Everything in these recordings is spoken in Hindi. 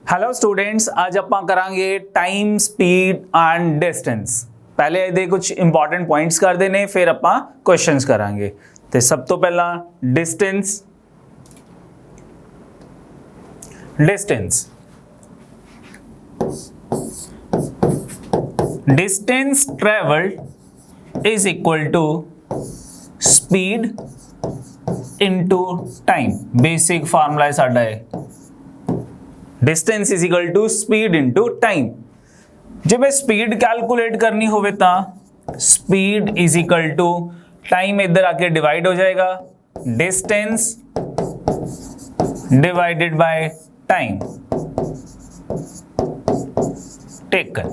हेलो स्टूडेंट्स, आज ਆਪਾਂ ਕਰਾਂਗੇ ਟਾਈਮ ਸਪੀਡ ਐਂਡ ਡਿਸਟੈਂਸ। ਪਹਿਲੇ ਇਹਦੇ ਕੁਝ ਇੰਪੋਰਟੈਂਟ ਪੁਆਇੰਟਸ ਕਰਦੇ ਨੇ, ਫਿਰ ਆਪਾਂ ਕੁਐਸਚਨਸ ਕਰਾਂਗੇ। ਤੇ ਸਭ ਤੋਂ ਪਹਿਲਾਂ distance distance traveled is equal to speed into time। basic formula है साडा है distance is equal to speed into time। जब मैं speed कैलकुलेट करनी होवे ता speed is equal to time इधर आके डिवाइड हो जाएगा, distance divided by time taken।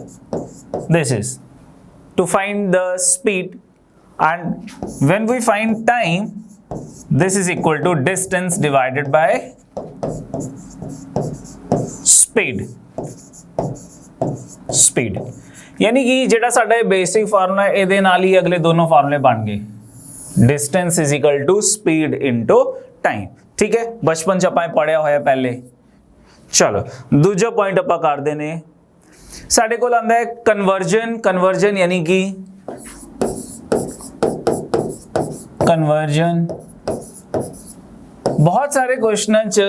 This is to find the speed, and when we find time, this is equal to distance divided by speed। यानी कि जेड़ा साडा बेसिक फार्मूला है इहदे नाल ही अगले दोनों फार्मूले बन गए। Distance is equal to speed into time. ठीक है, बचपन च आपां पढ़िया होया पहले। चलो दूजा पॉइंट आपां करदे ने, साडे कोल आंदा है कन्वर्जन यानी कि कन्वर्जन। बहुत सारे क्वेश्चन च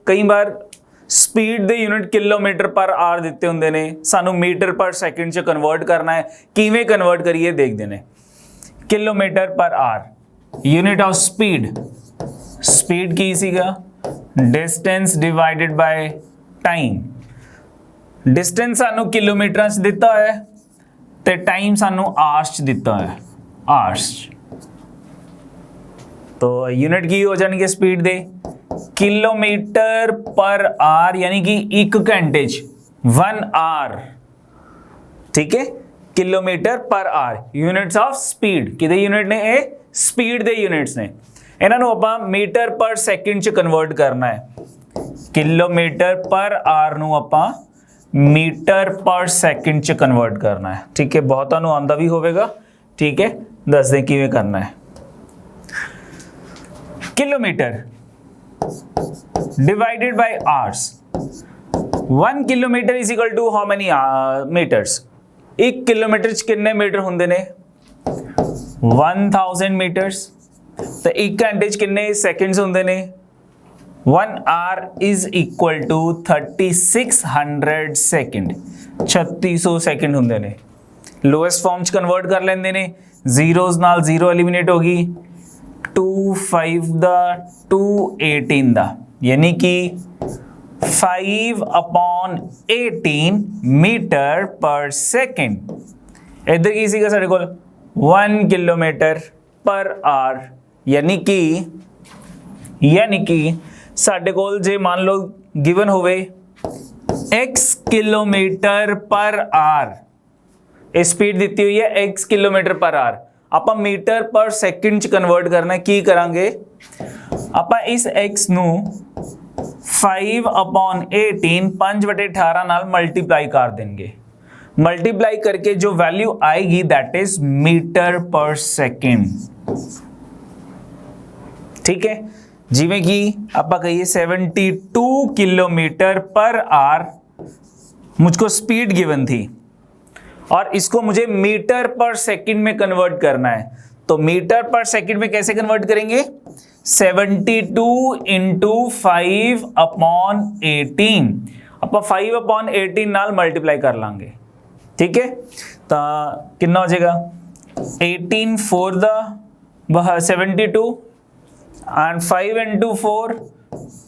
कई बार स्पीड दे यूनिट किलोमीटर पर आवर दिते हुंदे ने, सानू मीटर पर सेकंड च कन्वर्ट करना है। किवें कन्वर्ट करिए देखदे ने। Kilometre per hour unit of speed की सीगा distance divided by time. Distance सानू किलोमीटर च दिता है ते टाइम सानू आवर्स च दिता है, आवर्स। तो यूनिट की हो जाएगी स्पीड दे किलोमीटर पर आवर, यानी कि एक घंटे 1 आवर। ठीक है, kilometre per hour units of speed किदे यूनिट ने, ए स्पीड दे यूनिट्स ने। इन्हां नूं आपां मीटर पर सेकंड च कन्वर्ट करना है। किलोमीटर पर आवर नूं आपां मीटर पर सेकंड च कन्वर्ट करना है। ठीक है, बहुतां नूं आंदा भी होवेगा। ठीक है, दस दें किवें करना है। Kilometre divided by hours। 1 kilometre is equal to how many meters? 1 kilometre च कितने मीटर होंदे ने? 1000 मीटर्स। तो 1 घंटे च कितने सेकंड्स होंदे ने? 1 hour is equal to 3600 second. 3600 second होंदे ने। लोएस्ट फॉर्म च कन्वर्ट कर लेंदे ने, जीरोस नाल जीरो एलिमिनेट होगी, 2 5 दा 2 18 दा, यानी कि 5/18 मीटर पर सेकंड। इधर की सीगा साडे कोल 1 किलोमीटर पर आवर, यानी कि साडे कोल जे मान लो गिवन होवे x किलोमीटर पर आवर, स्पीड दी हुई है x किलोमीटर पर आवर। आपां मीटर पर सेकंड च कन्वर्ट करना है। की करांगे, आपां इस x नू 5/18 5/18 नाल मल्टीप्लाई कर देंगे। मल्टीप्लाई करके जो वैल्यू आएगी दैट इज मीटर पर सेकंड। ठीक है, जिवें कि आपां कहिए 72 किलोमीटर पर आवर मुझको स्पीड गिवन थी और इसको मुझे मीटर पर सेकंड में कन्वर्ट करना है। तो मीटर पर सेकंड में कैसे कन्वर्ट करेंगे? 72 इंटू 5/18 आप 5/18 नाल मल्टीप्लाई कर लांगे। ठीक है, तो कितना हो जाएगा? 18 4 दा 72 एंड 5 इंटू 4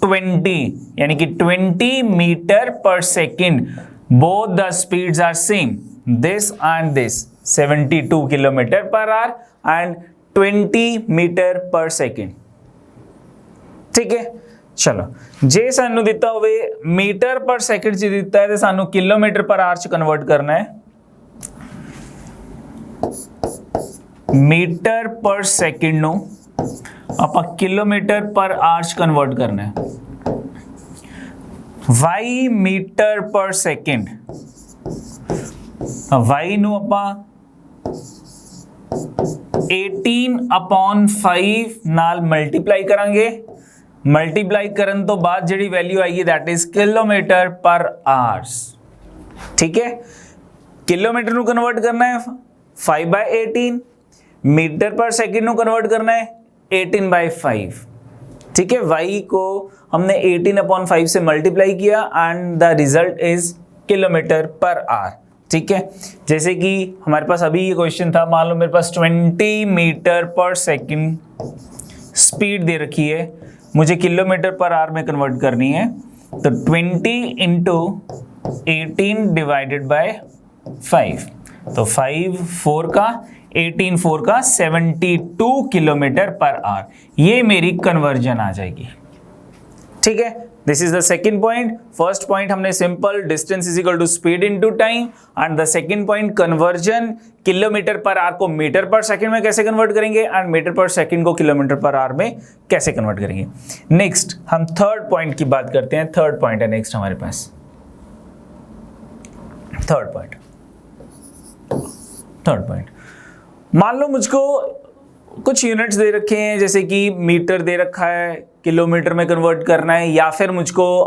20, यानी कि 20 मीटर पर second. Both the speeds are same, this and this, 72 kilometre पर आवर एंड 20 मीटर पर सेकंड। ठीक है, चलो जे सानू दिता होवे मीटर पर सेकंड च दिता है तो सानू किलोमीटर पर आवर च कन्वर्ट करना है। मीटर पर सेकंड नो आपां किलोमीटर पर आवर च कन्वर्ट करना है। y मीटर पर सेकंड, y नू आपां 18/5 नाल मल्टीप्लाई करांगे ਮਲਟੀਪਲਾਈ ਕਰਨ ਤੋਂ ਬਾਅਦ ਜਿਹੜੀ ਵੈਲਿਊ ਆਏਗੀ that is ਕਿਲੋਮੀਟਰ ਪਰ ਆਵਰਸ। ਠੀਕ ਹੈ, ਕਿਲੋਮੀਟਰ ਨੂੰ ਕਨਵਰਟ ਕਰਨਾ ਹੈ 5/18, मीटर पर सेकंड ਨੂੰ कन्वर्ट करना है 18/5। ठीक है, y को हमने 18/5 से मल्टीप्लाई किया and the result is kilometre पर आवर। ठीक है, जैसे कि हमारे पास अभी ये क्वेश्चन था, मान लो मेरे पास 20 मीटर पर सेकंड स्पीड दे रखी है, मुझे किलोमीटर पर आवर में कन्वर्ट करनी है, तो 20 इंटू 18 डिवाइडेड बाय 5, तो 5 4 का 18 4 का 72 किलोमीटर पर आवर, ये मेरी कन्वर्जन आ जाएगी। ठीक है, this is the second point. First point हमने simple distance is equal to speed into time, and the second point conversion kilometre पर आवर को मीटर पर सेकंड में कैसे कन्वर्ट करेंगे एंड मीटर पर सेकंड को किलोमीटर पर आवर में कैसे कन्वर्ट करेंगे। नेक्स्ट हम थर्ड पॉइंट की बात करते हैं। थर्ड पॉइंट है नेक्स्ट हमारे पास, थर्ड पॉइंट। मान लो मुझको कुछ यूनिट्स दे रखे हैं, जैसे कि मीटर दे रखा है, किलोमीटर में कन्वर्ट करना है, या फिर मुझको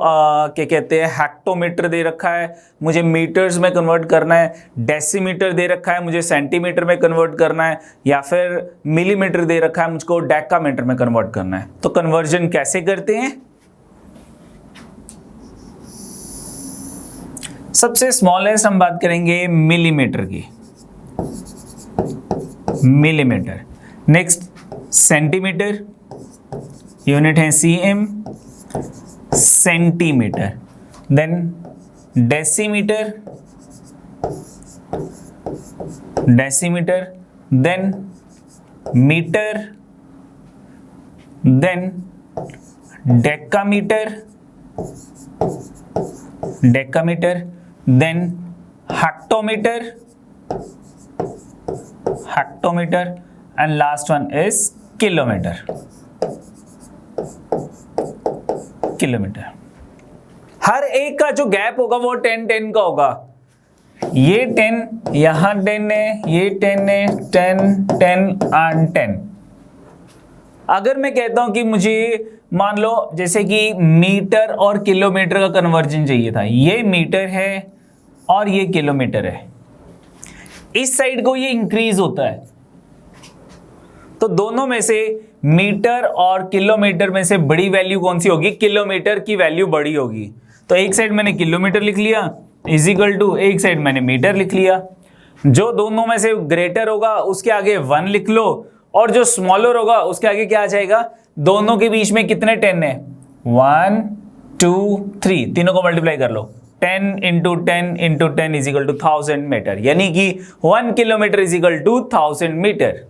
क्या कहते हैं हेक्टोमीटर दे रखा है, मुझे मीटर्स में कन्वर्ट करना है, डेसीमीटर दे रखा है, मुझे सेंटीमीटर में कन्वर्ट करना है, या फिर मिलीमीटर दे रखा है, मुझको डेकामीटर में कन्वर्ट करना है। तो कन्वर्जन कैसे करते हैं? सबसे स्मॉलेस्ट हम बात करेंगे मिलीमीटर की, मिलीमीटर। नेक्स्ट सेंटीमीटर, यूनिट है cm, centimetre. Then decimetre, decimetre, then metre, then decametre, decametre, then hectometre, hectometre, and last one is kilometre, kilometre. हर एक का जो गैप होगा वो 10-10 का होगा। ये 10, यहां 10 है, ये 10 है, 10 10 एंड 10। अगर मैं कहता हूं कि मुझे मान लो जैसे कि मीटर और किलोमीटर का कन्वर्जन चाहिए था, ये मीटर है और ये किलोमीटर है, इस साइड को ये इंक्रीज होता है, तो दोनों में से मीटर और किलोमीटर में से बड़ी वैल्यू कौन सी होगी? किलोमीटर की वैल्यू बड़ी होगी। तो एक साइड मैंने किलोमीटर लिख लिया इज इक्वल टू, एक साइड मैंने मीटर लिख लिया। जो दोनों में से ग्रेटर होगा उसके आगे 1 लिख लो, और जो स्मॉलर होगा उसके आगे क्या आ जाएगा? दोनों के बीच में कितने 10 है? 1 2 3, तीनों को मल्टीप्लाई कर लो। 10 into 10 into 10 is equal to 1000 metre, यानी कि 1 kilometre is equal to 1000 metre.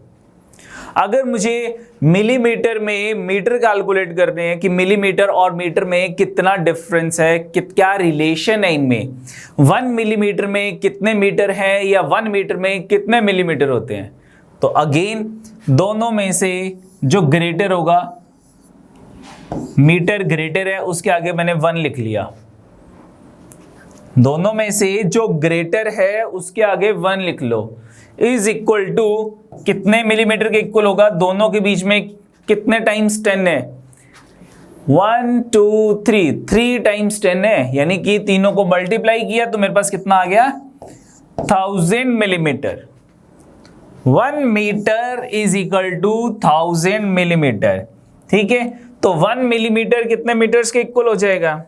अगर मुझे मिलीमीटर में मीटर कैलकुलेट करने हैं कि मिलीमीटर और मीटर में कितना डिफरेंस है, क्या रिलेशन है इनमें, 1 मिलीमीटर में कितने मीटर है या 1 मीटर में कितने मिलीमीटर होते हैं, तो अगेन दोनों में से जो ग्रेटर होगा, मीटर ग्रेटर है, उसके आगे मैंने 1 लिख लिया। दोनों में से जो ग्रेटर है उसके आगे 1 लिख लो, इज इक्वल टू कितने मिलीमीटर के इक्वल होगा? दोनों के बीच में कितने टाइम्स 10 है? 1 2 3, 3 टाइम्स 10 है, यानी कि तीनों को मल्टीप्लाई किया तो मेरे पास कितना आ गया? 1000 millimetre. 1 metre is equal to 1000 millimetre. ठीक है, तो 1 मिलीमीटर कितने मीटर्स के इक्वल हो जाएगा?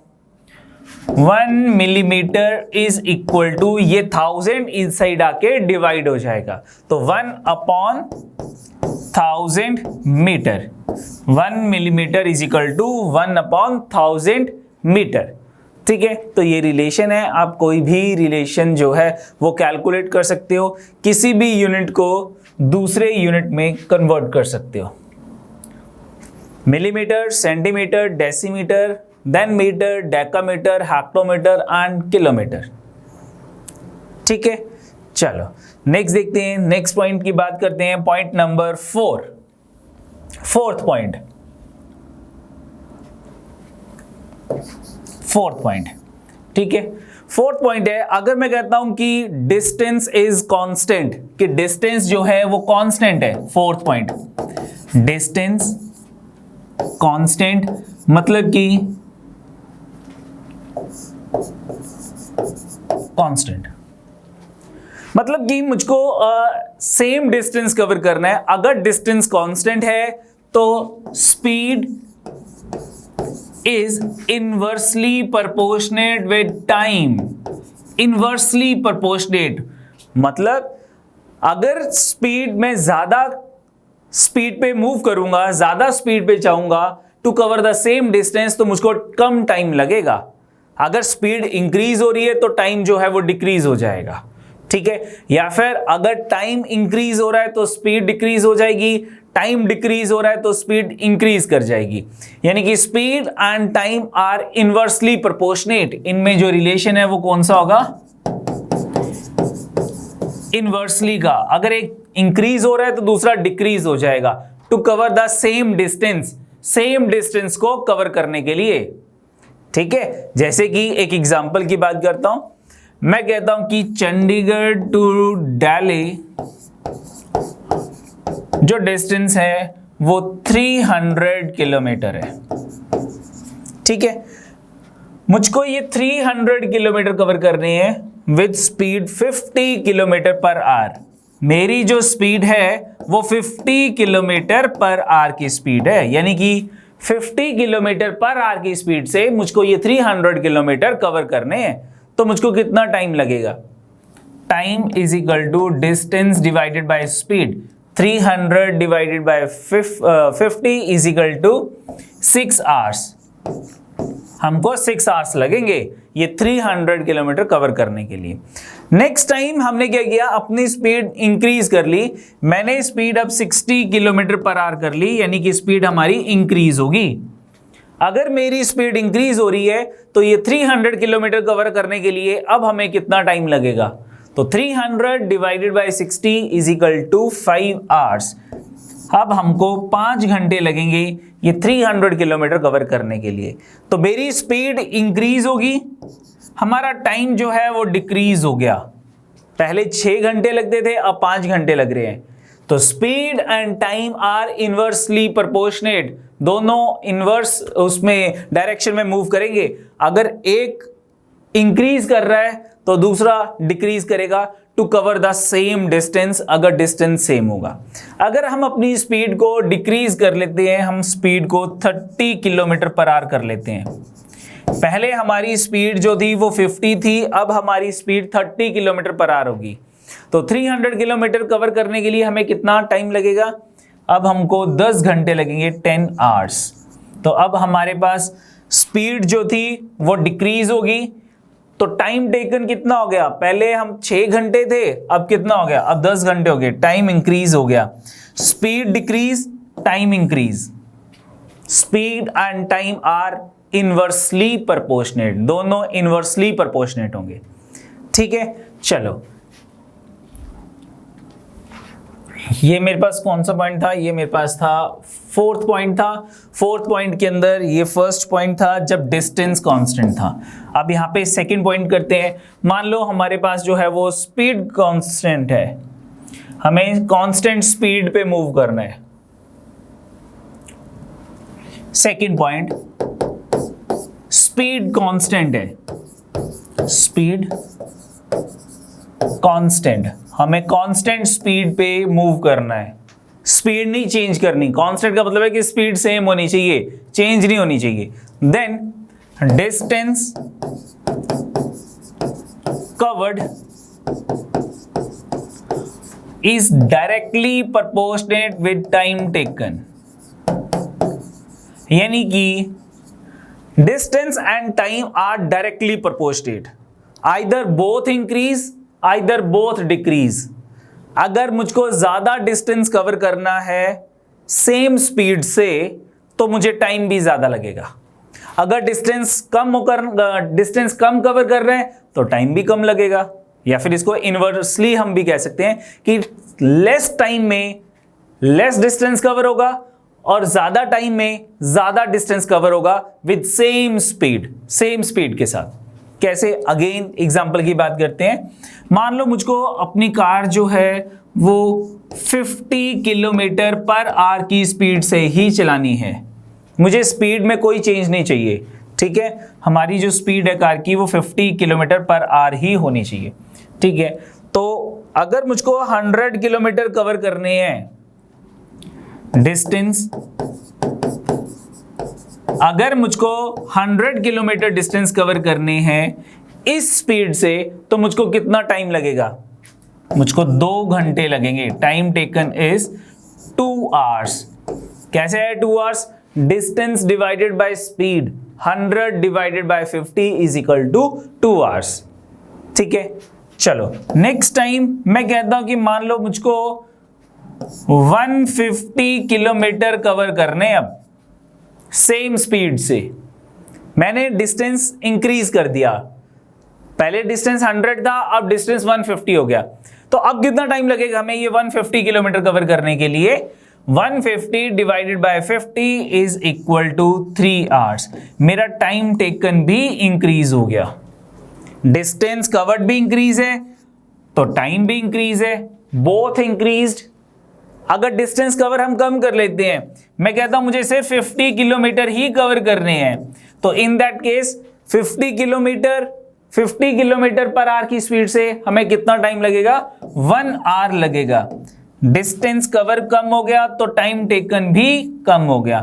1 मिलीमीटर इज इक्वल टू, ये 1000 इस साइड आके डिवाइड हो जाएगा, तो 1/1000 metre. 1 millimetre is equal to 1/1000 metre. ठीक है, तो ये रिलेशन है। आप कोई भी रिलेशन जो है वो कैलकुलेट कर सकते हो, किसी भी यूनिट को दूसरे यूनिट में कन्वर्ट कर सकते हो। Millimetre, centimetre, decimetre, then metre, decametre, hectometre and kilometre. ठीक है, चलो नेक्स्ट देखते हैं। नेक्स्ट पॉइंट की बात करते हैं, पॉइंट नंबर 4, फोर्थ पॉइंट। ठीक है, फोर्थ पॉइंट है, अगर मैं कहता हूं कि डिस्टेंस इज कांस्टेंट, कि डिस्टेंस जो है वो कांस्टेंट है। फोर्थ पॉइंट, डिस्टेंस कांस्टेंट, मतलब कि कांस्टेंट मतलब कि मुझको सेम डिस्टेंस कवर करना है। अगर डिस्टेंस कांस्टेंट है तो speed is inversely proportionate with time. Inversely proportionate मतलब अगर स्पीड में ज्यादा स्पीड पे मूव करूंगा, ज्यादा स्पीड पे जाऊंगा to cover the same distance, तो मुझको कम टाइम लगेगा। अगर स्पीड इंक्रीज हो रही है तो टाइम जो है वो डिक्रीज हो जाएगा, ठीक है। या फिर अगर टाइम इंक्रीज हो रहा है तो स्पीड डिक्रीज हो जाएगी, टाइम डिक्रीज हो रहा है तो स्पीड इंक्रीज कर जाएगी। यानी कि speed and time are inversely proportionate. इनमें जो रिलेशन है वो कौन सा होगा? इनवर्सली का। अगर एक इंक्रीज हो रहा है तो दूसरा डिक्रीज हो जाएगा, to cover the same distance, same distance को कवर करने के लिए, ठीक है। जैसे कि एक एग्जांपल की बात करता हूं, मैं कहता हूं कि चंडीगढ़ टू दिल्ली जो डिस्टेंस है वो 300 किलोमीटर है, ठीक है। मुझको ये 300 किलोमीटर कवर करनी है with speed 50 kilometre per hour. मेरी जो स्पीड है वो 50 किलोमीटर पर आवर की स्पीड है, यानी कि 50 किलोमीटर पर आवर की स्पीड से मुझको ये 300 किलोमीटर कवर करने हैं। तो मुझको कितना टाइम लगेगा? Time is equal to distance divided by speed. 300 divided by 50 is equal to 6 hours. हमको 6 आवर्स लगेंगे ये 300 किलोमीटर कवर करने के लिए। नेक्स्ट टाइम हमने क्या किया, अपनी स्पीड इंक्रीज कर ली। मैंने स्पीड अब 60 किलोमीटर पर आवर कर ली, यानी कि स्पीड हमारी इंक्रीज होगी। अगर मेरी स्पीड इंक्रीज हो रही है तो ये 300 किलोमीटर कवर करने के लिए अब हमें कितना टाइम लगेगा? तो 300 divided by 60 is equal to 5 hours. अब हमको 5 घंटे लगेंगे ये 300 किलोमीटर कवर करने के लिए। तो मेरी स्पीड इंक्रीज होगी, हमारा टाइम जो है वो डिक्रीज हो गया। पहले 6 घंटे लगते थे, अब 5 घंटे लग रहे हैं। तो speed and time are inversely proportionate, दोनों इनवर्स उसमें डायरेक्शन में मूव करेंगे। अगर एक इंक्रीज कर रहा है तो दूसरा डिक्रीज करेगा to cover the same distance, अगर डिस्टेंस सेम होगा। अगर हम अपनी स्पीड को डिक्रीज कर लेते हैं, हम स्पीड को 30 किलोमीटर पर आवर कर लेते हैं। पहले हमारी स्पीड जो थी वो 50 थी, अब हमारी स्पीड 30 किलोमीटर पर आवर होगी। तो 300 किलोमीटर कवर करने के लिए हमें कितना टाइम लगेगा? अब हमको 10 घंटे लगेंगे, 10 आवर्स। तो अब हमारे पास स्पीड जो थी वो डिक्रीज होगी, तो टाइम टेकन कितना हो गया? पहले हम 6 घंटे थे, अब कितना हो गया? अब 10 घंटे हो गए, टाइम इंक्रीज हो गया। Speed decrease, time increase. Speed and time are inversely proportionate, दोनों इनवर्सली प्रोपोर्शनेट होंगे, ठीक है। चलो, ये मेरे पास कौन सा पॉइंट था? ये मेरे पास था 4th पॉइंट था। 4th पॉइंट के अंदर ये 1st पॉइंट था जब डिस्टेंस कांस्टेंट था। अब यहाँ पे 2nd पॉइंट करते हैं। मान लो हमारे पास जो है वो स्पीड कांस्टेंट है, हमें कांस्टेंट स्पीड पे मूव करना है। 2nd पॉइंट, स्पीड कांस्टेंट है, स्पीड कांस्टेंट, हमें कांस्टेंट स्पीड पे मूव करना है, स्पीड नहीं चेंज करनी। कांस्टेंट का मतलब है कि स्पीड सेम होनी चाहिए, चेंज नहीं होनी चाहिए। Then distance covered is directly proportionate with time taken, यानी कि distance and time are directly proportionate, either both increase either both decrease. अगर मुझको ज्यादा डिस्टेंस कवर करना है सेम स्पीड से तो मुझे टाइम भी ज्यादा लगेगा। अगर डिस्टेंस कम कवर कर रहे हैं तो टाइम भी कम लगेगा। या फिर इसको इनवर्सली हम भी कह सकते हैं कि लेस टाइम में लेस डिस्टेंस कवर होगा और ज्यादा टाइम में ज्यादा डिस्टेंस कवर होगा विद सेम स्पीड के साथ। कैसे? अगेन एग्जांपल की बात करते हैं। मान लो मुझको अपनी कार जो है वो 50 किलोमीटर पर आवर की स्पीड से ही चलानी है। मुझे स्पीड में कोई चेंज नहीं चाहिए, ठीक है। हमारी जो स्पीड है कार की वो 50 किलोमीटर पर आवर ही होनी चाहिए, ठीक है। तो अगर मुझको 100 किलोमीटर कवर करने हैं डिस्टेंस, अगर मुझको 100 किलोमीटर डिस्टेंस कवर करने हैं इस स्पीड से, तो मुझको कितना टाइम लगेगा? मुझको 2 घंटे लगेंगे। Time taken is 2 hours. कैसे है 2 hours? Distance divided by speed, 100 divided by 50 is equal to 2 hours, ठीक है। चलो नेक्स्ट टाइम मैं कहता हूं कि मान लो मुझको 150 किलोमीटर कवर करने, अब सेम स्पीड से मैंने डिस्टेंस इंक्रीज कर दिया। पहले डिस्टेंस 100 था, अब डिस्टेंस 150 हो गया। तो अब कितना टाइम लगेगा हमें ये 150 किलोमीटर कवर करने के लिए? 150 divided by 50 is equal to 3 hours. मेरा टाइम टेकन भी इंक्रीज हो गया, डिस्टेंस कवर्ड भी इंक्रीज है तो टाइम भी इंक्रीज है, बोथ इंक्रीज्ड। अगर डिस्टेंस कवर हम कम कर लेते हैं, मैं कहता हूं मुझे सिर्फ 50 किलोमीटर ही कवर करने हैं, तो इन दैट केस 50 किलोमीटर पर आवर की स्पीड से हमें कितना टाइम लगेगा? 1 आवर लगेगा। डिस्टेंस कवर कम हो गया तो टाइम टेकन भी कम हो गया।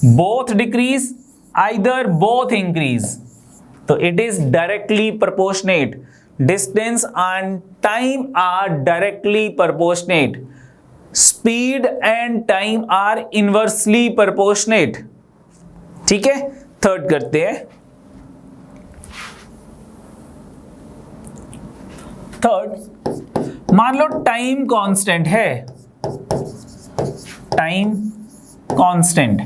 Both decrease, either both increase, तो it is directly proportionate. Distance and time are directly proportionate. Speed and time are inversely proportionate, ठीक है। थर्ड करते हैं। थर्ड, मान लो टाइम कांस्टेंट है। टाइम कांस्टेंट,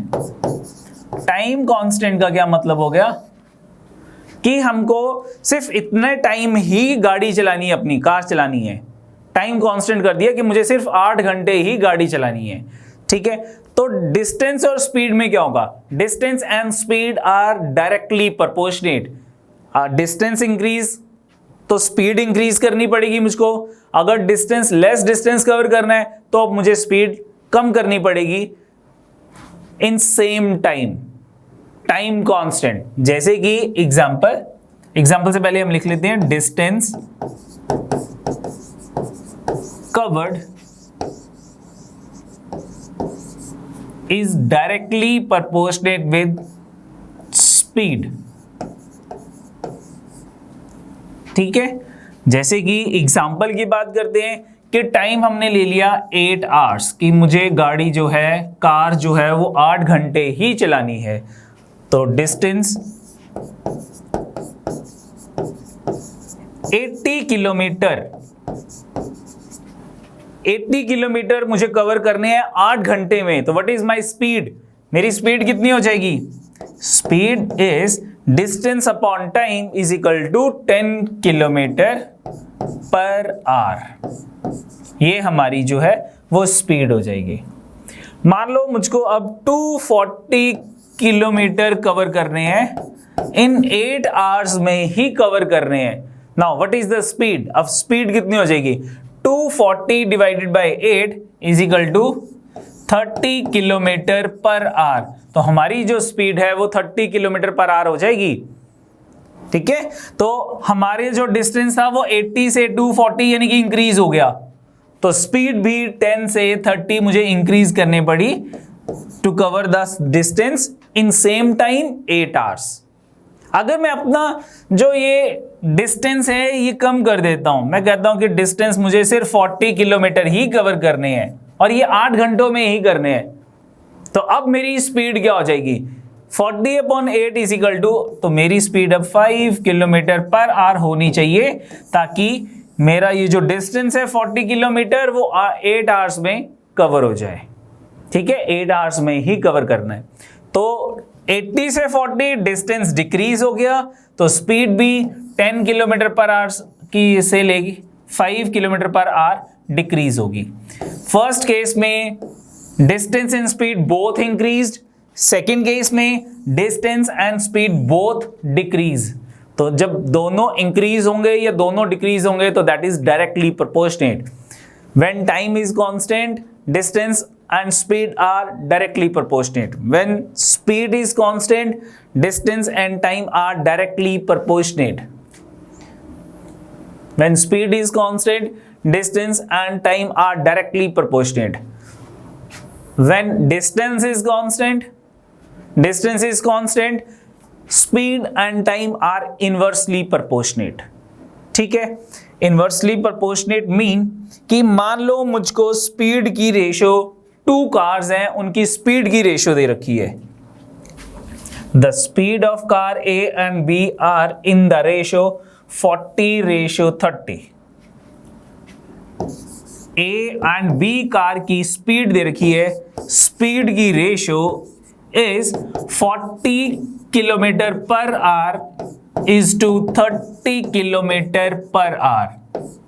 टाइम कांस्टेंट का क्या मतलब हो गया कि हमको सिर्फ इतने टाइम ही गाड़ी चलानी है, अपनी कार चलानी है। टाइम कांस्टेंट कर दिया कि मुझे सिर्फ 8 घंटे ही गाड़ी चलानी है, ठीक है। तो डिस्टेंस और स्पीड में क्या होगा? Distance and speed are directly proportionate. Distance increase तो स्पीड इंक्रीज करनी पड़ेगी मुझको। अगर लेस डिस्टेंस कवर करना है तो अब मुझे स्पीड कम करनी पड़ेगी इन सेम टाइम। टाइम कांस्टेंट, जैसे कि एग्जांपल से पहले हम लिख लेते हैं distance covered is directly proportionate with speed, ठीक है। जैसे कि एग्जाम्पल की बात करते हैं कि टाइम हमने ले लिया 8 आवर्स कि मुझे गाड़ी जो है, कार जो है वो 8 घंटे ही चलानी है। तो डिस्टेंस 80 किलोमीटर मुझे कवर करने हैं 8 घंटे में। तो व्हाट इज माय स्पीड? मेरी स्पीड कितनी हो जाएगी? Speed is distance upon time is equal to 10 kilometre पर आवर। ये हमारी जो है वो स्पीड हो जाएगी। मान लो मुझको अब 240 किलोमीटर कवर करने हैं, इन 8 आवर्स में ही कवर करने हैं। Now what is the speed? अब स्पीड कितनी हो जाएगी? 240 divided by 8 is equal to 30 kilometre पर आवर। तो हमारी जो स्पीड है वो 30 किलोमीटर पर आवर हो जाएगी, ठीक है। तो हमारे जो डिस्टेंस था वो 80 से 240 यानी कि इंक्रीज हो गया। तो स्पीड भी 10 से 30 मुझे इंक्रीज करनी पड़ी to cover the distance in same time 8 hours. अगर मैं अपना जो ये डिस्टेंस है ये कम कर देता हूं, मैं कहता हूं कि डिस्टेंस मुझे सिर्फ 40 किलोमीटर ही कवर करने हैं और ये 8 घंटों में ही करने हैं, तो अब मेरी स्पीड क्या हो जाएगी? 40/8 इज इक्वल टू, तो मेरी स्पीड अब 5 किलोमीटर पर आवर होनी चाहिए ताकि मेरा ये जो डिस्टेंस है 40 किलोमीटर वो 8 आवर्स में कवर हो जाए, ठीक है। 8 आवर्स में ही कवर करना है। तो 80 से 40 डिस्टेंस डिक्रीज हो गया, तो स्पीड भी 10 किलोमीटर पर आवर की से लेगी 5 किलोमीटर पर आवर डिक्रीज होगी। फर्स्ट केस में distance and speed both increased, second case में distance and speed both decrease. तो जब दोनों इंक्रीज होंगे या दोनों डिक्रीज होंगे तो that is directly proportionate. When time is constant, distance and speed are directly proportionate. When speed is constant, distance and time are directly proportionate. When speed is constant, distance and time are directly proportionate. When distance is constant, speed and time are inversely proportionate. ठीक है, इनवर्सली प्रोपोर्शनेट मीन कि मान लो मुझको स्पीड की रेशो 2 कार्स हैं, उनकी स्पीड की रेशो दे रखी है. The speed of car A and B are in the ratio 40:30. A and B car की स्पीड दे रखी है, स्पीड की रेशो इज 40 किलोमीटर पर आवर is to 30 किलोमीटर पर आवर.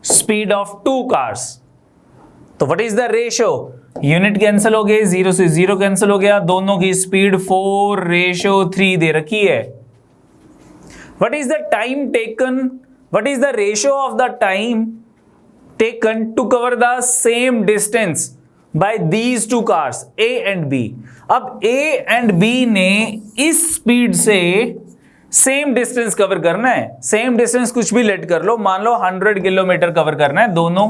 Speed of 2 cars. तो what is the ratio? Unit cancel हो गए, 0 से 0 कैंसिल हो गया, दोनों की स्पीड 4:3 दे रखी है. What is the time taken? What is the ratio of the time taken to cover the same distance by these 2 cars A and B? अब A एंड B ने इस स्पीड से सेम डिस्टेंस कवर करना है. सेम डिस्टेंस कुछ भी लेट कर लो, मान लो 100 किलोमीटर कवर करना है दोनों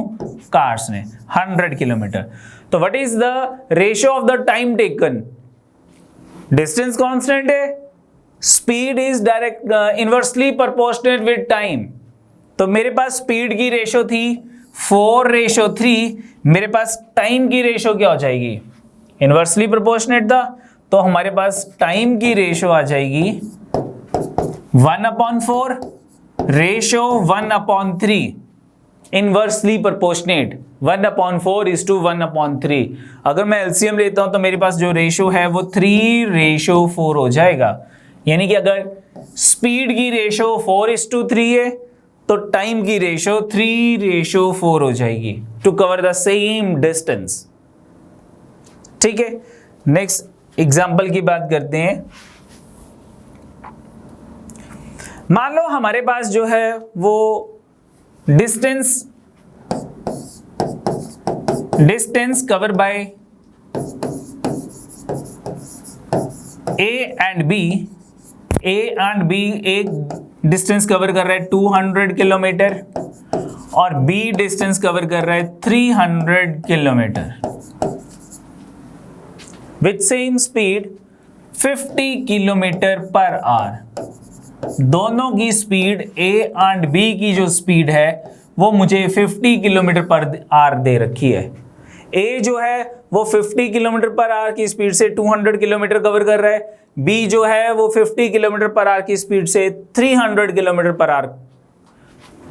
कार्स ने, 100 किलोमीटर. तो what is the ratio of the time taken? Distance constant है, speed is direct inversely proportionate with time. तो मेरे पास स्पीड की रेशियो थी 4:3, मेरे पास टाइम की रेशियो क्या हो जाएगी? इनवर्सली प्रोपोर्शनेट था, तो हमारे पास टाइम की रेशियो आ जाएगी 1/4, ratio 1/3, inversely proportionate 1/4 is to 1/3. अगर मैं एलसीएम लेता हूं तो मेरे पास जो रेशियो है वो 3:4 हो जाएगा. यानी कि अगर स्पीड की रेशियो 4:3 है तो टाइम की रेशियो 3:4 हो जाएगी to cover the same distance. ठीक है, नेक्स्ट एग्जांपल की बात करते हैं. मान लो हमारे पास जो है वो distance cover by A and B. A and B एक डिस्टेंस कवर कर रहा है 200 किलोमीटर और B डिस्टेंस कवर कर रहा है 300 kilometre with same speed 50 kilometre per hour. दोनों की स्पीड A एंड B की जो स्पीड है वो मुझे 50 किलोमीटर पर आवर दे रखी है. A जो है वो 50 किलोमीटर पर आवर की स्पीड से 200 किलोमीटर कवर कर रहा है, B जो है वो 50 किलोमीटर पर आवर की स्पीड से 300 kilometre per hour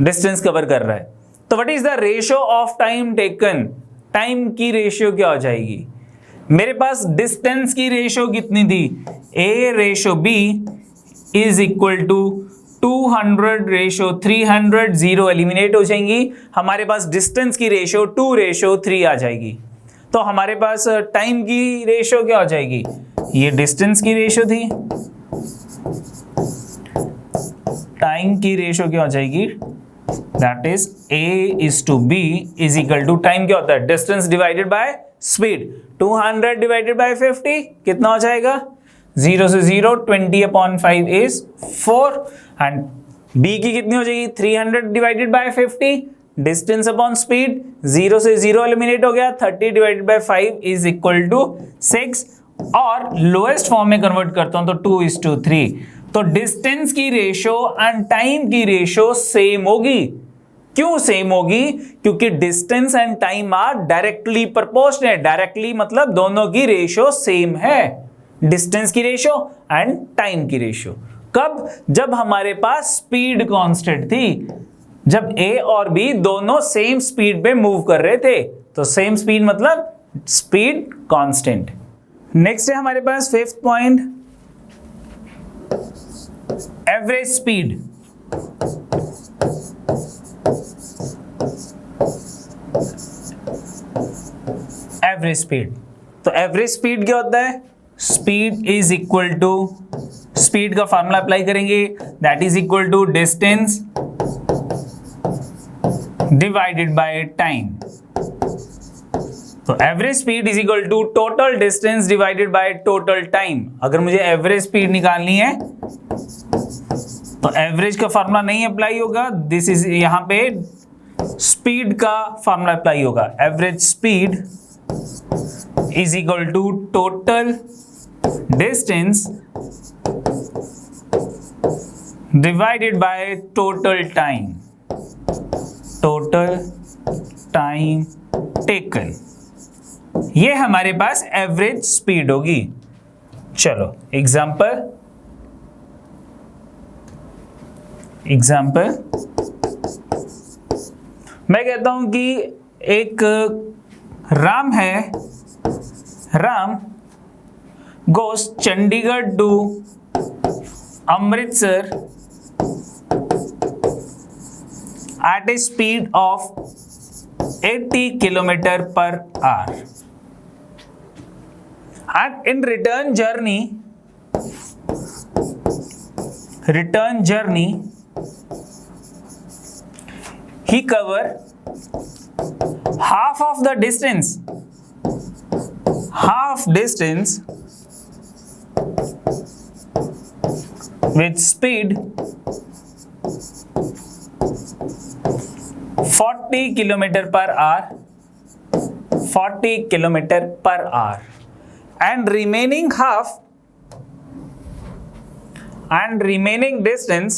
distance cover कर रहा है. तो what is the ratio of time taken? Time की रेशियो क्या हो जाएगी? मेरे पास डिस्टेंस की रेशियो कितनी थी? A/B is equal to 200/300, 0 eliminate हो जाएंगी. हमारे पास डिस्टेंस की रेशियो 2:3 आ जाएगी. तो हमारे पास टाइम की रेशियो क्या हो जाएगी? ये डिस्टेंस की रेशियो थी, टाइम की रेशियो क्या हो जाएगी? That is A/B is equal to time क्या होता है? Distance divided by speed. 200 divided by 50 कितना हो जाएगा? 0 से 0, 20/5 इज 4. एंड B की कितनी हो जाएगी? 300 divided by 50, distance upon speed, 0 से 0 एलिमिनेट हो गया, 30 divided by 5 is equal to 6. और लोएस्ट फॉर्म में कन्वर्ट करता हूं तो 2:3. तो डिस्टेंस की रेशियो एंड टाइम की रेशियो सेम होगी. क्यों सेम होगी? क्योंकि distance and time are directly proportionate. Directly मतलब दोनों की रेशियो सेम है, डिस्टेंस की रेशियो एंड टाइम की रेशियो. कब? जब हमारे पास स्पीड कांस्टेंट थी, जब A और B दोनों सेम स्पीड पे मूव कर रहे थे. तो सेम स्पीड मतलब स्पीड कांस्टेंट. नेक्स्ट है हमारे पास 5th point, average speed. Average speed. तो एवरेज स्पीड क्या होता है? Speed is equal to, speed का फॉर्मूला अप्लाई करेंगे, that is equal to distance divided by time. तो average speed is equal to total distance divided by total time. अगर मुझे एवरेज स्पीड निकालनी है तो एवरेज का फार्मूला नहीं अप्लाई होगा, दिस इज यहां पे स्पीड का फार्मूला अप्लाई होगा। Average speed is equal to total distance divided by total time, total time taken. ये हमारे पास एवरेज स्पीड होगी। चलो एग्जाम्पल मैं कहता हूं कि एक राम है, Ram goes Chandigarh to Amritsar at a speed of 80 kilometer per hour, and in return journey he cover half distance with speed 40 kilometer per hour, and remaining distance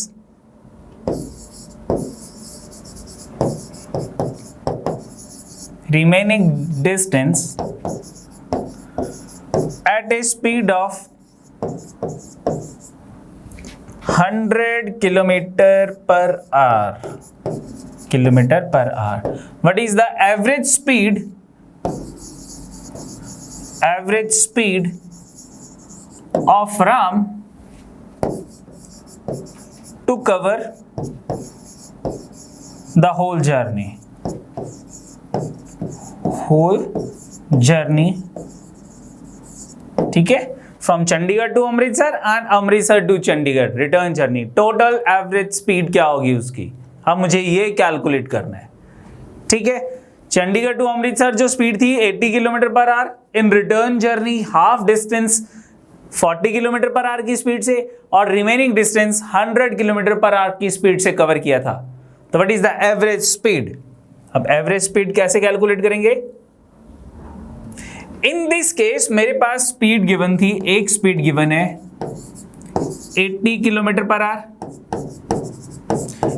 at a speed of 100 kilometer per hour. What is the average speed of Ram to cover the whole journey? ठीक है, from Chandigarh to Amritsar and Amritsar to Chandigarh return journey, total average speed क्या होगी उसकी, अब मुझे ये कैलकुलेट करना है। ठीक है, चंडीगढ़ टू अमृतसर जो स्पीड थी 80 किलोमीटर पर आवर, इन return journey half distance 40 kilometre पर आवर की स्पीड से और रिमेनिंग डिस्टेंस 100 किलोमीटर पर आवर की स्पीड से कवर किया था। तो what is the average speed? अब एवरेज स्पीड कैसे कैलकुलेट करेंगे? इन दिस केस मेरे पास स्पीड गिवन थी, एक स्पीड गिवन है 80 किलोमीटर पर आवर,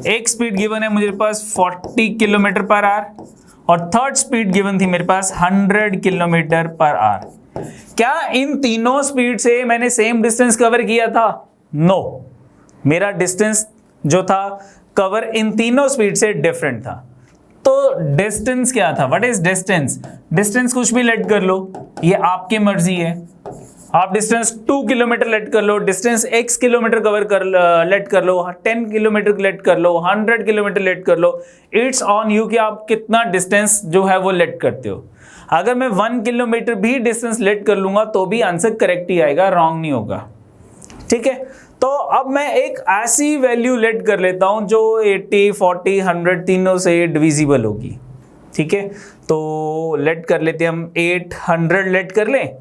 एक स्पीड गिवन है मुझे पास 40 किलोमीटर पर आवर और थर्ड स्पीड गिवन थी मेरे पास 100 किलोमीटर पर आवर। क्या इन तीनों स्पीड से मैंने सेम डिस्टेंस कवर किया था? नो, मेरा डिस्टेंस जो था कवर इन तीनों स्पीड से डिफरेंट था। तो डिस्टेंस क्या था? What is distance? डिस्टेंस कुछ भी लेट कर लो, ये आपकी मर्जी है। आप डिस्टेंस 2 किलोमीटर लेट कर लो, डिस्टेंस x किलोमीटर कवर कर लेट कर लो, 10 किलोमीटर लेट कर लो, 100 किलोमीटर लेट कर लो, इट्स ऑन यू कि आप कितना डिस्टेंस जो है वो लेट करते हो। अगर मैं 1 किलोमीटर भी डिस्टेंस लेट कर लूंगा तो भी आंसर करेक्ट ही आएगा, रॉन्ग नहीं होगा। ठीक है, तो अब मैं एक ऐसी वैल्यू लेट कर लेता हूं जो 80, 40, 100 तीनों से डिविजिबल होगी। ठीक है, तो लेट कर लेते हैं हम 800 लेट कर लें।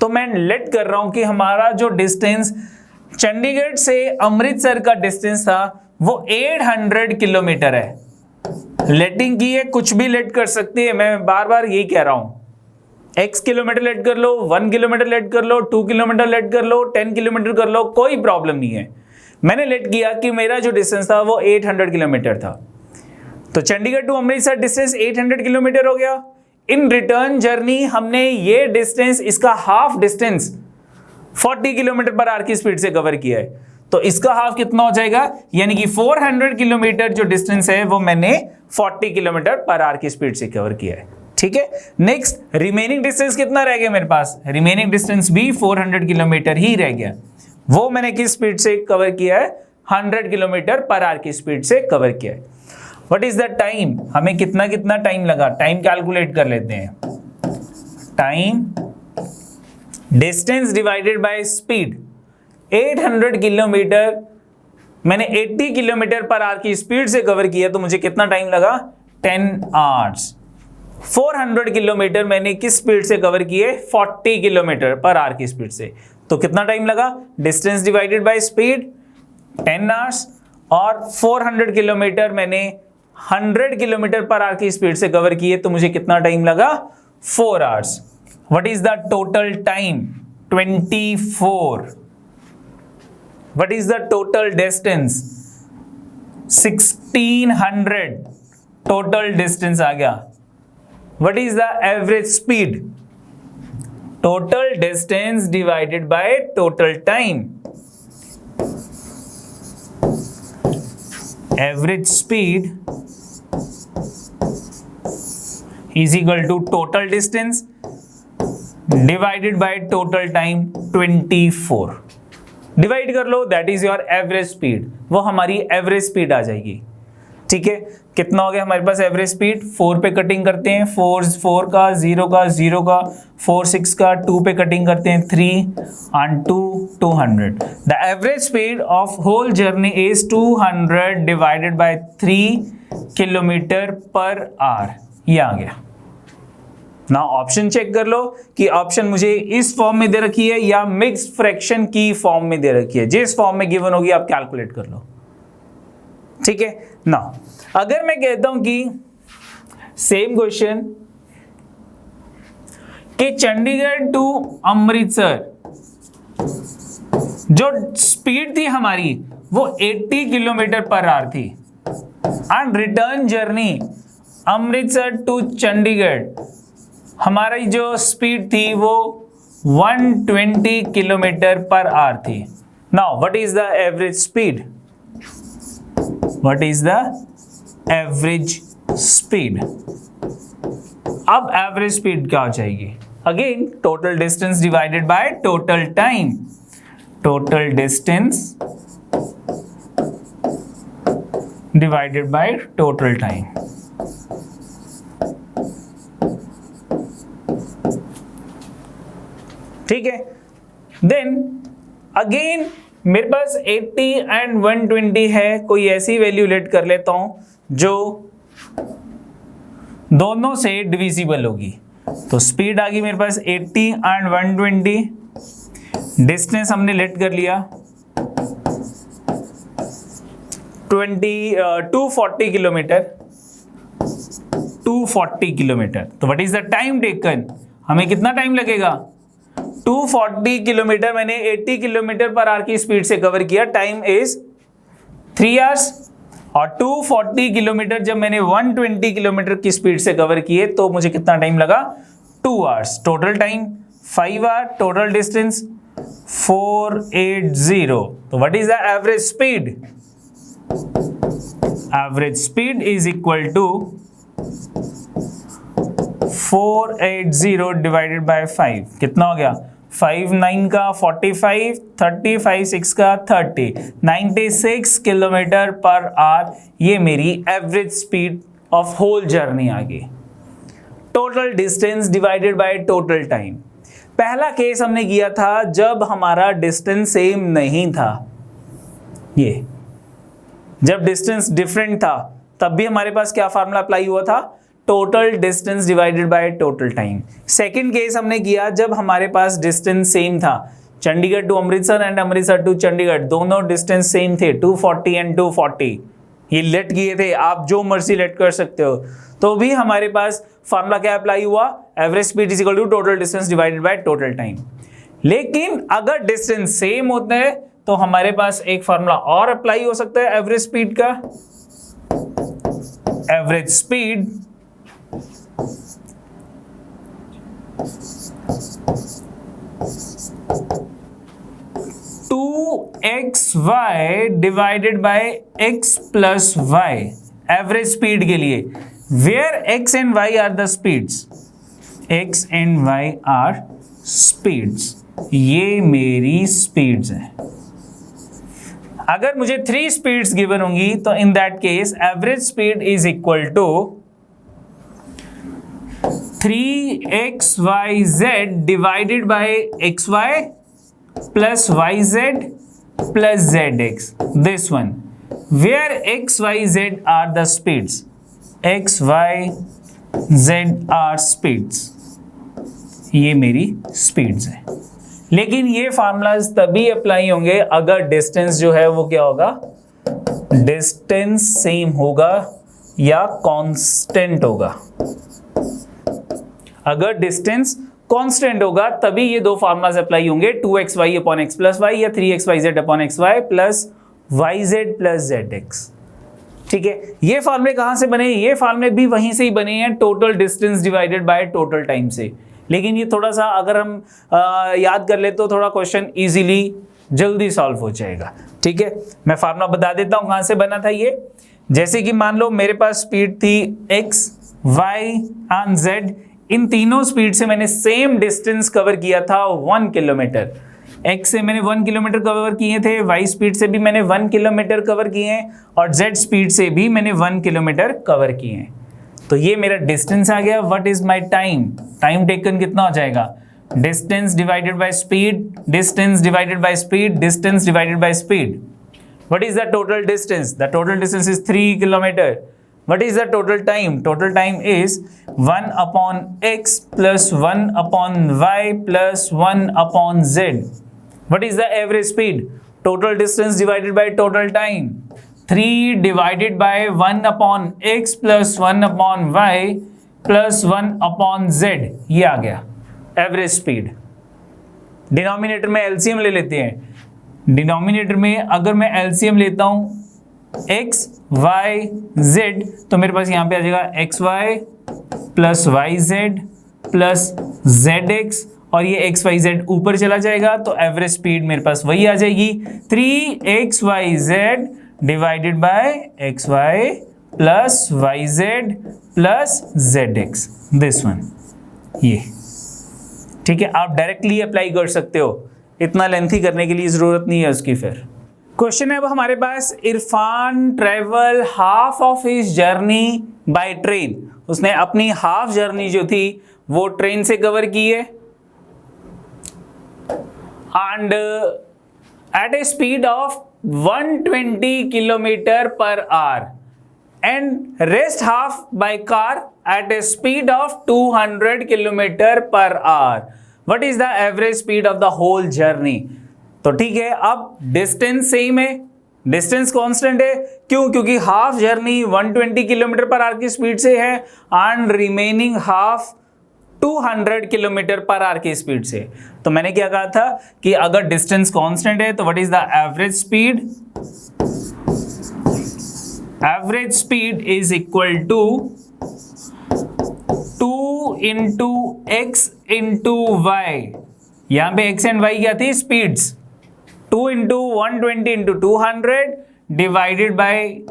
तो मैं लेट कर रहा हूं कि हमारा जो डिस्टेंस चंडीगढ़ से अमृतसर का डिस्टेंस था वो 800 किलोमीटर है। लेटिंग की है, कुछ भी लेट कर सकती है, मैं बार बार यही कह रहा हूं। x किलोमीटर लेट कर लो, 1 किलोमीटर लेट कर लो, 2 किलोमीटर लेट कर लो, 10 किलोमीटर कर लो, कोई प्रॉब्लम नहीं है। मैंने लेट किया कि मेरा जो डिस्टेंस था वो 800 किलोमीटर था। तो Chandigarh to Amritsar distance 800 kilometre हो गया। इन रिटर्न जर्नी हमने ये डिस्टेंस, इसका हाफ डिस्टेंस 40 किलोमीटर पर आवर की स्पीड से कवर किया है। तो इसका हाफ कितना हो जाएगा, यानी कि 400 किलोमीटर जो डिस्टेंस है वो मैंने 40 किलोमीटर पर आवर की स्पीड से कवर किया है। ठीक है, नेक्स्ट रिमेनिंग डिस्टेंस कितना रह गया मेरे पास? रिमेनिंग डिस्टेंस भी 400 किलोमीटर ही रह गया। वो मैंने किस स्पीड से कवर किया है? 100 किलोमीटर पर आवर की स्पीड से कवर किया है। What is the time? हमें कितना कितना टाइम लगा, टाइम कैलकुलेट कर लेते हैं। Time distance divided by speed, 800 kilometre मैंने 80 किलोमीटर पर आवर की स्पीड से कवर किया, तो मुझे कितना टाइम लगा? 10 आवर्स। 400 किलोमीटर मैंने किस स्पीड से कवर किए, 40 किलोमीटर पर आवर की स्पीड से। तो कितना टाइम लगा, distance divided by speed 10 hours, और 400 किलोमीटर मैंने 100 किलोमीटर पर आवर की स्पीड से कवर किए, तो मुझे कितना टाइम लगा, 4 hours. What is the total time, 24। What is the total distance, 1600 total distance आ गया। What is the average speed? Total distance divided by total time. Average speed is equal to total distance divided by total time 24. Divide कर लो, that is your average speed, वो हमारी एवरेज स्पीड आ जाएगी। ठीक है, कितना हो गया हमारे पास एवरेज स्पीड, 4 पे कटिंग करते हैं, 4 का 0 का 0 का 4 6 का 2 पे कटिंग करते हैं 3 and 2 200। The average speed of whole journey is 200 divided by 3 kilometre पर आवर। ये आ गया ना। ऑप्शन चेक कर लो कि ऑप्शन मुझे इस फॉर्म में दे रखी है या मिक्स्ड फ्रैक्शन की फॉर्म में दे रखी है। जिस फॉर्म में गिवन होगी आप कैलकुलेट कर लो। ठीक है ना। अगर मैं कहता हूं कि सेम क्वेश्चन कि चंडीगढ़ टू अमृतसर जो स्पीड थी हमारी वो 80 किलोमीटर पर आवर थी, and return journey Amritsar to Chandigarh हमारी जो स्पीड थी वो 120 किलोमीटर पर आवर थी। Now what is the average speed, what is the average speed. अब एवरेज स्पीड क्या हो जाएगी, again total distance divided by total time, total distance divided by total time. ठीक है, देन अगेन मेरे पास 80 एंड 120 है, कोई ऐसी वैल्यू लेट कर लेता हूं जो दोनों से डिविजिबल होगी। तो स्पीड आ गई मेरे पास 80 एंड 120, डिस्टेंस हमने लेट कर लिया 240 किलोमीटर, 240 किलोमीटर। तो what is the time taken, हमें कितना टाइम लगेगा, 240 किलोमीटर मैंने 80 किलोमीटर पर आवर की स्पीड से कवर किया, टाइम इज 3 आवर्स। और 240 किलोमीटर जब मैंने 120 किलोमीटर की स्पीड से कवर किए तो मुझे कितना टाइम लगा, 2 hours. Total time 5 hour, total distance 480। तो what is the average speed, average speed is equal to 480 divided by 5, कितना हो गया, 5 9 का 45, 35 6 का 30, 96 किलोमीटर पर आवर। ये मेरी average speed of whole journey आ गई। Total distance divided by total time. पहला केस हमने किया था जब हमारा डिस्टेंस सेम नहीं था, ये जब डिस्टेंस डिफरेंट था तब भी हमारे पास क्या फार्मूला अप्लाई हुआ था, total distance divided by total time. Second case हमने किया जब हमारे पास डिस्टेंस सेम था, Chandigarh to Amritsar and Amritsar to Chandigarh दोनों डिस्टेंस सेम थे, 240 एंड 240, ये लेट किए थे, आप जो मर्जी लेट कर सकते हो। तो भी हमारे पास फार्मूला क्या अप्लाई हुआ, average speed is equal to total distance divided by total time. लेकिन अगर डिस्टेंस सेम होता है तो हमारे पास एक फार्मूला और अप्लाई हो सकता है एवरेज स्पीड का, average speed xy divided by x plus y, average speed के लिए, where x and y are the speeds, x and y are speeds, ये मेरी स्पीड्स हैं। अगर मुझे 3 स्पीड्स गिवन होंगी तो in that case average speed is equal to 3xyz divided by xy plus yz plus zx, this one where xyz are the speeds, xy Z are speeds, ये मेरी स्पीड्स है। लेकिन ये फार्मूलाज तभी अप्लाई होंगे अगर डिस्टेंस जो है वो क्या होगा, डिस्टेंस सेम होगा या कांस्टेंट होगा। अगर डिस्टेंस कांस्टेंट होगा तभी ये दो फार्मूलाज अप्लाई होंगे, 2xy upon x plus Y या 3xyz upon xy plus yz plus zx। ठीक है, ये फार्मूले कहां से बने? ये फार्मूले भी वहीं से ही बने हैं, total distance divided by total time से। लेकिन ये थोड़ा सा अगर हम याद कर ले तो थोड़ा क्वेश्चन इजीली जल्दी सॉल्व हो जाएगा। ठीक है, मैं फार्मूला बता देता हूं कहां से बना था ये। जैसे कि मान लो मेरे पास स्पीड थी x, y एंड z, इन तीनों स्पीड से मैंने सेम डिस्टेंस कवर किया था 1 किलोमीटर। x से मैंने 1 किलोमीटर कवर किए थे, y स्पीड से भी मैंने 1 किलोमीटर कवर किए हैं और z स्पीड से भी मैंने 1 किलोमीटर कवर किए हैं। तो ये मेरा डिस्टेंस आ गया। What is my time? Time taken कितना हो जाएगा? Distance divided by speed, distance divided by speed, distance divided by speed. What is the total distance? The total distance is 3 kilometre. What is the total time? Total time is 1 upon x plus 1 upon y plus 1 upon z. What is the average speed? Total distance divided by total time. 3 divided by 1 upon x plus 1 upon y plus 1 upon z. ये आ गया average speed. डिनोमिनेटर में एलसीएम ले लेते हैं। डिनोमिनेटर में अगर मैं एलसीएम लेता हूं x, y, z, तो मेरे पास यहाँ पे आ जाएगा x y plus y z plus z x, और ये एक्स वाई जेड ऊपर चला जाएगा तो एवरेज स्पीड मेरे पास वही आ जाएगी 3xyz divided by x y plus y z plus z x, this one. ये ठीक है, आप डायरेक्टली अप्लाई कर सकते हो, इतना लेंथी करने की लिए जरूरत नहीं है उसकी। फिर क्वेश्चन है अब हमारे पास, Irfan travel half of his journey by train. उसने अपनी हाफ जर्नी जो थी वो ट्रेन से कवर की है and at a speed of 120 kilometre पर hour and rest half by car at a speed of 200 kilometre पर hour. What is the average speed of the whole journey? तो ठीक है, अब डिस्टेंस सेम है, डिस्टेंस कांस्टेंट है। क्यों? क्योंकि हाफ जर्नी 120 किलोमीटर पर आवर की स्पीड से है एंड रिमेनिंग हाफ 200 किलोमीटर पर आवर की स्पीड से। तो मैंने क्या कहा था कि अगर डिस्टेंस कांस्टेंट है तो what is the average speed? Average speed is equal to 2 into x into y. यहां पे x एंड y क्या थी? Speeds. 2 into 120 into 200 divided by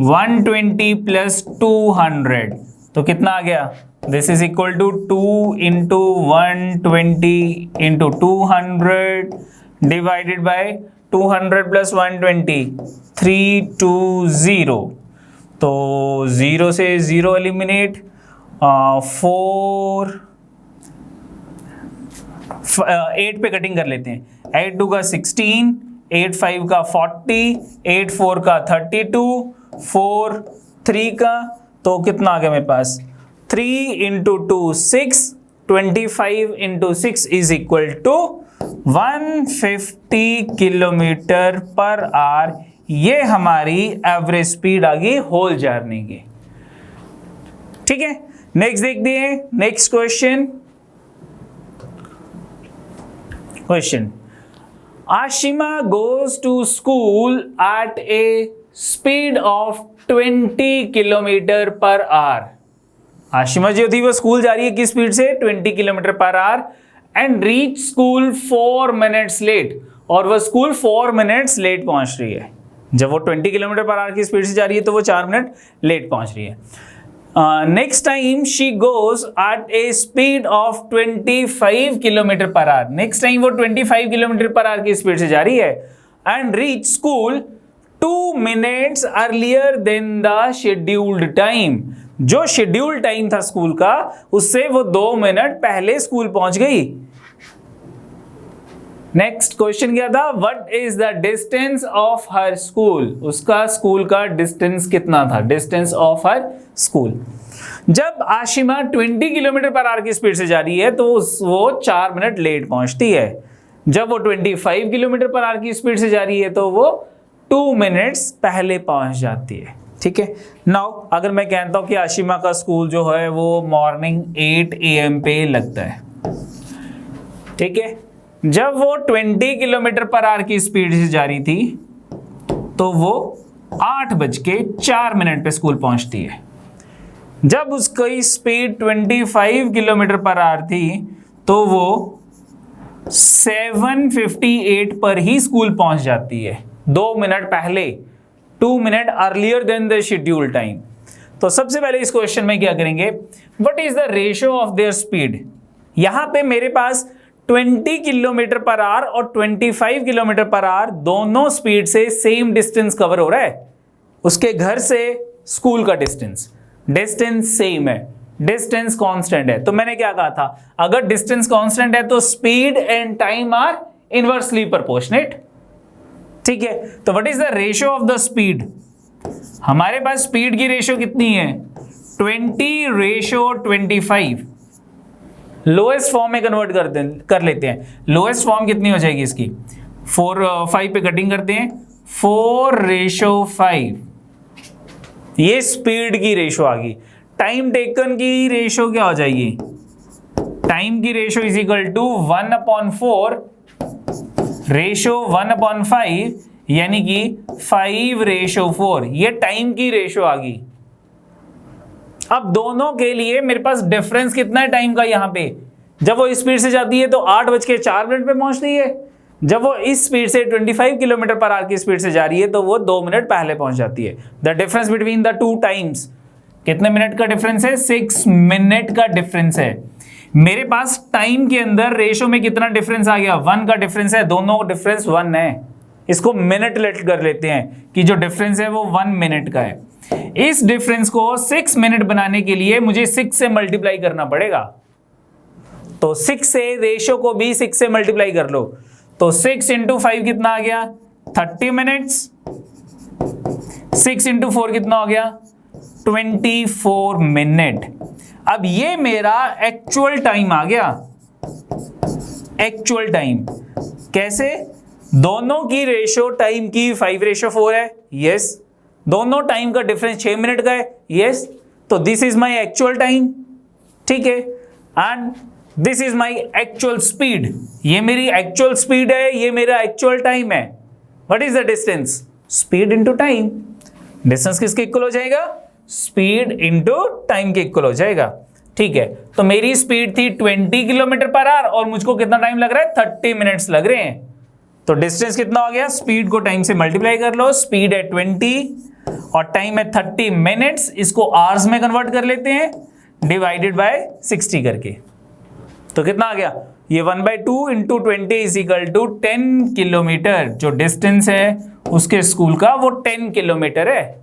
120 plus 200, तो कितना आ गया? This is equal to 2 into 120 into 200 divided by 200 plus 120, 320। तो 0 से 0 एलिमिनेट, 8 पे कटिंग कर लेते हैं। 8 2 का 16, 8 5 का 40, 8 4 का 32, 4 3 का, तो कितना आ गया मेरे पास? 3 into 2 6, 25 into 6 is equal to 150 kilometre पर आवर। ये हमारी एवरेज स्पीड आ गई होल जर्नी की। ठीक है, नेक्स्ट देखते हैं next question. Ashima goes to school at a speed of 20 kilometre per hour. Ashima जो थी वो स्कूल जा रही है किस स्पीड से? 20 किलोमीटर पर hour and reach school 4 minutes late, और वह स्कूल 4 मिनट्स लेट पहुंच रही है। जब वो 20 किलोमीटर पर आवर की स्पीड से जा रही है तो वो 4 मिनट लेट पहुंच रही है। Next time she goes eight a speed of 25 kilometre per hour. Next time वो 25 किलोमीटर पर आवर की स्पीड से जा रही है and reach school 2 minutes earlier than the scheduled time. जो शेड्यूल्ड टाइम था स्कूल का उससे वो 2 मिनट पहले स्कूल पहुंच गई। नेक्स्ट क्वेश्चन क्या था? What is the distance of her school? उसका स्कूल का डिस्टेंस कितना था? Distance of her school. जब आशिमा 20 किलोमीटर पर आवर की स्पीड से जा रही है तो वो 4 मिनट लेट पहुंचती है। जब वो 25 किलोमीटर पर आवर की स्पीड से जा रही है तो वो 2 मिनट्स पहले पहुंच जाती है। ठीक है, नाउ अगर मैं कहता हूं कि आशिमा का स्कूल जो है वो मॉर्निंग 8 AM पे लगता है, ठीक है, जब वो 20 किलोमीटर पर आवर की स्पीड से जा रही थी तो वो 8:04 पे स्कूल पहुंचती है। जब उसकी स्पीड 25 किलोमीटर पर आवर थी तो वो 7:58 पर ही स्कूल पहुंच जाती है, 2 मिनट पहले, 2 minute earlier than the schedule time. तो सबसे पहले इस क्वेश्चन में क्या करेंगे, what is the ratio of their speed. यहां पे मेरे पास 20 किलोमीटर पर आवर और 25 किलोमीटर पर आवर दोनों स्पीड से सेम डिस्टेंस कवर हो रहा है। उसके घर से स्कूल का डिस्टेंस सेम है, डिस्टेंस कांस्टेंट है। तो मैंने क्या कहा था, अगर डिस्टेंस कांस्टेंट है तो speed and time are inversely proportionate. ठीक है, तो what is the ratio of the speed. हमारे पास स्पीड की रेशियो कितनी है, 20:25। लोएस्ट फॉर्म में कन्वर्ट कर लेते हैं। लोएस्ट फॉर्म कितनी हो जाएगी इसकी, 5 पे कटिंग करते हैं, 4:5। ये स्पीड की रेशो आ गई। टाइम टेकन की रेशो क्या हो जाएगी, टाइम की ratio is equal to 1/4 ratio 1/5, यानी कि 5:4। ये टाइम की रेशो आ गई। अब दोनों के लिए मेरे पास डिफरेंस कितना है टाइम का, यहां पे जब वो स्पीड से जाती है तो 8:04 पे पहुंचती है, जब वो इस स्पीड से 25 किलोमीटर पर आवर की स्पीड से जा रही है तो वो 2 मिनट पहले पहुंच जाती है। The difference between the two times कितने मिनट का डिफरेंस है, 6 मिनट का डिफरेंस है। मेरे पास टाइम के अंदर रेशो में कितना डिफरेंस आ गया, 1 का डिफरेंस है, दोनों डिफरेंस 1 है। इसको मिनट लेट कर लेते हैं कि जो डिफरेंस है वो 1 मिनट का है। इस डिफरेंस को 6 मिनट बनाने के लिए मुझे 6 से मल्टीप्लाई करना पड़ेगा। तो 6 से रेशो को भी 6 से मल्टीप्लाई कर लो, तो 6 × 5 कितना आ गया, 30 मिनट्स। 6 × 4 कितना हो गया, 24 मिनट। अब ये मेरा एक्चुअल टाइम आ गया। एक्चुअल टाइम कैसे, दोनों की रेशो टाइम की 5:4 है, यस। दोनों टाइम का डिफरेंस 6 मिनट का है, यस। तो this is my actual time, ठीक है, and this is my actual speed. ये मेरी एक्चुअल स्पीड है, ये मेरा एक्चुअल टाइम है। What is the distance, speed into time. Distance किसके इक्वल हो जाएगा, स्पीड इंटू टाइम के इक्वल हो जाएगा। ठीक है, तो मेरी स्पीड थी 20 किलोमीटर पर आवर और मुझको कितना टाइम लग रहा है, 30 मिनट्स लग रहे हैं। तो डिस्टेंस कितना हो गया, स्पीड को टाइम से मल्टीप्लाई कर लो, स्पीड है 20 और टाइम है 30 मिनट्स। इसको आवर्स में कन्वर्ट कर लेते हैं, डिवाइडेड बाय 60 करके। तो कितना आ गया, ये 1/2 into 20 is equal to 10 kilometre. जो डिस्टेंस है उसके स्कूल का वो 10 किलोमीटर है।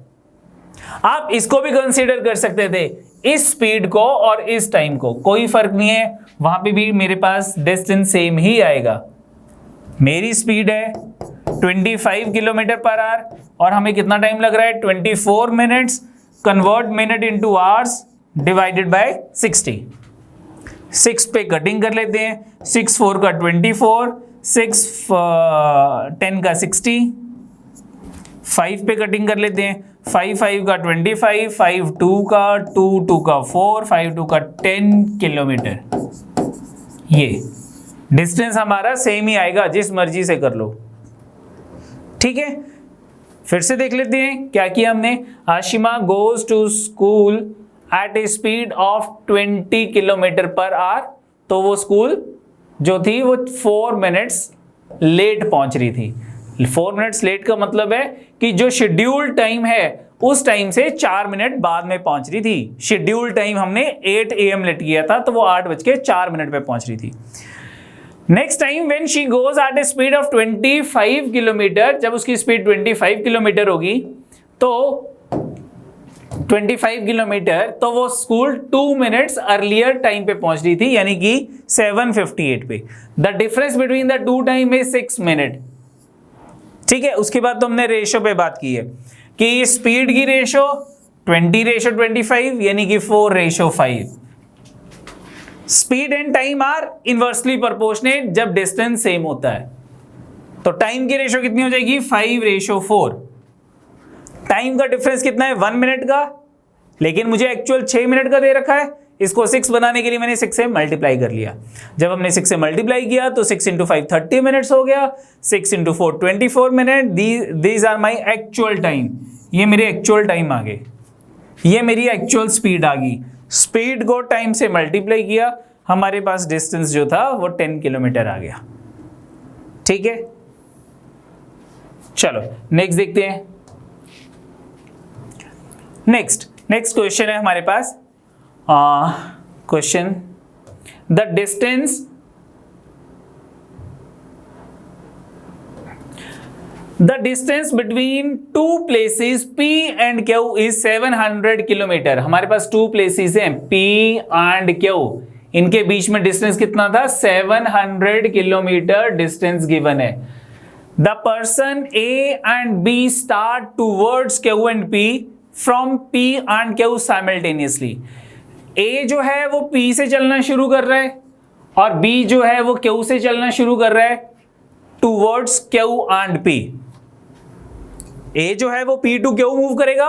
आप इसको भी कंसीडर कर सकते थे, इस स्पीड को और इस टाइम को, कोई फर्क नहीं है, वहां पे भी मेरे पास डिस्टेंस सेम ही आएगा। मेरी स्पीड है 25 किलोमीटर पर आवर और हमें कितना टाइम लग रहा है, 24 minutes. Convert minute into hours divided by 60। 6 पे कटिंग कर लेते हैं, 6 4 का 24, 6 10 का 60। 5 पे कटिंग कर लेते हैं, 5 5 का 25, 5 2 का 2 2 का 4, 5 2 का 10 किलोमीटर। ये डिस्टेंस हमारा सेम ही आएगा, जिस मर्जी से कर लो। ठीक है, फिर से देख लेते हैं क्या किया हमने। Ashima goes to school at a speed of 20 kilometre पर आवर। तो वो स्कूल जो थी वो 4 मिनट्स लेट पहुंच रही थी। 4 मिनट्स लेट का मतलब है कि जो शेड्यूल टाइम है उस टाइम से 4 मिनट बाद में पहुंच रही थी। शेड्यूल टाइम हमने 8 AM लेट किया था, तो वो 8:04 पे पहुंच रही थी। Next time when she goes eight a speed of 25 kilometre, जब उसकी स्पीड 25 किलोमीटर होगी तो 25 किलोमीटर, तो वो स्कूल 2 मिनट्स अर्लियर टाइम पे पहुंच रही थी, यानी कि 7:58 पे। The difference between the two time is 6 minute. ठीक है, उसके बाद तो हमने रेशो पे बात की है कि स्पीड की रेशो 20:25 यानी कि 4:5। Speed and time are inversely proportionate जब डिस्टेंस सेम होता है। तो टाइम की रेशो कितनी हो जाएगी? 5:4। टाइम का डिफरेंस कितना है? 1 मिनट का, लेकिन मुझे एक्चुअल 6 मिनट का दे रखा है। इसको 6 बनाने के लिए मैंने 6 से मल्टीप्लाई कर लिया। जब हमने 6 से मल्टीप्लाई किया तो 6 × 5 30 मिनट्स हो गया, 6 × 4 24 minute. These are my actual time. ये मेरे एक्चुअल टाइम आ गए, ये मेरी एक्चुअल स्पीड आ गई। स्पीड को टाइम से मल्टीप्लाई किया, हमारे पास डिस्टेंस जो था वो 10 किलोमीटर आ गया। ठीक है, चलो नेक्स्ट देखते हैं। नेक्स्ट क्वेश्चन है हमारे पास। Question, the distance between two places P and Q is 700 kilometre. हमारे पास 2 प्लेसेस हैं P एंड Q, इनके बीच में डिस्टेंस कितना था? 700 किलोमीटर डिस्टेंस गिवन है। The person A and B start towards Q and P from P and Q simultaneously. A जो है वो P से चलना शुरू कर रहा है और B जो है वो Q से चलना शुरू कर रहा है towards Q and P। A जो है वो P टू Q मूव करेगा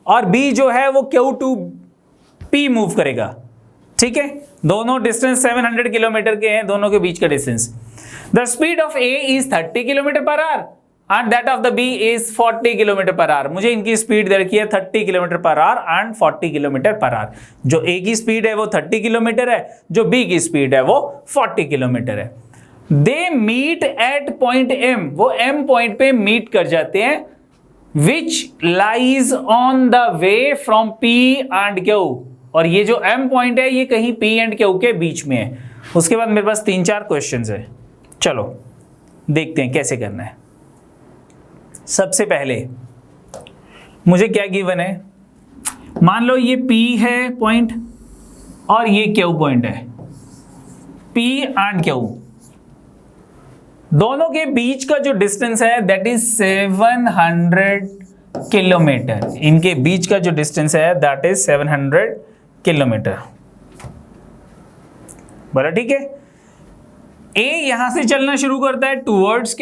और B जो है वो Q टू P मूव करेगा। ठीक है, दोनों डिस्टेंस 700 किलोमीटर के हैं, दोनों के बीच का distance. The speed of A is 30 kilometre पर hour and that of the B is 40 kilometre per hour. मुझे इनकी स्पीड दे रखी है 30 किलोमीटर पर आवर एंड 40 किलोमीटर पर आवर। जो A की स्पीड है वो 30 किलोमीटर है, जो B की स्पीड है वो 40 किलोमीटर है। They meet at point M, वो M पॉइंट पे मीट कर जाते हैं, which lies on the way from P and Q। और ये जो M पॉइंट है ये कहीं P एंड Q के बीच में है। उसके बाद मेरे पास 3-4 क्वेश्चंस है, चलो देखते हैं कैसे करना है। सबसे पहले मुझे क्या गिवन है? मान लो ये P है पॉइंट और ये Q पॉइंट है, P एंड Q। दोनों के बीच का जो डिस्टेंस है दैट इज 700 किलोमीटर। इनके बीच का जो डिस्टेंस है दैट इज 700 किलोमीटर। बोला ठीक है। A यहां से चलना शुरू करता है टूवर्ड्स Q,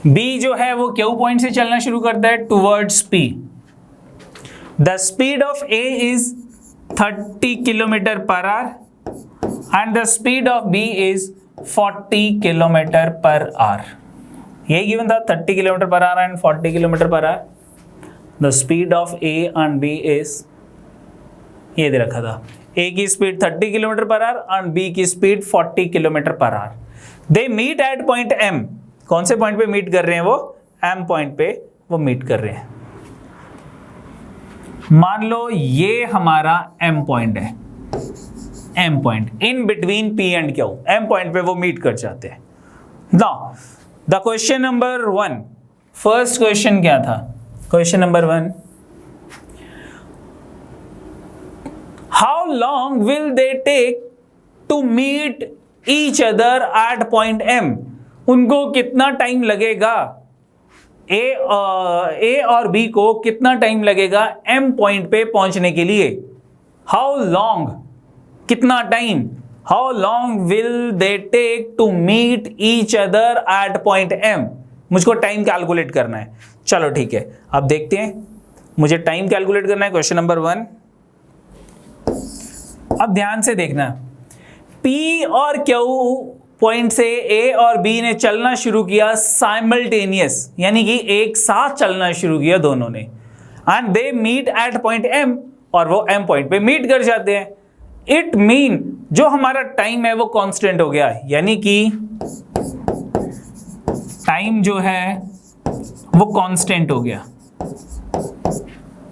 B जो है वो Q पॉइंट से चलना शुरू करता है towards P। The speed of A is 30 kilometre पर hour and the speed of B is 40 kilometre पर आवर। यही गिवन था, 30 किलोमीटर पर आवर एंड 40 किलोमीटर पर hour. The speed of A and B is, ये दे रखा था, A की स्पीड 30 किलोमीटर पर आवर एंड B की स्पीड 40 किलोमीटर पर hour. They meet at point M। कौन से पॉइंट पे मीट कर रहे हैं? वो M पॉइंट पे वो मीट कर रहे हैं। मान लो ये हमारा M पॉइंट है, M point in between P and Q। M point पे वो मीट कर जाते हैं। Now the question number 1, first question क्या था? Question number 1, how long will they take to meet each other at point M। उनको कितना टाइम लगेगा, A और B को कितना टाइम लगेगा M पॉइंट पे पहुंचने के लिए? हाउ लॉन्ग, कितना time, how long will they take to meet each other at point M। मुझको टाइम कैलकुलेट करना है। चलो ठीक है, अब देखते हैं। मुझे टाइम कैलकुलेट करना है, क्वेश्चन नंबर 1। अब ध्यान से देखना, P और Q पॉइंट से A और B ने चलना शुरू किया साइमल्टेनियस, यानी कि एक साथ चलना शुरू किया दोनों ने, and they meet at point M, और वो M पॉइंट पे मीट कर जाते हैं। इट मीन जो हमारा टाइम है वो कांस्टेंट हो गया, यानी कि टाइम जो है वो कांस्टेंट हो गया।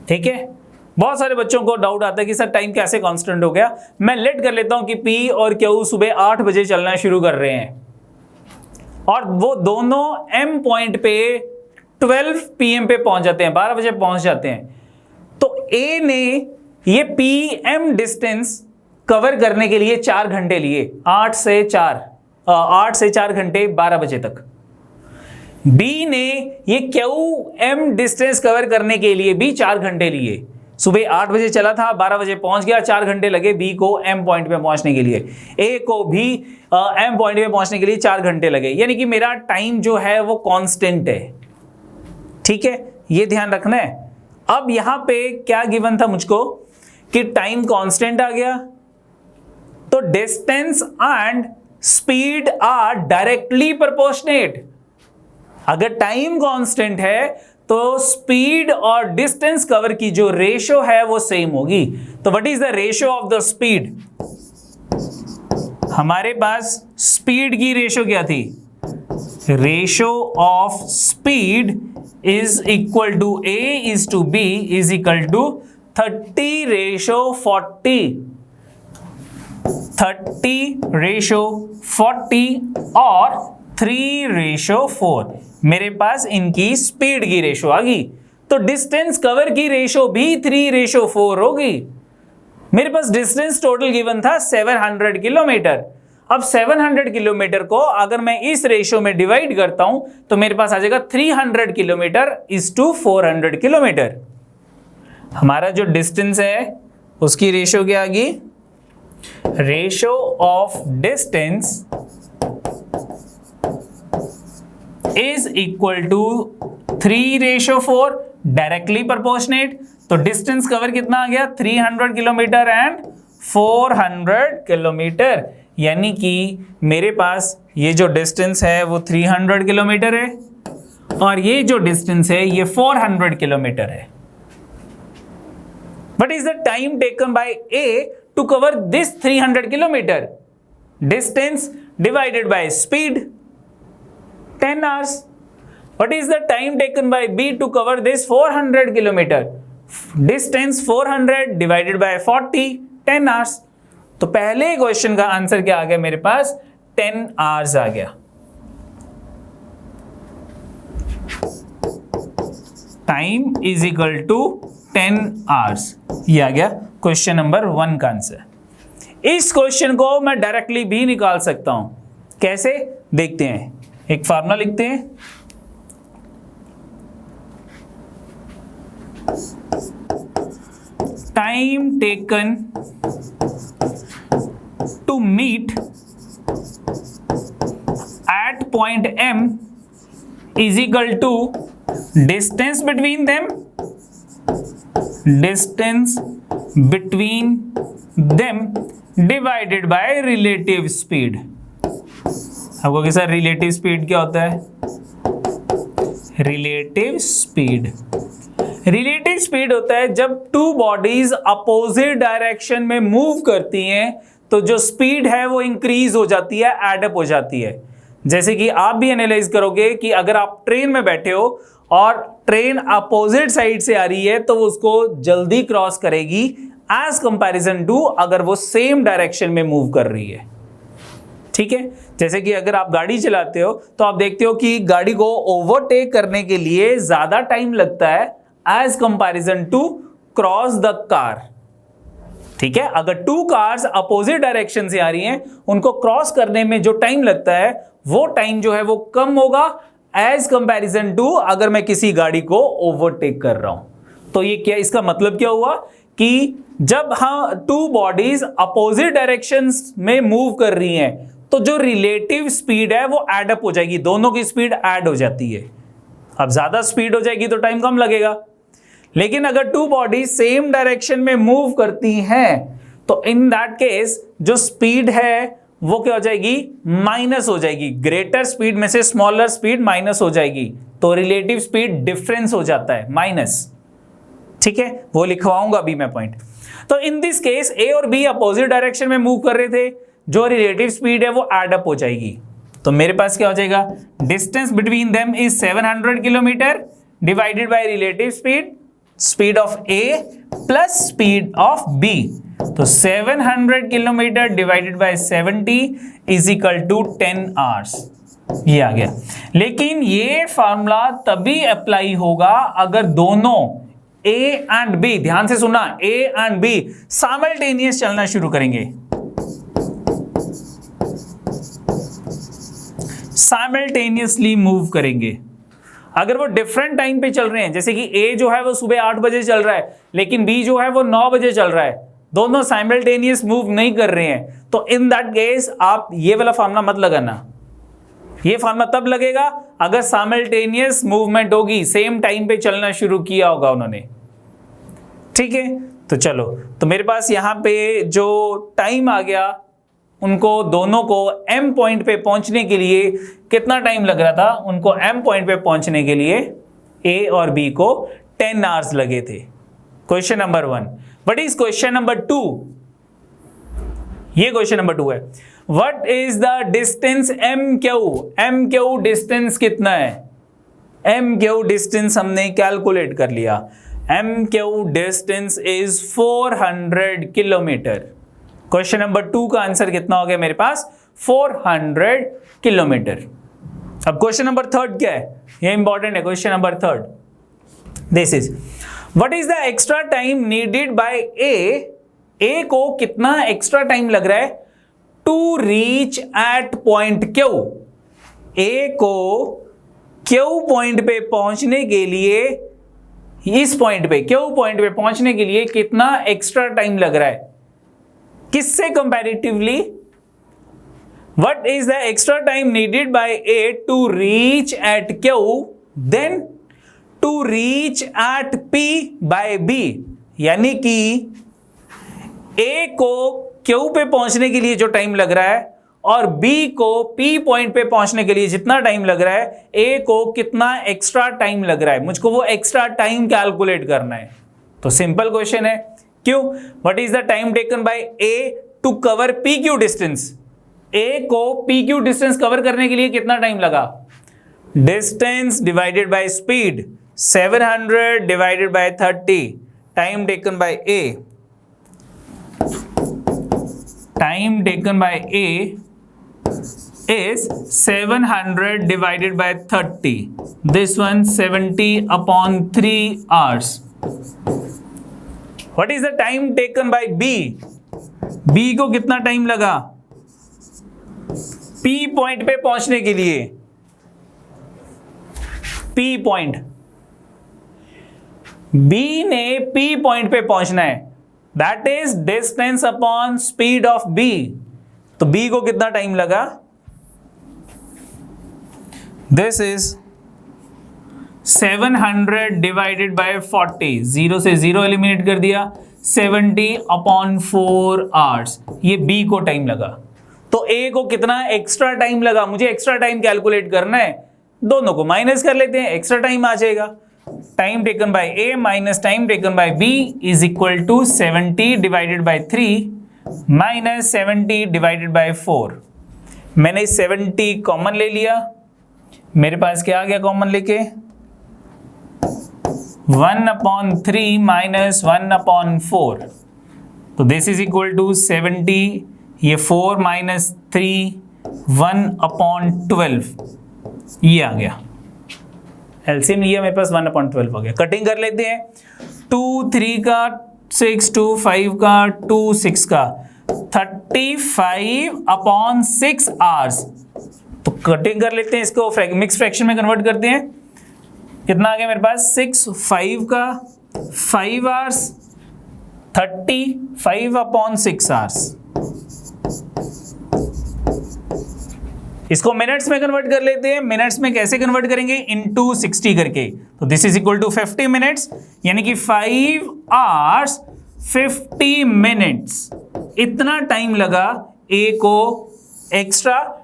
ठीक है, बहुत सारे बच्चों को डाउट आता है कि सर टाइम कैसे कांस्टेंट हो गया। मैं लेट कर लेता हूं कि P और Q सुबह 8 बजे चलना शुरू कर रहे हैं और वो दोनों M पॉइंट पे 12 PM पे पहुंच जाते हैं, 12 बजे पहुंच जाते हैं। तो A ने ये PM डिस्टेंस कवर करने के लिए 4 घंटे लिए, 8 से 4 घंटे 12 बजे तक। बी ने ये क्यू एम डिस्टेंस कवर करने के लिए भी 4 घंटे लिए। सुबह 8 बजे चला था, 12 बजे पहुंच गया, 4 घंटे लगे बी को एम पॉइंट पे पहुंचने के लिए, ए को भी एम पॉइंट पे पहुंचने के लिए 4 घंटे लगे, यानी कि मेरा टाइम जो है वो कांस्टेंट है। ठीक है, ये ध्यान रखना है। अब यहां पे क्या गिवन था मुझको कि टाइम कांस्टेंट आ गया, तो distance and speed are directly proportionate. अगर टाइम कांस्टेंट है तो स्पीड और डिस्टेंस कवर की जो रेशो है वो सेम होगी। तो what is the ratio of the speed? हमारे पास स्पीड की रेशो क्या थी? Ratio of speed is equal to A is to B is equal to 30:40, 30:40 और 3:4। मेरे पास इनकी स्पीड की रेशो आ गई, तो डिस्टेंस कवर की रेशो भी 3:4 होगी। मेरे पास डिस्टेंस टोटल गिवन था 700 किलोमीटर। अब 700 किलोमीटर को अगर मैं इस रेशो में डिवाइड करता हूं तो मेरे पास आ जाएगा 300 किलोमीटर इज टू 400 किलोमीटर। हमारा जो डिस्टेंस है उसकी रेशो क्या आ गई? Ratio of distance is equal to 3:4, directly proportionate. तो डिस्टेंस कवर कितना आ गया? 300 किलोमीटर एंड 400 किलोमीटर, यानी कि मेरे पास ये जो डिस्टेंस है वो 300 किलोमीटर है और ये जो डिस्टेंस है ये 400 किलोमीटर है। What is the time taken by A to cover this 300 kilometer? Distance divided by speed, 10 hours. What is the time taken by B to cover this 400 kilometer? Distance 400 divided by 40, 10 hours. तो पहले क्वेश्चन का आंसर क्या आ गया मेरे पास? 10 hours आ गया। Time is equal to 10 hours, ये आ गया क्वेश्चन नंबर 1 का आंसर। इस क्वेश्चन को मैं डायरेक्टली भी निकाल सकता हूं। कैसे? देखते हैं। एक फार्मूला लिखते हैं। Time taken to meet at point M is equal to distance between them, distance between them divided by relative speed। आपको कैसा रिलेटिव स्पीड क्या होता है? रिलेटिव स्पीड होता है जब टू बॉडीज अपोजिट डायरेक्शन में मूव करती हैं तो जो स्पीड है वो इंक्रीज हो जाती है, एडअप हो जाती है। जैसे कि आप भी एनालाइज करोगे कि अगर आप ट्रेन में बैठे हो और ट्रेन अपोजिट साइड से आ रही है तो वो उसको जल्दी क्रॉस करेगी एज कंपैरिजन टू अगर वो सेम डायरेक्शन में मूव कर रही है। ठीक है, जैसे कि अगर आप गाड़ी चलाते हो तो आप देखते हो कि गाड़ी को ओवरटेक करने के लिए ज्यादा टाइम लगता है as comparison to cross the car. ठीक है, अगर टू कार्स अपोजिट डायरेक्शन से आ रही हैं उनको क्रॉस करने में जो टाइम लगता है वो टाइम जो है वो कम होगा एज कंपैरिजन टू अगर मैं किसी गाड़ी को ओवरटेक कर रहा हूं। तो ये क्या, इसका मतलब क्या हुआ कि जब हम टू बॉडीज अपोजिट डायरेक्शंस में मूव कर रही हैं तो जो रिलेटिव स्पीड है वो एड अप हो जाएगी, दोनों की स्पीड ऐड हो जाती है। अब ज्यादा स्पीड हो जाएगी तो टाइम कम लगेगा, लेकिन अगर टू बॉडी सेम डायरेक्शन में मूव करती हैं तो इन दैट केस जो स्पीड है वो क्या हो जाएगी? माइनस हो जाएगी। ग्रेटर स्पीड में से स्मॉलर स्पीड माइनस हो जाएगी, तो रिलेटिव स्पीड डिफरेंस हो जाता है, माइनस। ठीक है, वो लिखवाऊंगा अभी मैं पॉइंट। तो इन दिस केस ए और बी अपोजिट डायरेक्शन में मूव कर रहे थे, जो रिलेटिव स्पीड है वो एड अप हो जाएगी। तो मेरे पास क्या हो जाएगा? Distance between them is 700 kilometre divided by relative speed, speed of A plus speed of B. तो 700 kilometre divided by 70 is equal to 10 hours, ये आ गया। लेकिन ये फार्मूला तभी अप्लाई होगा अगर दोनों ए एंड बी, ध्यान से सुना, ए एंड बी साइमल्टेनियस चलना शुरू करेंगे। साइमल्टेनियसली मूव करेंगे। अगर वो डिफरेंट टाइम पे चल रहे हैं, जैसे कि ए जो है वो सुबह 8 बजे चल रहा है लेकिन बी जो है वो 9 बजे चल रहा है, दोनों साइमल्टेनियस मूव नहीं कर रहे हैं, तो इन दैट केस आप ये वाला फॉर्मूला मत लगाना। ये फॉर्मूला तब लगेगा अगर साइमल्टेनियस मूवमेंट होगी, सेम टाइम पे चलना शुरू किया होगा उन्होंने। ठीक है, तो चलो, तो मेरे पास यहाँ पे जो टाइम आ गया, उनको दोनों को एम पॉइंट पे पहुंचने के लिए कितना टाइम लग रहा था? उनको एम पॉइंट पे पहुंचने के लिए ए और बी को 10 आवर्स लगे थे। Question number 1। What is question number 2? ये क्वेश्चन नंबर 2 है। What is the distance M Q? M Q distance कितना है? एम क्यू डिस्टेंस हमने कैलकुलेट कर लिया। M Q distance is 400 kilometre. Question number 2 का आंसर कितना हो गया मेरे पास? 400 किलोमीटर। अब क्वेश्चन नंबर 3 क्या है? ये इंपॉर्टेंट है। Question number 3, this is what is the extra time needed by A को कितना एक्स्ट्रा टाइम लग रहा है to reach at point Q? A को क्यू पॉइंट पे पहुंचने के लिए, इस पॉइंट पे क्यू पॉइंट पे पहुंचने के लिए कितना एक्स्ट्रा टाइम लग रहा है? किससे comparatively? What is the extra time needed by A to reach at Q then to reach at P by B? यानी कि ए को क्यू पे पहुंचने के लिए जो टाइम लग रहा है और बी को पी पॉइंट पे पहुंचने के लिए जितना टाइम लग रहा है, ए को कितना एक्स्ट्रा टाइम लग रहा है, मुझको वो एक्स्ट्रा टाइम कैलकुलेट करना है। तो सिंपल क्वेश्चन है। क्यों? What is the time taken by A to cover P Q distance? A को पी क्यू डिस्टेंस कवर करने के लिए कितना टाइम लगा? Distance divided by speed, 700 divided by 30, time taken by A, time taken by A is 700 divided by 30. This one 70 upon 3 hours. What is the time taken by B? B को कितना टाइम लगा P पॉइंट पे पहुंचने के लिए? P पॉइंट, B ने P पॉइंट पे पहुंचना है, that is distance upon speed of B। तो B को कितना टाइम लगा? दिस इज 700 डिवाइडेड बाय 40, 0 से 0 एलिमिनेट कर दिया, 70 अपॉन 4 आवर्स, ये B को टाइम लगा। तो A को कितना एक्स्ट्रा टाइम लगा? मुझे एक्स्ट्रा टाइम कैलकुलेट करना है, दोनों को माइनस कर लेते हैं, एक्स्ट्रा टाइम आ जाएगा। Time taken by A minus time taken by B is equal to 70 divided by 3 minus 70 divided by 4। मैंने 70 कॉमन ले लिया, मेरे पास क्या आ गया कॉमन लेके? 1/3 माइनस 1/4, तो दिस इज इक्वल टू 70, ये 4 माइनस 3, 1/12, ये आ गया। एलसीएम लिया मेरे पास, 1/12 हो गया। कटिंग कर लेते हैं, 2 3 का 6, 2 5 का 2 6 का 35/6 आवर्स। तो कटिंग कर लेते हैं, इसको मिक्स फ्रैक्शन में कन्वर्ट करते हैं। कितना आ गया मेरे पास? 6 5 का 5 आवर्स, 35/6 आवर्स। इसको मिनट्स में कन्वर्ट कर लेते हैं। मिनट्स में कैसे कन्वर्ट करेंगे? इनटू 60 करके। तो this is equal to 50 minutes, यानी कि 5 आवर्स 50 मिनट्स, इतना टाइम लगा ए को extra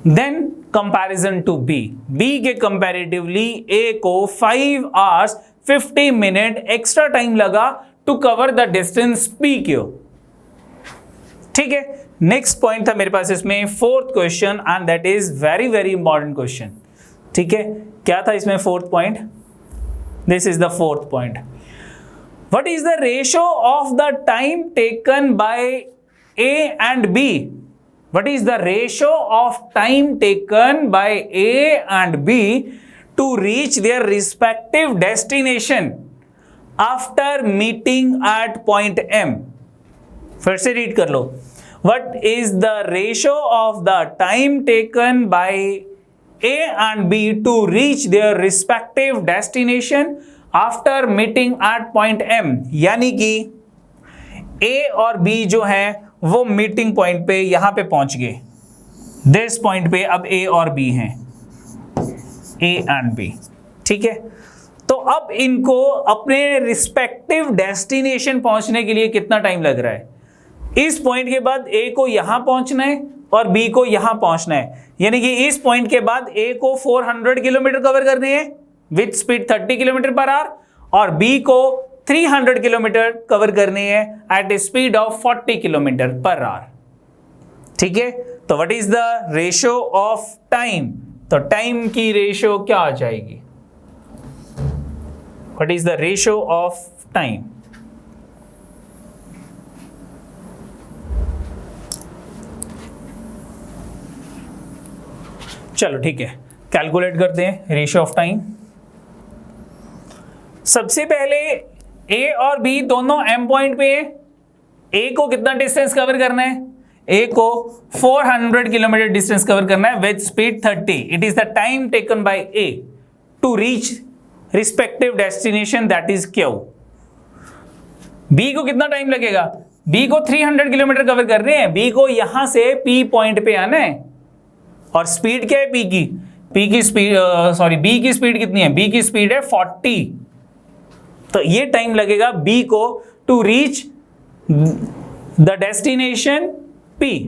then comparison to B. B के कंपैरेटिवली ए को 5 आवर्स 50 मिनट एक्स्ट्रा टाइम लगा to cover the distance P Q. ठीक है, नेक्स्ट पॉइंट था मेरे पास इसमें, fourth question, and that is very very important question. ठीक है, क्या था इसमें fourth point? This is the fourth point. What is the ratio of the time taken by A and B? What is the ratio of time taken by A and B to reach their respective destination after meeting at point M? फिर से रीड कर लो। What is the ratio of the time taken by A and B to reach their respective destination after meeting at point M। यानी कि A और B जो है वो मीटिंग पॉइंट पे यहां पे पहुंच गए। दिस पॉइंट पे अब A और B हैं, A and B, ठीक है। तो अब इनको अपने रिस्पेक्टिव डेस्टिनेशन पहुंचने के लिए कितना टाइम लग रहा है? इस पॉइंट के बाद A को यहां पहुंचना है और B को यहां पहुंचना है, यानी कि इस पॉइंट के बाद A को 400 किलोमीटर कवर करने हैं विद स्पीड 30 किलोमीटर पर आवर और B को 300 किलोमीटर कवर करने हैं at a speed of 40 kilometre पर आवर, ठीक है। तो what is the ratio of time? तो टाइम की रेशियो क्या आ जाएगी? What is the ratio of time? चलो ठीक है, कैलकुलेट करते हैं रेशियो ऑफ टाइम। सबसे पहले ए और बी दोनों एम पॉइंट पे है। ए को कितना डिस्टेंस कवर करना है? ए को 400 किलोमीटर डिस्टेंस कवर करना है with speed 30। It is the time taken by A to reach respective destination, that is Q. B को कितना टाइम लगेगा? बी को 300 किलोमीटर कवर कर रहे हैं। बी को यहां से पी पॉइंट पे आना है और स्पीड क्या है बी की? बी की स्पीड कितनी है? बी की स्पीड है 40। तो ये टाइम लगेगा बी को to reach the destination P.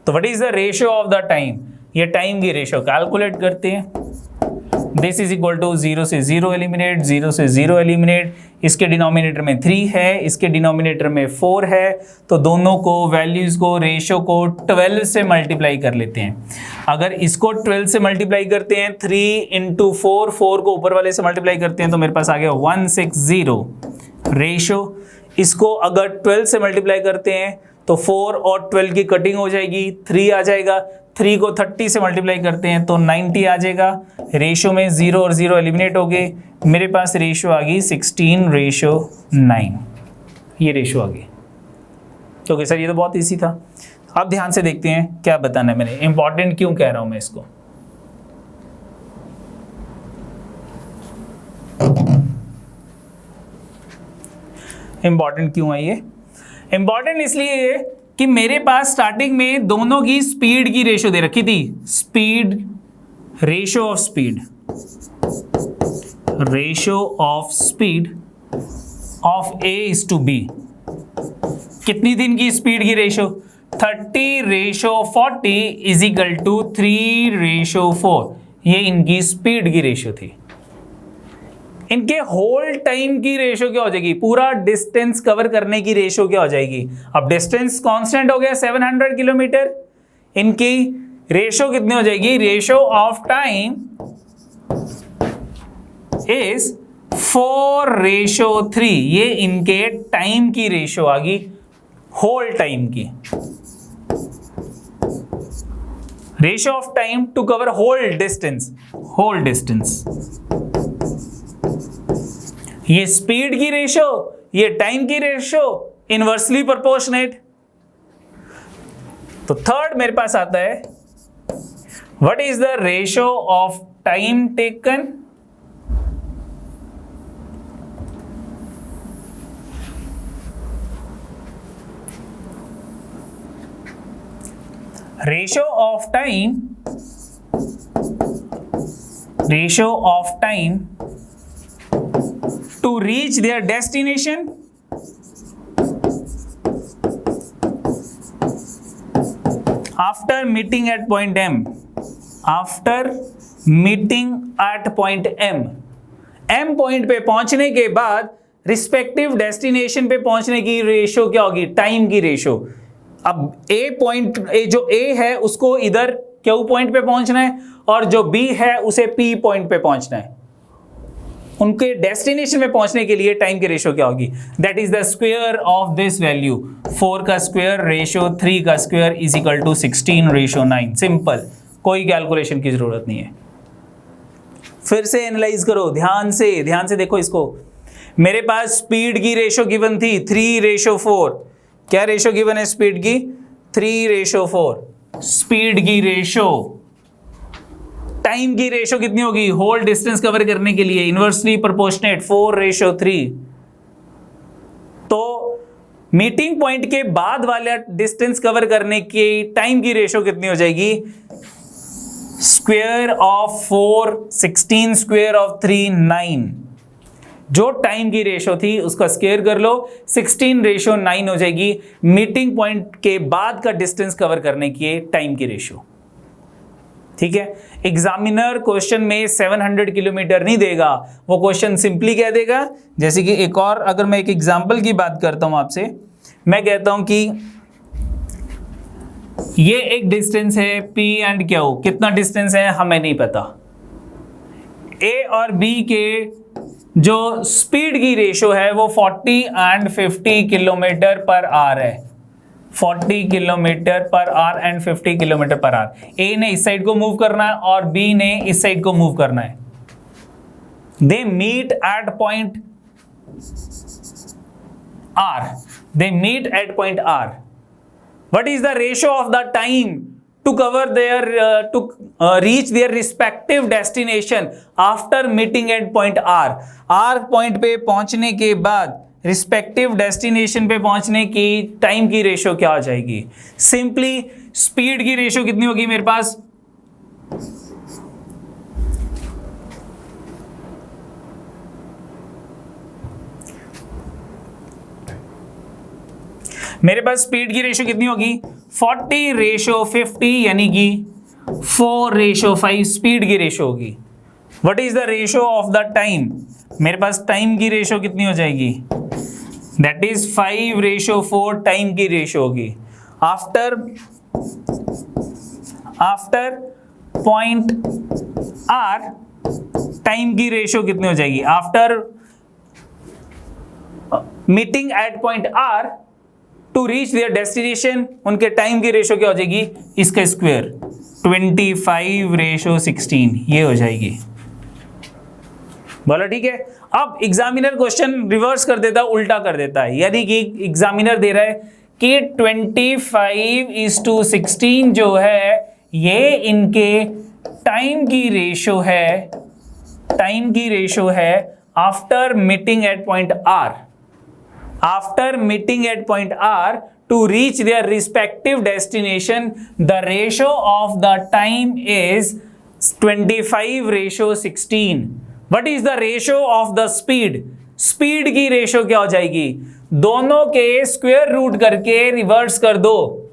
तो what is the ratio of the time? ये टाइम की रेशियो कैलकुलेट करते हैं। दिस इज इक्वल टू 0 से 0 एलिमिनेट, 0 से 0 एलिमिनेट। इसके डिनोमिनेटर में 3 है, इसके डिनोमिनेटर में 4 है, तो दोनों को वैल्यूज को रेशियो को 12 से मल्टीप्लाई कर लेते हैं। अगर इसको 12 से मल्टीप्लाई करते हैं 3 इंटू 4, 4 को ऊपर वाले से मल्टीप्लाई करते हैं तो मेरे पास आ गया 160 रेशियो। इसको अगर 12 से मल्टीप्लाई करते हैं तो 4 और 12 की कटिंग हो जाएगी, 3 आ जाएगा। 3 को 30 से मल्टीप्लाई करते हैं तो 90 आ जाएगा। रेशियो में 0 और 0 एलिमिनेट हो गए। मेरे पास रेशियो आ गई 16:9। ये रेशियो आ गई। ओके सर, ये तो बहुत इजी था। अब ध्यान से देखते हैं क्या बताना है मैंने। इंपॉर्टेंट क्यों कह रहा हूं मैं इसको? इंपॉर्टेंट क्यों है ये? इंपॉर्टेंट इसलिए है कि मेरे पास स्टार्टिंग में दोनों की स्पीड की रेशियो दे रखी थी। Speed, ratio of speed, ratio of speed of A is to B. कितनी दिन की स्पीड की रेशियो? 30:40 is equal to 3:4। ये इनकी स्पीड की रेशियो थी। इनके होल टाइम की रेशियो क्या हो जाएगी? पूरा डिस्टेंस कवर करने की रेशियो क्या हो जाएगी? अब डिस्टेंस कांस्टेंट हो गया 700 किलोमीटर। इनकी रेशियो कितनी हो जाएगी? Ratio of time is 4:3। ये इनके टाइम की रेशियो आ गई, होल टाइम की। Ratio of time to cover whole distance, whole distance. ये स्पीड की रेशियो, ये टाइम की रेशियो, इनवर्सली प्रोपोर्शनेट। तो थर्ड मेरे पास आता है, what is the ratio of time taken ratio of time to reach their destination after meeting at point M, after meeting at point M। M point पे पहुंचने के बाद रिस्पेक्टिव डेस्टिनेशन पे पहुंचने की रेशियो क्या होगी? टाइम की रेशियो। अब A पॉइंट, जो A है उसको इधर Q पॉइंट पे पहुंचना है और जो B है उसे P पॉइंट पे पहुंचना है। उनके डेस्टिनेशन में पहुंचने के लिए टाइम की रेशियो क्या होगी? That is the square of this value. 4 का स्क्वायर रेशियो 3 का square is equal to 16:9। Simple, कोई कैलकुलेशन की जरूरत नहीं है। फिर से एनालाइज करो, ध्यान से देखो इसको। मेरे पास स्पीड की रेशियो गिवन थी 3:4। क्या रेशियो गिवन है स्पीड की? 3:4। स्पीड की रेशियो टाइम की रेशो कितनी होगी होल डिस्टेंस कवर करने के लिए, इनवर्सली प्रोपोर्शनेट 4:3। तो मीटिंग पॉइंट के बाद वाला डिस्टेंस कवर करने की टाइम की रेशो कितनी हो जाएगी, स्क्वायर ऑफ 4 16 स्क्वायर ऑफ 3 9। जो टाइम की रेशो थी उसका स्क्वायर कर लो, 16:9 हो जाएगी मीटिंग पॉइंट के बाद का डिस्टेंस कवर करने की टाइम की रेशो। ठीक है, एग्जामिनर क्वेश्चन में 700 किलोमीटर नहीं देगा, वो क्वेश्चन सिंपली कह देगा, जैसे कि एक और अगर मैं एक एग्जांपल की बात करता हूं आपसे, मैं कहता हूं कि ये एक डिस्टेंस है P एंड Q, कितना डिस्टेंस है हमें नहीं पता। A और B के जो स्पीड की रेशो है वो 40 एंड 50 किलोमीटर पर आवर है, 40 किलोमीटर पर आवर एंड 50 किलोमीटर पर आवर। ए ने इस साइड को मूव करना है और बी ने इस साइड को मूव करना है। They meet at point R, they meet at point R. What is the ratio of the time to cover their to reach their respective destination after meeting at point R. R point पे पहुंचने के बाद रिस्पेक्टिव डेस्टिनेशन पे पहुंचने की टाइम की रेशो क्या हो जाएगी, सिंपली स्पीड की रेशो कितनी होगी मेरे पास, स्पीड की रेशो कितनी होगी 40:50 यानी कि 4:5 स्पीड की रेशो होगी। What is the ratio of the time, मेरे पास टाइम की रेशो कितनी हो जाएगी, दैट इज 5:4 टाइम की रेशो होगी। आफ्टर पॉइंट आर टाइम की रेशो कितनी हो जाएगी, after meeting at point R to reach their destination उनके टाइम की रेशो क्या हो जाएगी, इसका स्क्वायर 25:16 ये हो जाएगी। बोला ठीक है। अब एग्जामिनर क्वेश्चन रिवर्स कर देता है, उल्टा कर देता है, यानी कि एग्जामिनर दे रहा है कि 25:16 जो है ये इनके टाइम की रेशो है after meeting at point R, after meeting at point R to reach their respective destination the ratio of the time is 25:16। What is the ratio of the speed? Speed की रेशो क्या हो जाएगी, दोनों के स्क्वायर रूट करके रिवर्स कर दो।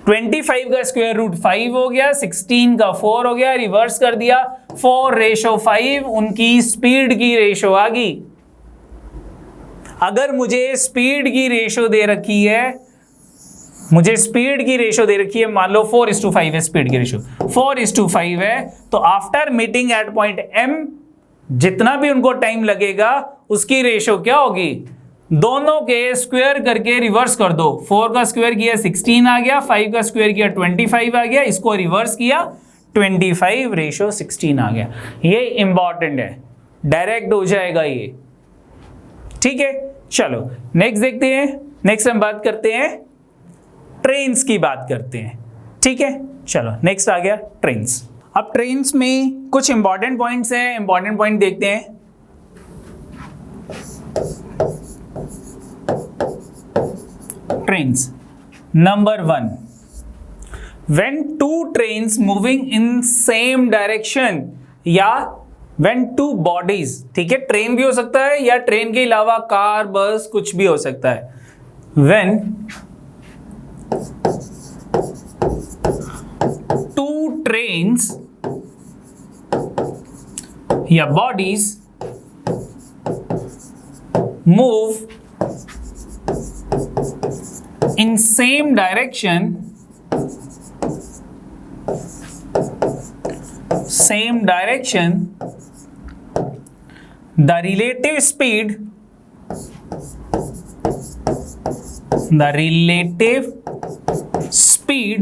25 का स्क्वायर रूट 5 हो गया, 16 का 4 हो गया, रिवर्स कर दिया 4:5 उनकी स्पीड की रेशो आ गई। अगर मुझे स्पीड की रेशो दे रखी है, मान लो 4:5 है स्पीड की रेशो, 4:5 है, तो after meeting at point M जितना भी उनको टाइम लगेगा उसकी रेशो क्या होगी, दोनों के स्क्वायर करके रिवर्स कर दो। 4 का स्क्वायर किया 16 आ गया, 5 का स्क्वायर किया 25 आ गया, इसको रिवर्स किया 25:16 आ गया। ये इंपॉर्टेंट है, डायरेक्ट हो जाएगा ये। ठीक है, चलो नेक्स्ट देखते हैं। नेक्स्ट हम बात करते हैं ट्रेन्स की बात करते हैं। ठीक है, चलो नेक्स्ट आ गया ट्रेन्स। अब ट्रेन्स में कुछ इंपॉर्टेंट पॉइंट्स हैं, इंपॉर्टेंट पॉइंट देखते हैं। Trains number 1, when two trains moving in same direction या when two bodies, ठीक है, ट्रेन भी हो सकता है या ट्रेन के अलावा कार बस कुछ भी हो सकता है। when two trains या bodies move in same direction, the relative speed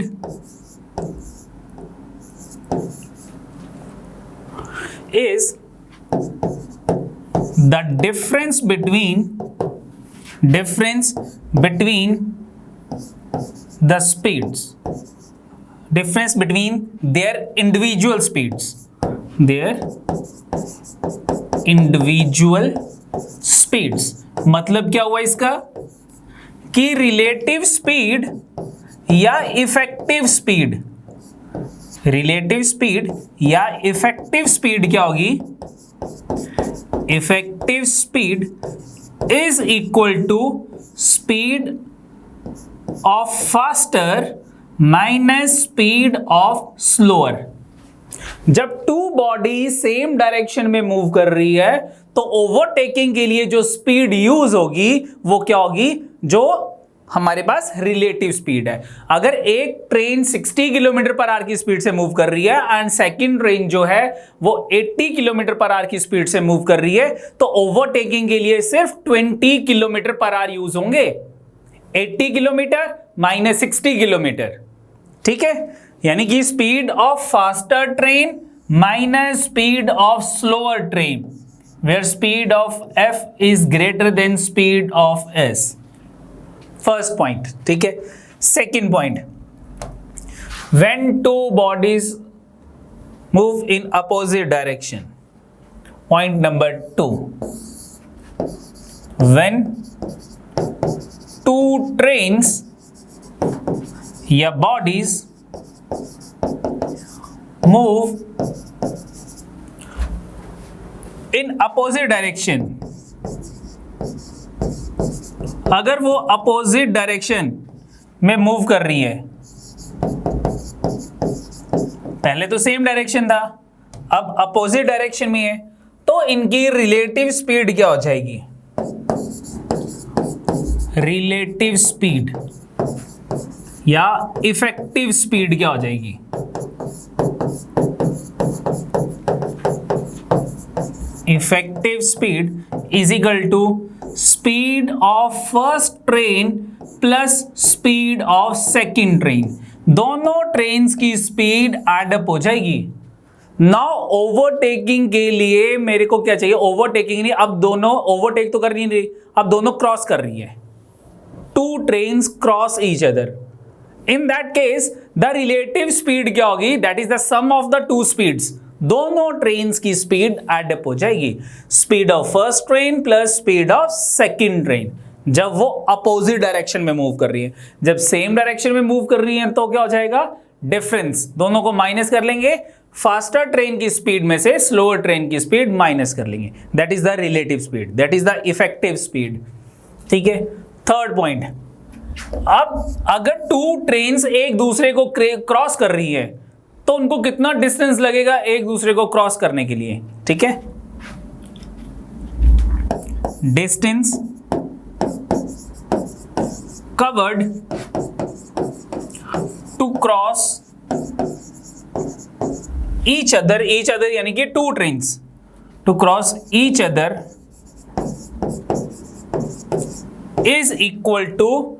is the difference between the speeds, difference between their individual speeds, their individual speeds। मतलब क्या हुआ इसका कि रिलेटिव स्पीड या इफेक्टिव स्पीड, रिलेटिव स्पीड या इफेक्टिव स्पीड क्या होगी, effective speed is equal to speed of faster minus speed of slower. जब टू बॉडी सेम डायरेक्शन में मूव कर रही है तो ओवरटेकिंग के लिए जो स्पीड यूज होगी वो क्या होगी, जो हमारे पास रिलेटिव स्पीड है। अगर एक ट्रेन 60 किलोमीटर पर आवर की स्पीड से मूव कर रही है एंड सेकंड ट्रेन जो है वो 80 किलोमीटर पर आवर की स्पीड से मूव कर रही है, तो ओवरटेकिंग के लिए सिर्फ 20 किलोमीटर पर आवर यूज होंगे। 80 किलोमीटर माइनस 60 किलोमीटर, ठीक है। यानी कि speed of faster train minus speed of slower train, where speed of F is greater than speed of S. First point, ठीक है। Second point, when two bodies move in opposite direction. Point number 2, when two trains या bodies move in opposite direction, अगर वो अपोजिट डायरेक्शन में मूव कर रही है, पहले तो सेम डायरेक्शन था अब अपोजिट डायरेक्शन में है, तो इनकी रिलेटिव स्पीड क्या हो जाएगी, रिलेटिव स्पीड या इफेक्टिव स्पीड क्या हो जाएगी, effective speed is equal to speed of first train plus speed of second train. दोनों ट्रेन्स की स्पीड एडअप हो जाएगी। नाउ ओवरटेकिंग के लिए मेरे को क्या चाहिए, ओवरटेकिंग नहीं, अब दोनों ओवरटेक तो कर नहीं रही, अब दोनों क्रॉस कर रही है। Two trains cross each other, in that case the relative speed क्या होगी, that is the sum of the two speeds. दोनों ट्रेन्स की स्पीड एडअप हो जाएगी, speed of first train plus speed of second train, जब वो अपोजिट डायरेक्शन में मूव कर रही है। जब सेम डायरेक्शन में मूव कर रही है तो क्या हो जाएगा, डिफरेंस, दोनों को माइनस कर लेंगे, फास्टर ट्रेन की स्पीड में से स्लोअर ट्रेन की स्पीड माइनस कर लेंगे, that is the relative speed, that is the effective speed, ठीक है। थर्ड पॉइंट, अब अगर टू ट्रेन्स एक दूसरे को क्रॉस कर रही है तो उनको कितना डिस्टेंस लगेगा एक दूसरे को क्रॉस करने के लिए, ठीक है। Distance covered to cross each other यानी कि two trains to cross each other is equal to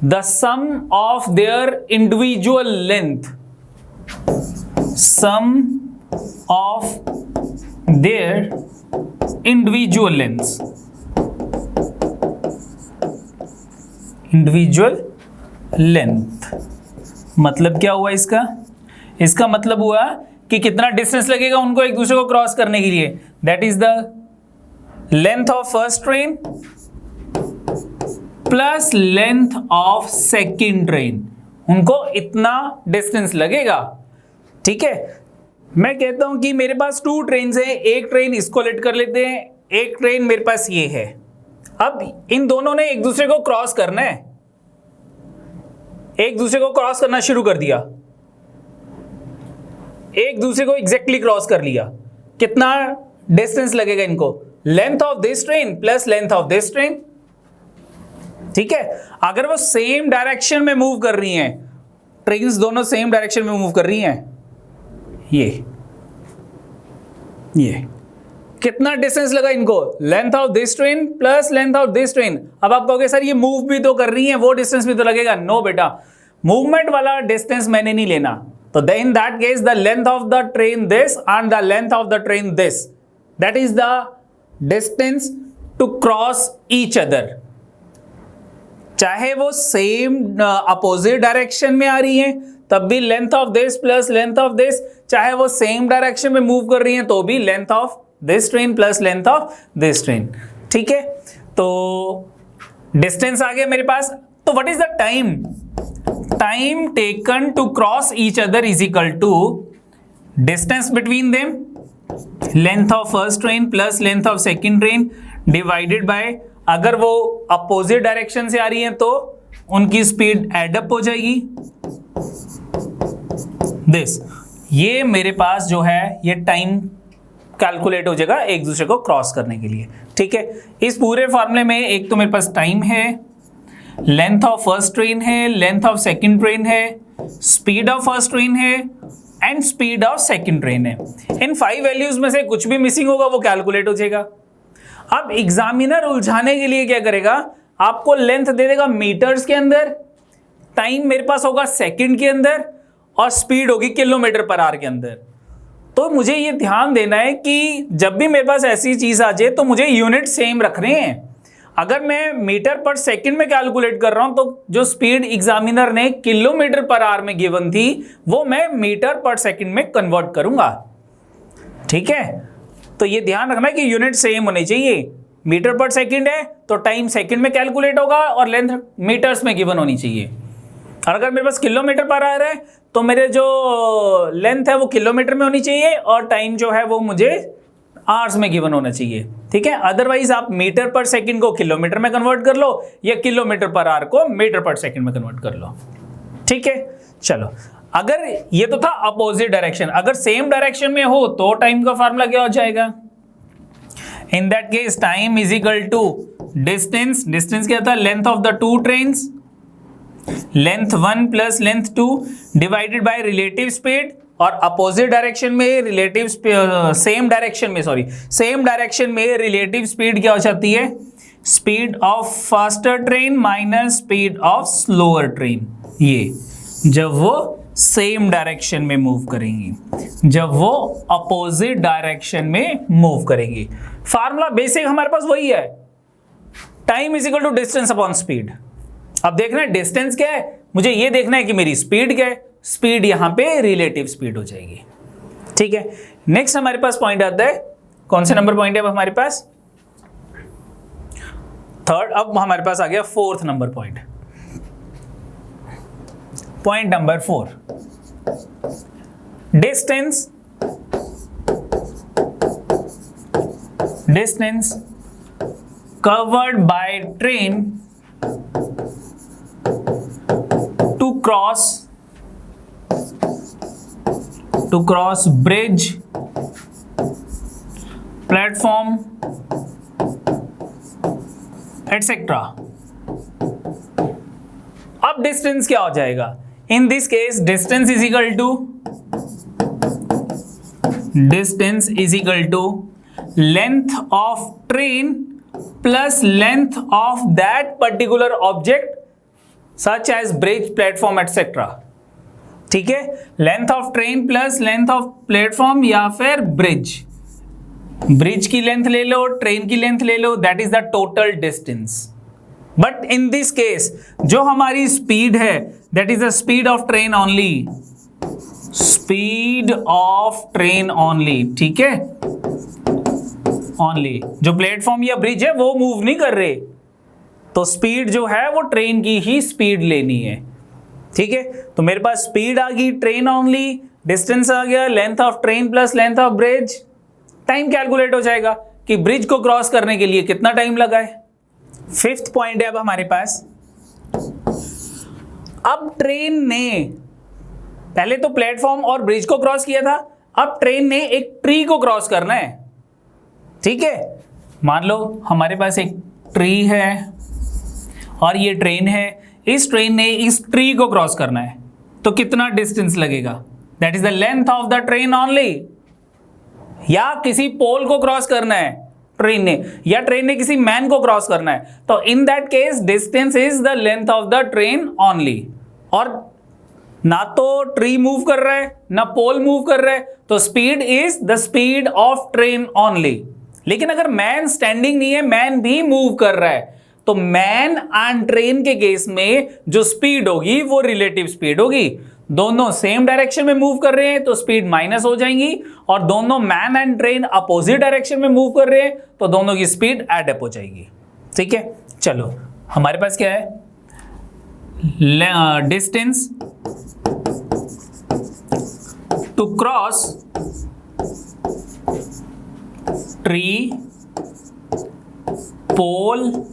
the sum of their individual length, sum of their individual lengths, individual length मतलब क्या हुआ इसका, इसका मतलब हुआ कि कितना डिस्टेंस लगेगा उनको एक दूसरे को क्रॉस करने के लिए, that is the length of first train plus length of second train, उनको इतना डिस्टेंस लगेगा, ठीक है। मैं कहता हूं कि मेरे पास टू ट्रेन्स हैं, एक ट्रेन इसको लेट कर लेते हैं, एक ट्रेन मेरे पास ये है। अब इन दोनों ने एक दूसरे को क्रॉस करना है, एक दूसरे को क्रॉस करना शुरू कर दिया, एक दूसरे को एग्जैक्टली क्रॉस कर लिया, कितना डिस्टेंस लगेगा इनको, length of this train plus length of this train, ठीक है। अगर वो सेम डायरेक्शन में मूव कर रही हैं, ट्रेन्स दोनों सेम डायरेक्शन में मूव कर रही हैं, ये कितना डिस्टेंस लगा इनको, length of this train plus length of this train. अब आप कहोगे सर ये मूव भी तो कर रही है, वो डिस्टेंस भी तो लगेगा। नो बेटा, मूवमेंट वाला डिस्टेंस मैंने नहीं लेना, तो in that case the length of the train this and the length of the train this, that is the distance to cross each other, चाहे वो सेम अपोजिट डायरेक्शन में आ रही है तब भी length of this plus length of this, चाहे वो सेम डायरेक्शन में मूव कर रही है तो भी length of this train plus length of this train. ठीक है, तो डिस्टेंस आ गया मेरे पास। तो what is the time? Time taken to cross each other is equal to distance between them, length of first train plus length of second train divided by, अगर वो अपोजिट डायरेक्शन से आ रही है तो उनकी स्पीड एडअप हो जाएगी दिस। ये मेरे पास जो है ये टाइम कैलकुलेट हो जाएगा एक दूसरे को क्रॉस करने के लिए। ठीक है, इस पूरे फॉर्मूले में एक तो मेरे पास टाइम है, लेंथ ऑफ फर्स्ट ट्रेन है, लेंथ ऑफ सेकंड ट्रेन है, स्पीड ऑफ फर्स्ट ट्रेन है and speed of second train है। इन 5 वैल्यूज में से कुछ भी मिसिंग होगा वो कैलकुलेट हो जाएगा। अब एग्जामिनर उलझाने के लिए क्या करेगा, आपको लेंथ दे देगा मीटर्स के अंदर, टाइम मेरे पास होगा सेकंड के अंदर और स्पीड होगी किलोमीटर पर आवर के अंदर। तो मुझे ये ध्यान देना है कि जब भी मेरे पास ऐसी चीज आ जाए तो मुझे यूनिट सेम रखने हैं। अगर मैं मीटर पर सेकंड में कैलकुलेट कर रहा हूं तो जो स्पीड एग्जामिनर ने किलोमीटर पर आवर में गिवन थी वो मैं मीटर पर सेकंड में कन्वर्ट करूंगा। ठीक है, तो ये ध्यान रखना है कि यूनिट सेम होनी चाहिए। मीटर पर सेकंड है तो टाइम सेकंड में कैलकुलेट होगा और लेंथ मीटर्स में गिवन होनी चाहिए। और अगर मेरे पास किलोमीटर पर आ रहा है तो मेरे जो लेंथ है वो किलोमीटर में होनी चाहिए और टाइम जो है वो मुझे आवर्स में गिवन होना चाहिए। ठीक है, अदरवाइज आप मीटर पर सेकंड को किलोमीटर में कन्वर्ट कर लो या किलोमीटर पर आवर को मीटर पर सेकंड में कन्वर्ट कर लो। ठीक है, चलो, अगर ये तो था अपोजिट डायरेक्शन, अगर सेम डायरेक्शन में हो तो टाइम का फार्मूला क्या हो जाएगा? In that case time is equal to distance, distance क्या था? Length of the two trains, length 1 plus length 2 divided by relative speed, और अपोजिट डायरेक्शन में रिलेटिव सेम डायरेक्शन में रिलेटिव स्पीड क्या हो जाती है? Speed of faster train minus speed of slower train. ये जब वो सेम डायरेक्शन में मूव करेंगी, जब वो अपोजिट डायरेक्शन में मूव करेंगी। फार्मूला बेसिक हमारे पास वही है, time is equal to distance upon speed. अब देखना है डिस्टेंस क्या है, मुझे ये देखना है कि मेरी स्पीड क्या है। स्पीड यहां पे रिलेटिव स्पीड हो जाएगी। ठीक है, नेक्स्ट हमारे पास पॉइंट आता है, कौन से नंबर पॉइंट है अब हमारे पास? थर्ड। अब हमारे पास आ गया fourth number point, point number 4, distance covered by train to cross bridge, platform, etc. अब डिस्टेंस क्या हो जाएगा? In this case distance is equal to length of train plus length of that particular object such as bridge, platform etcetera. ठीक है, length of train plus length of platform या फिर ब्रिज। ब्रिज की लेंथ ले लो, ट्रेन की लेंथ ले लो, that is the total distance. But in this case जो हमारी स्पीड है that is the speed of train only, speed of train only. ठीक है, ओनली, जो प्लेटफॉर्म या ब्रिज है वो मूव नहीं कर रहे, तो स्पीड जो है वो ट्रेन की ही स्पीड लेनी है। ठीक है, तो मेरे पास स्पीड आ गई ट्रेन ओनली, डिस्टेंस आ गया length of train plus length of bridge, time calculate हो जाएगा कि ब्रिज को क्रॉस करने के लिए कितना टाइम लगा है। फिफ्थ पॉइंट है अब हमारे पास, अब ट्रेन ने पहले तो प्लेटफॉर्म और ब्रिज को क्रॉस किया था, अब ट्रेन ने एक ट्री को क्रॉस करना है। ठीक है, मान लो हमारे पास एक ट्री है और ये ट्रेन है, इस ट्रेन ने इस ट्री को क्रॉस करना है तो कितना डिस्टेंस लगेगा? That is the length of the train only. या किसी पोल को क्रॉस करना है ट्रेन ने, या ट्रेन ने किसी मैन को क्रॉस करना है, तो in that case distance is the length of the train only. और ना तो ट्री मूव कर रहा है ना पोल मूव कर रहा है, तो speed is the speed of train only. लेकिन अगर मैन स्टैंडिंग नहीं है, मैन भी मूव कर रहा है, तो मैन एंड ट्रेन के केस में जो स्पीड होगी वो रिलेटिव स्पीड होगी। दोनों सेम डायरेक्शन में मूव कर रहे हैं तो स्पीड माइनस हो जाएंगी, और दोनों man and train opposite direction में मूव कर रहे हैं तो दोनों की स्पीड एड अप हो जाएगी। ठीक है, चलो हमारे पास क्या है, distance to cross tree, pole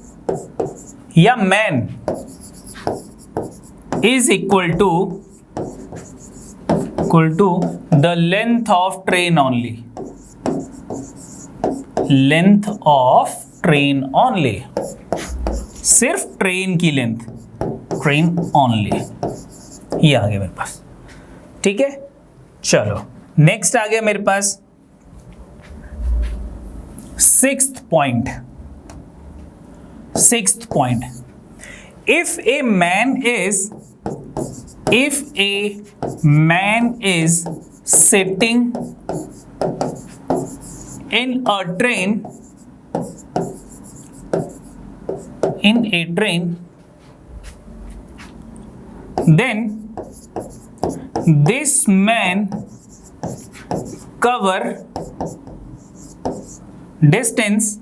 या man is equal to the length of train only, length of train only, सिर्फ ट्रेन की लेंथ, ट्रेन ओनली, ये आ गया मेरे पास। ठीक है, चलो नेक्स्ट आ गया मेरे पास sixth point. if a man is sitting in a train, then this man cover distance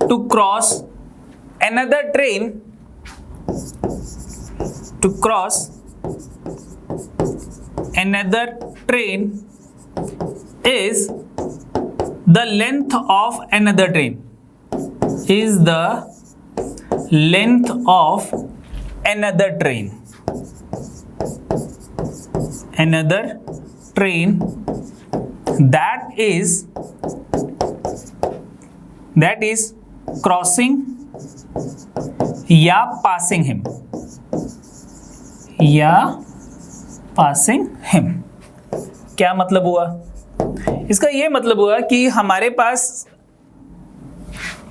to cross another train, is the length of another train, that is crossing या passing him। क्या मतलब हुआ इसका? ये मतलब हुआ कि हमारे पास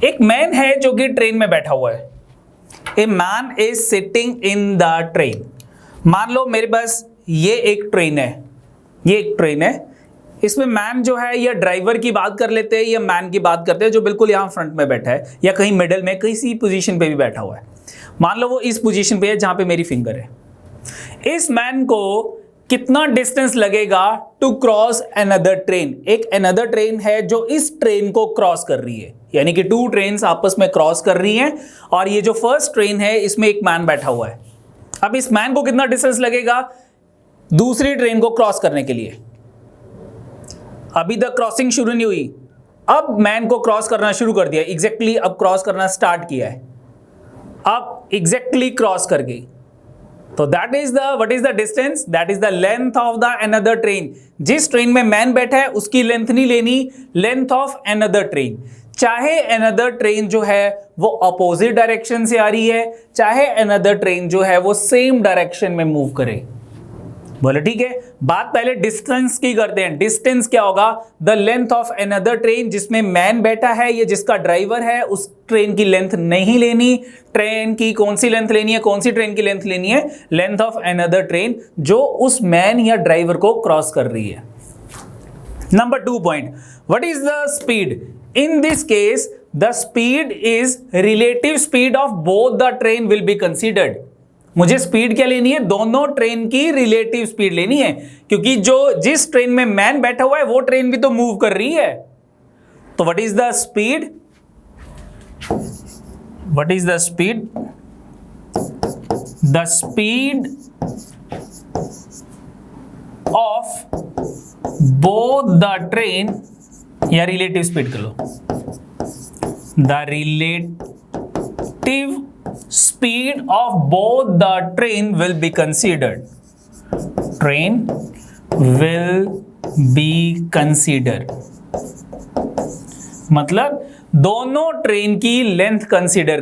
एक मैन है जो कि ट्रेन में बैठा हुआ है। A man is sitting in the train. मान लो मेरे पास ये एक ट्रेन है, इसमें मैन जो है या ड्राइवर की बात कर लेते हैं या मैन की बात करते हैं जो बिल्कुल यहाँ फ्रंट में बैठा है या कहीं मिडल में किसी पोजीशन पे भी बैठा हुआ है। मान लो वो इस पोजीशन पे है जहां पे मेरी फिंगर है। इस मैन को कितना डिस्टेंस लगेगा टू क्रॉस अनदर ट्रेन? एक अनदर ट्रेन है जो इस ट्रेन को क्रॉस कर रही है, यानी कि टू ट्रेन्स आपस में क्रॉस कर रही हैं, और ये जो फर्स्ट ट्रेन है इसमें एक मैन बैठा हुआ है। अब इस मैन को कितना डिस्टेंस लगेगा दूसरी ट्रेन को क्रॉस करने के लिए? अभी तक क्रॉसिंग शुरू नहीं हुई, अब मैन को क्रॉस करना शुरू कर दिया, एग्जैक्टली अब क्रॉस करना स्टार्ट किया है, अब एग्जैक्टली क्रॉस कर गई। तो that is the what is the distance? That is the length of the another train. जिस ट्रेन में मैन बैठा है उसकी लेंथ नहीं लेनी, लेंथ ऑफ अनदर ट्रेन। चाहे अनदर ट्रेन जो है वो अपोजिट डायरेक्शन से आ रही है, चाहे अनदर ट्रेन जो है वो सेम डायरेक्शन में मूव करे। बोले ठीक है, बात पहले डिस्टेंस की करते हैं। डिस्टेंस क्या होगा? The length of another train, जिसमें मैन बैठा है या जिसका ड्राइवर है उस ट्रेन की लेंथ नहीं लेनी। ट्रेन की कौन सी लेंथ लेनी है? कौन सी ट्रेन की लेंथ लेनी है? लेंथ ऑफ अनदर ट्रेन जो उस मैन या ड्राइवर को क्रॉस कर रही है। Number 2 point, what is the speed? In this case the speed is relative speed of both the train will be considered. मुझे स्पीड क्या लेनी है? दोनों ट्रेन की रिलेटिव स्पीड लेनी है, क्योंकि जिस ट्रेन में मैन बैठा हुआ है वो ट्रेन भी तो मूव कर रही है। तो what is the speed? The speed of both the train, या रिलेटिव स्पीड कर लो, the relative speed of both the train will be considered. मतलब दोनों ट्रेन की लेंथ कंसीडर,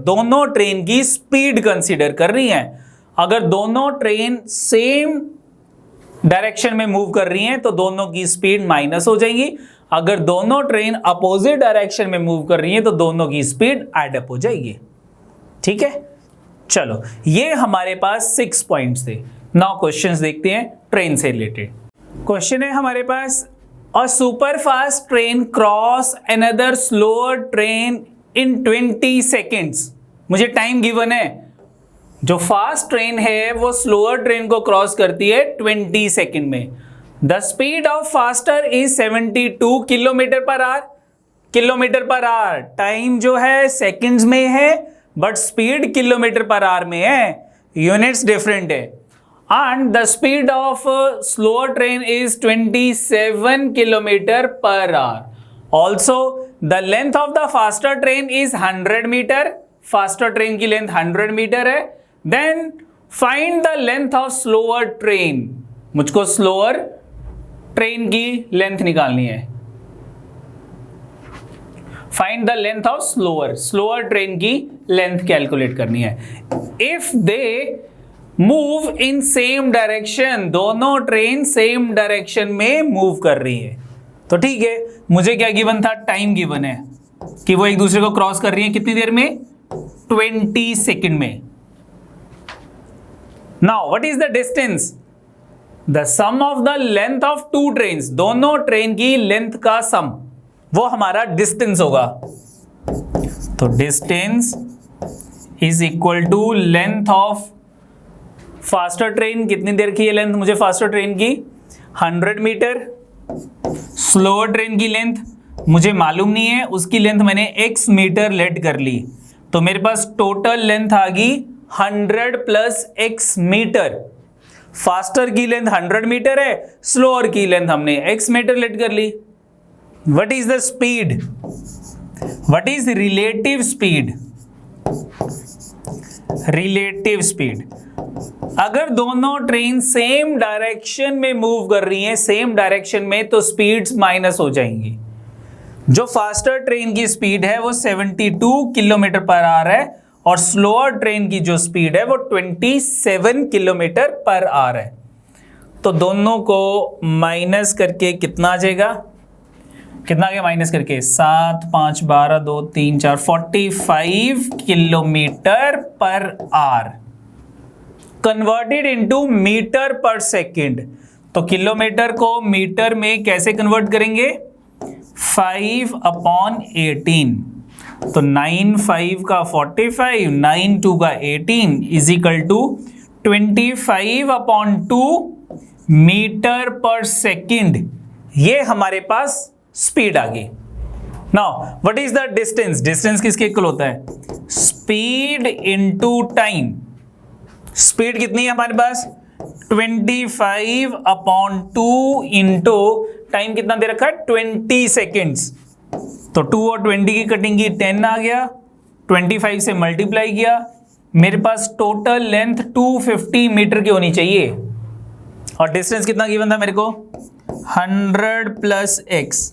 दोनों ट्रेन की स्पीड कंसीडर कर रही हैं। अगर दोनों ट्रेन सेम डायरेक्शन में मूव कर रही हैं तो दोनों की स्पीड माइनस हो जाएगी। अगर दोनों ट्रेन अपोजिट डायरेक्शन में मूव कर रही हैं तो दोनों की स्पीड एड अप हो जाएगी। ठीक है, चलो ये हमारे पास 6 पॉइंट्स थे। नाउ क्वेश्चंस देखते हैं ट्रेन से रिलेटेड। क्वेश्चन है हमारे पास, A super fast train cross another slower train in 20 seconds. मुझे टाइम गिवन है, जो फास्ट ट्रेन है वो स्लोअर ट्रेन को क्रॉस करती है 20 सेकंड में. The speed of faster is 72 kilometre per hour. Time जो है सेकंड्स में है बट स्पीड किलोमीटर पर आवर में है, यूनिट्स डिफरेंट है. And the speed of slower train is 27 kilometer per hour. Also, the length of the faster train is 100 meter. Faster train की length 100 meter है. Then find the length of slower train. मुझको slower train की length निकालनी है. Find the length of slower train की length calculate करनी है. If they move in same direction, दोनों ट्रेन सेम डायरेक्शन में मूव कर रही है तो ठीक है. मुझे क्या गिवन था, टाइम गिवन है कि वो एक दूसरे को क्रॉस कर रही है कितनी देर में, 20 सेकंड में. Now what is the distance, the sum of the length of two trains, दोनों ट्रेन की लेंथ का सम, वो हमारा डिस्टेंस होगा. तो distance is equal to length of faster train, कितनी देर की है लेंथ मुझे फास्टर ट्रेन की, 100 मीटर. स्लोअर ट्रेन की लेंथ मुझे मालूम नहीं है, उसकी लेंथ मैंने x मीटर लेट कर ली, तो मेरे पास टोटल लेंथ आ गई 100 प्लस x मीटर. फास्टर की लेंथ 100 मीटर है, स्लोअर की लेंथ हमने x मीटर लेट कर ली. What is the speed, what is relative speed, relative speed. अगर दोनों ट्रेन सेम डायरेक्शन में मूव कर रही हैं, सेम डायरेक्शन में, तो स्पीड्स माइनस हो जाएंगी. जो फास्टर ट्रेन की स्पीड है वो 72 किलोमीटर पर आवर है और स्लोअर ट्रेन की जो स्पीड है वो 27 किलोमीटर पर आवर है. तो दोनों को माइनस करके कितना आ जाएगा, कितना गया माइनस करके, 7 5 12 2 3 4 45 किलोमीटर पर hour. Converted into metre per second, तो किलोमीटर को मीटर में कैसे कन्वर्ट करेंगे, 5/18. तो 9 5 का 45, 9 2 का 18 is equal to 25/2 metre per second. ये हमारे पास स्पीड आ गई. Now what is the distance, distance किसके इक्वल होता है, स्पीड इनटू टाइम. स्पीड कितनी है हमारे पास, 25/2 इंटू टाइम कितना दे रखा है, 20 सेकेंड्स. तो 2 और 20 की कटिंग की 10 आ गया, 25 से मल्टीप्लाई किया, मेरे पास टोटल लेंथ 250 मीटर की होनी चाहिए. और डिस्टेंस कितना गिवन था मेरे को, 100 प्लस x.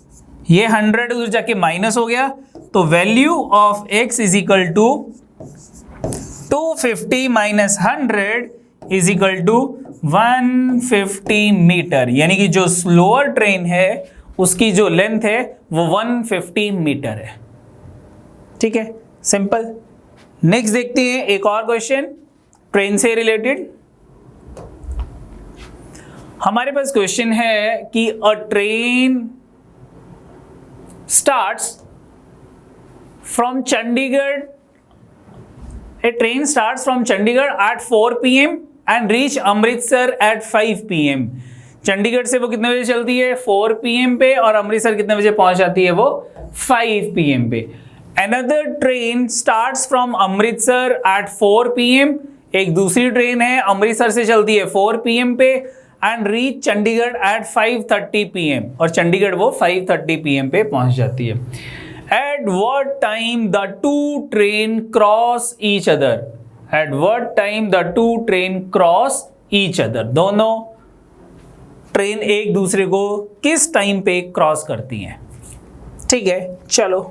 ये 100 उधर जाके माइनस हो गया, तो value of x is equal to 250 minus 100 is equal to 150 metre. यानी कि जो स्लोअर ट्रेन है उसकी जो लेंथ है वो 150 मीटर है. ठीक है, सिंपल. नेक्स्ट देखते हैं एक और क्वेश्चन ट्रेन से रिलेटेड. हमारे पास क्वेश्चन है कि अ train starts from Chandigarh, a train starts from Chandigarh at 4 p.m. and reach Amritsar at 5 p.m. Chandigarh से वो कितने बजे चलती है, 4 p.m. पे, और अमृतसर कितने बजे पहुंच जाती है, वो 5 p.m. पे. Another train starts from Amritsar at 4 p.m. एक दूसरी ट्रेन है अमृतसर से चलती है 4 p.m. पे and reach Chandigarh at 5:30 p.m. और चंडीगढ़ वो 5:30 p.m. पे पहुंच जाती है. At what time the two train cross each other? At what time the two train cross each other? दोनों ट्रेन एक दूसरे को किस टाइम पे क्रॉस करती हैं. ठीक है, चलो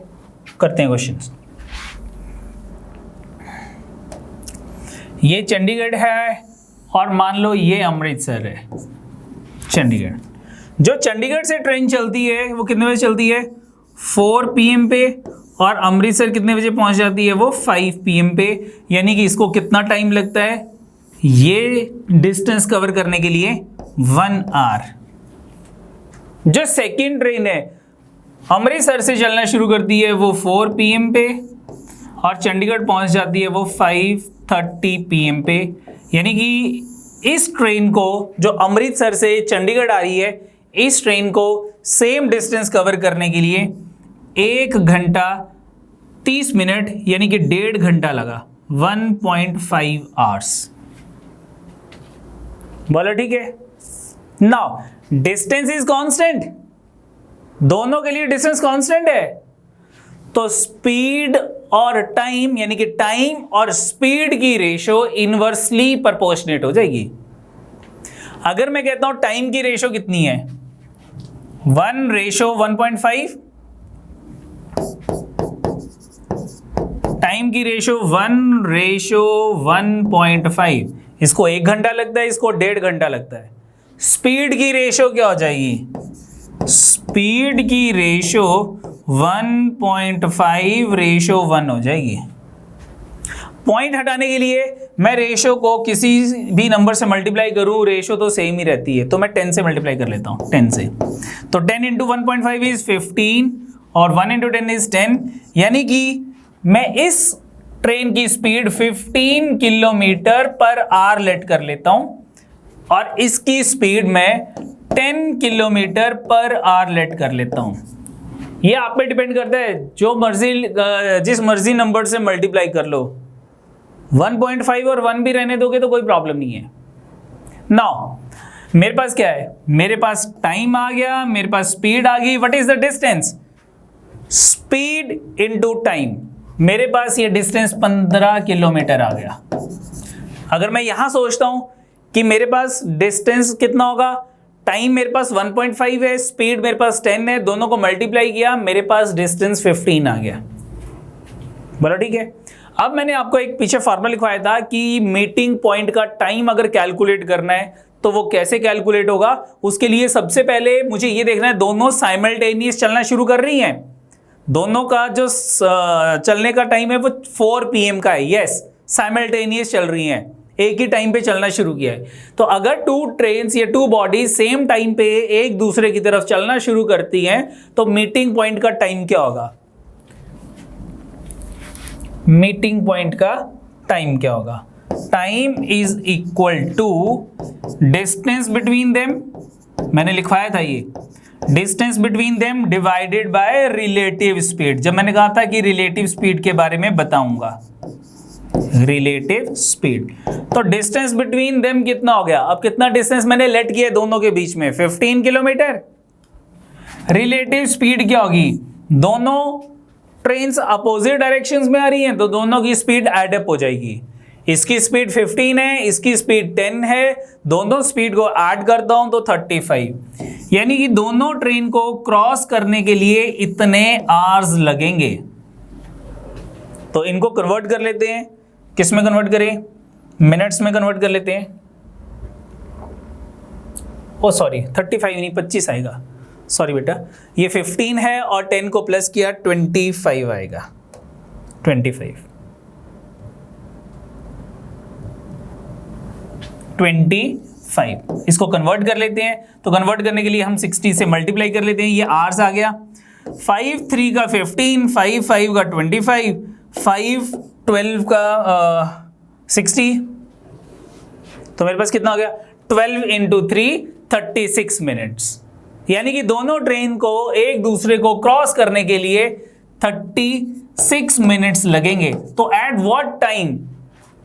करते हैं क्वेश्चंस. ये चंडीगढ़ है और मान लो ये अमृतसर है. चंडीगढ़, जो चंडीगढ़ से ट्रेन चलती है वो कितने बजे चलती है, 4 PM पे, और अमृतसर कितने बजे पहुंच जाती है, वो 5 PM पे. यानी कि इसको कितना टाइम लगता है, ये डिस्टेंस कवर करने के लिए 1 आवर. जो सेकंड ट्रेन है अमृतसर से चलना शुरू करती है वो 4 PM पे और चंडीगढ़ पहुंच जाती है वो 5:30 PM पे। यानी कि इस ट्रेन को जो अमृतसर से चंडीगढ़ आ रही है, इस ट्रेन को सेम डिस्टेंस कवर करने के लिए 1 घंटा 30 मिनट यानी कि 1.5 घंटा लगा, 1.5 आवर्स। बोलो ठीक है। नाउ डिस्टेंस इज कांस्टेंट, दोनों के लिए डिस्टेंस कांस्टेंट है, तो स्पीड और टाइम यानी कि टाइम और स्पीड की रेशो इनवर्सली प्रोपोर्शनेट हो जाएगी। अगर मैं कहता हूं टाइम की रेशो कितनी है, 1:1.5, टाइम की रेशो 1:1.5, इसको 1 घंटा लगता है, इसको 1.5 घंटा लगता है। स्पीड की रेशो क्या हो जाएगी, स्पीड की रेशो 1.5:1 हो जाएगी। पॉइंट हटाने के लिए मैं रेशो को किसी भी नंबर से मल्टीप्लाई करूं, रेशो तो सेम ही रहती है, तो मैं 10 से मल्टीप्लाई कर लेता हूं, 10 से। तो 10 × 1.5 इज 15 और 1 × 10 इज 10, यानी कि मैं इस ट्रेन की स्पीड 15 किलोमीटर पर आवर लेट कर लेता हूं और इसकी स्पीड मैं 10 किलोमीटर पर आवर लेट कर लेता हूं। ये आप पे डिपेंड करता है, जो मर्जी जिस मर्जी नंबर से मल्टीप्लाई कर लो, 1.5 और 1 भी रहने दोगे तो कोई प्रॉब्लम नहीं है। नाउ मेरे पास क्या है, मेरे पास टाइम आ गया, मेरे पास स्पीड आ गई। What is the distance, speed into time. मेरे पास ये डिस्टेंस 15 किलोमीटर आ गया। अगर मैं यहां सोचता हूं कि मेरे पास डिस्टेंस कितना होगा, टाइम मेरे पास 1.5 है, स्पीड मेरे पास 10 है, दोनों को मल्टीप्लाई किया, मेरे पास डिस्टेंस 15 आ गया। बोलो ठीक है। अब मैंने आपको एक पीछे फॉर्मूला लिखवाया था कि मीटिंग पॉइंट का टाइम अगर कैलकुलेट करना है तो वो कैसे कैलकुलेट होगा। उसके लिए सबसे पहले मुझे ये देखना है दोनों साइमल्टेनियस चलना शुरू कर रही हैं, दोनों का जो चलने का टाइम है वो 4 PM का है। यस, साइमल्टेनियस चल रही हैं, एक ही टाइम पे चलना शुरू किया है। तो अगर 2 ट्रेन्स या 2 बॉडीज सेम टाइम पे एक दूसरे की तरफ चलना शुरू करती हैं तो मीटिंग पॉइंट का टाइम क्या होगा, मीटिंग पॉइंट का टाइम क्या होगा, time is equal to distance between them. मैंने लिखवाया था ये distance between them divided by relative speed. जब मैंने कहा था कि रिलेटिव स्पीड के बारे में बताऊंगा, रिलेटिव स्पीड, तो डिस्टेंस बिटवीन देम कितना हो गया। अब कितना डिस्टेंस मैंने लेट किया दोनों के बीच में, 15 किलोमीटर। रिलेटिव स्पीड क्या होगी, दोनों ट्रेन्स अपोजिट डायरेक्शंस में आ रही हैं तो दोनों की स्पीड एड अप हो जाएगी। इसकी स्पीड 15 है, इसकी स्पीड 10 है, दोनों स्पीड को ऐड करता हूं तो 35, यानी कि दोनों ट्रेन को क्रॉस करने के लिए इतने आवर्स लगेंगे। तो इनको कन्वर्ट कर लेते हैं, किस में कन्वर्ट करें, मिनट्स में कन्वर्ट कर लेते हैं। ओ सॉरी 35 नहीं 25 आएगा, सॉरी बेटा, ये 15 है और 10 को प्लस किया 25 आएगा, 25 इसको कन्वर्ट कर लेते हैं। तो कन्वर्ट करने के लिए हम 60 से मल्टीप्लाई कर लेते हैं, ये आवर्स आ गया। 5 3 का 15, 5 5 का 25, 5 12 का 60, तो मेरे पास कितना हो गया 12 × 3 36 मिनट्स। यानी कि दोनों ट्रेन को एक दूसरे को क्रॉस करने के लिए 36 मिनट्स लगेंगे। तो एट व्हाट टाइम,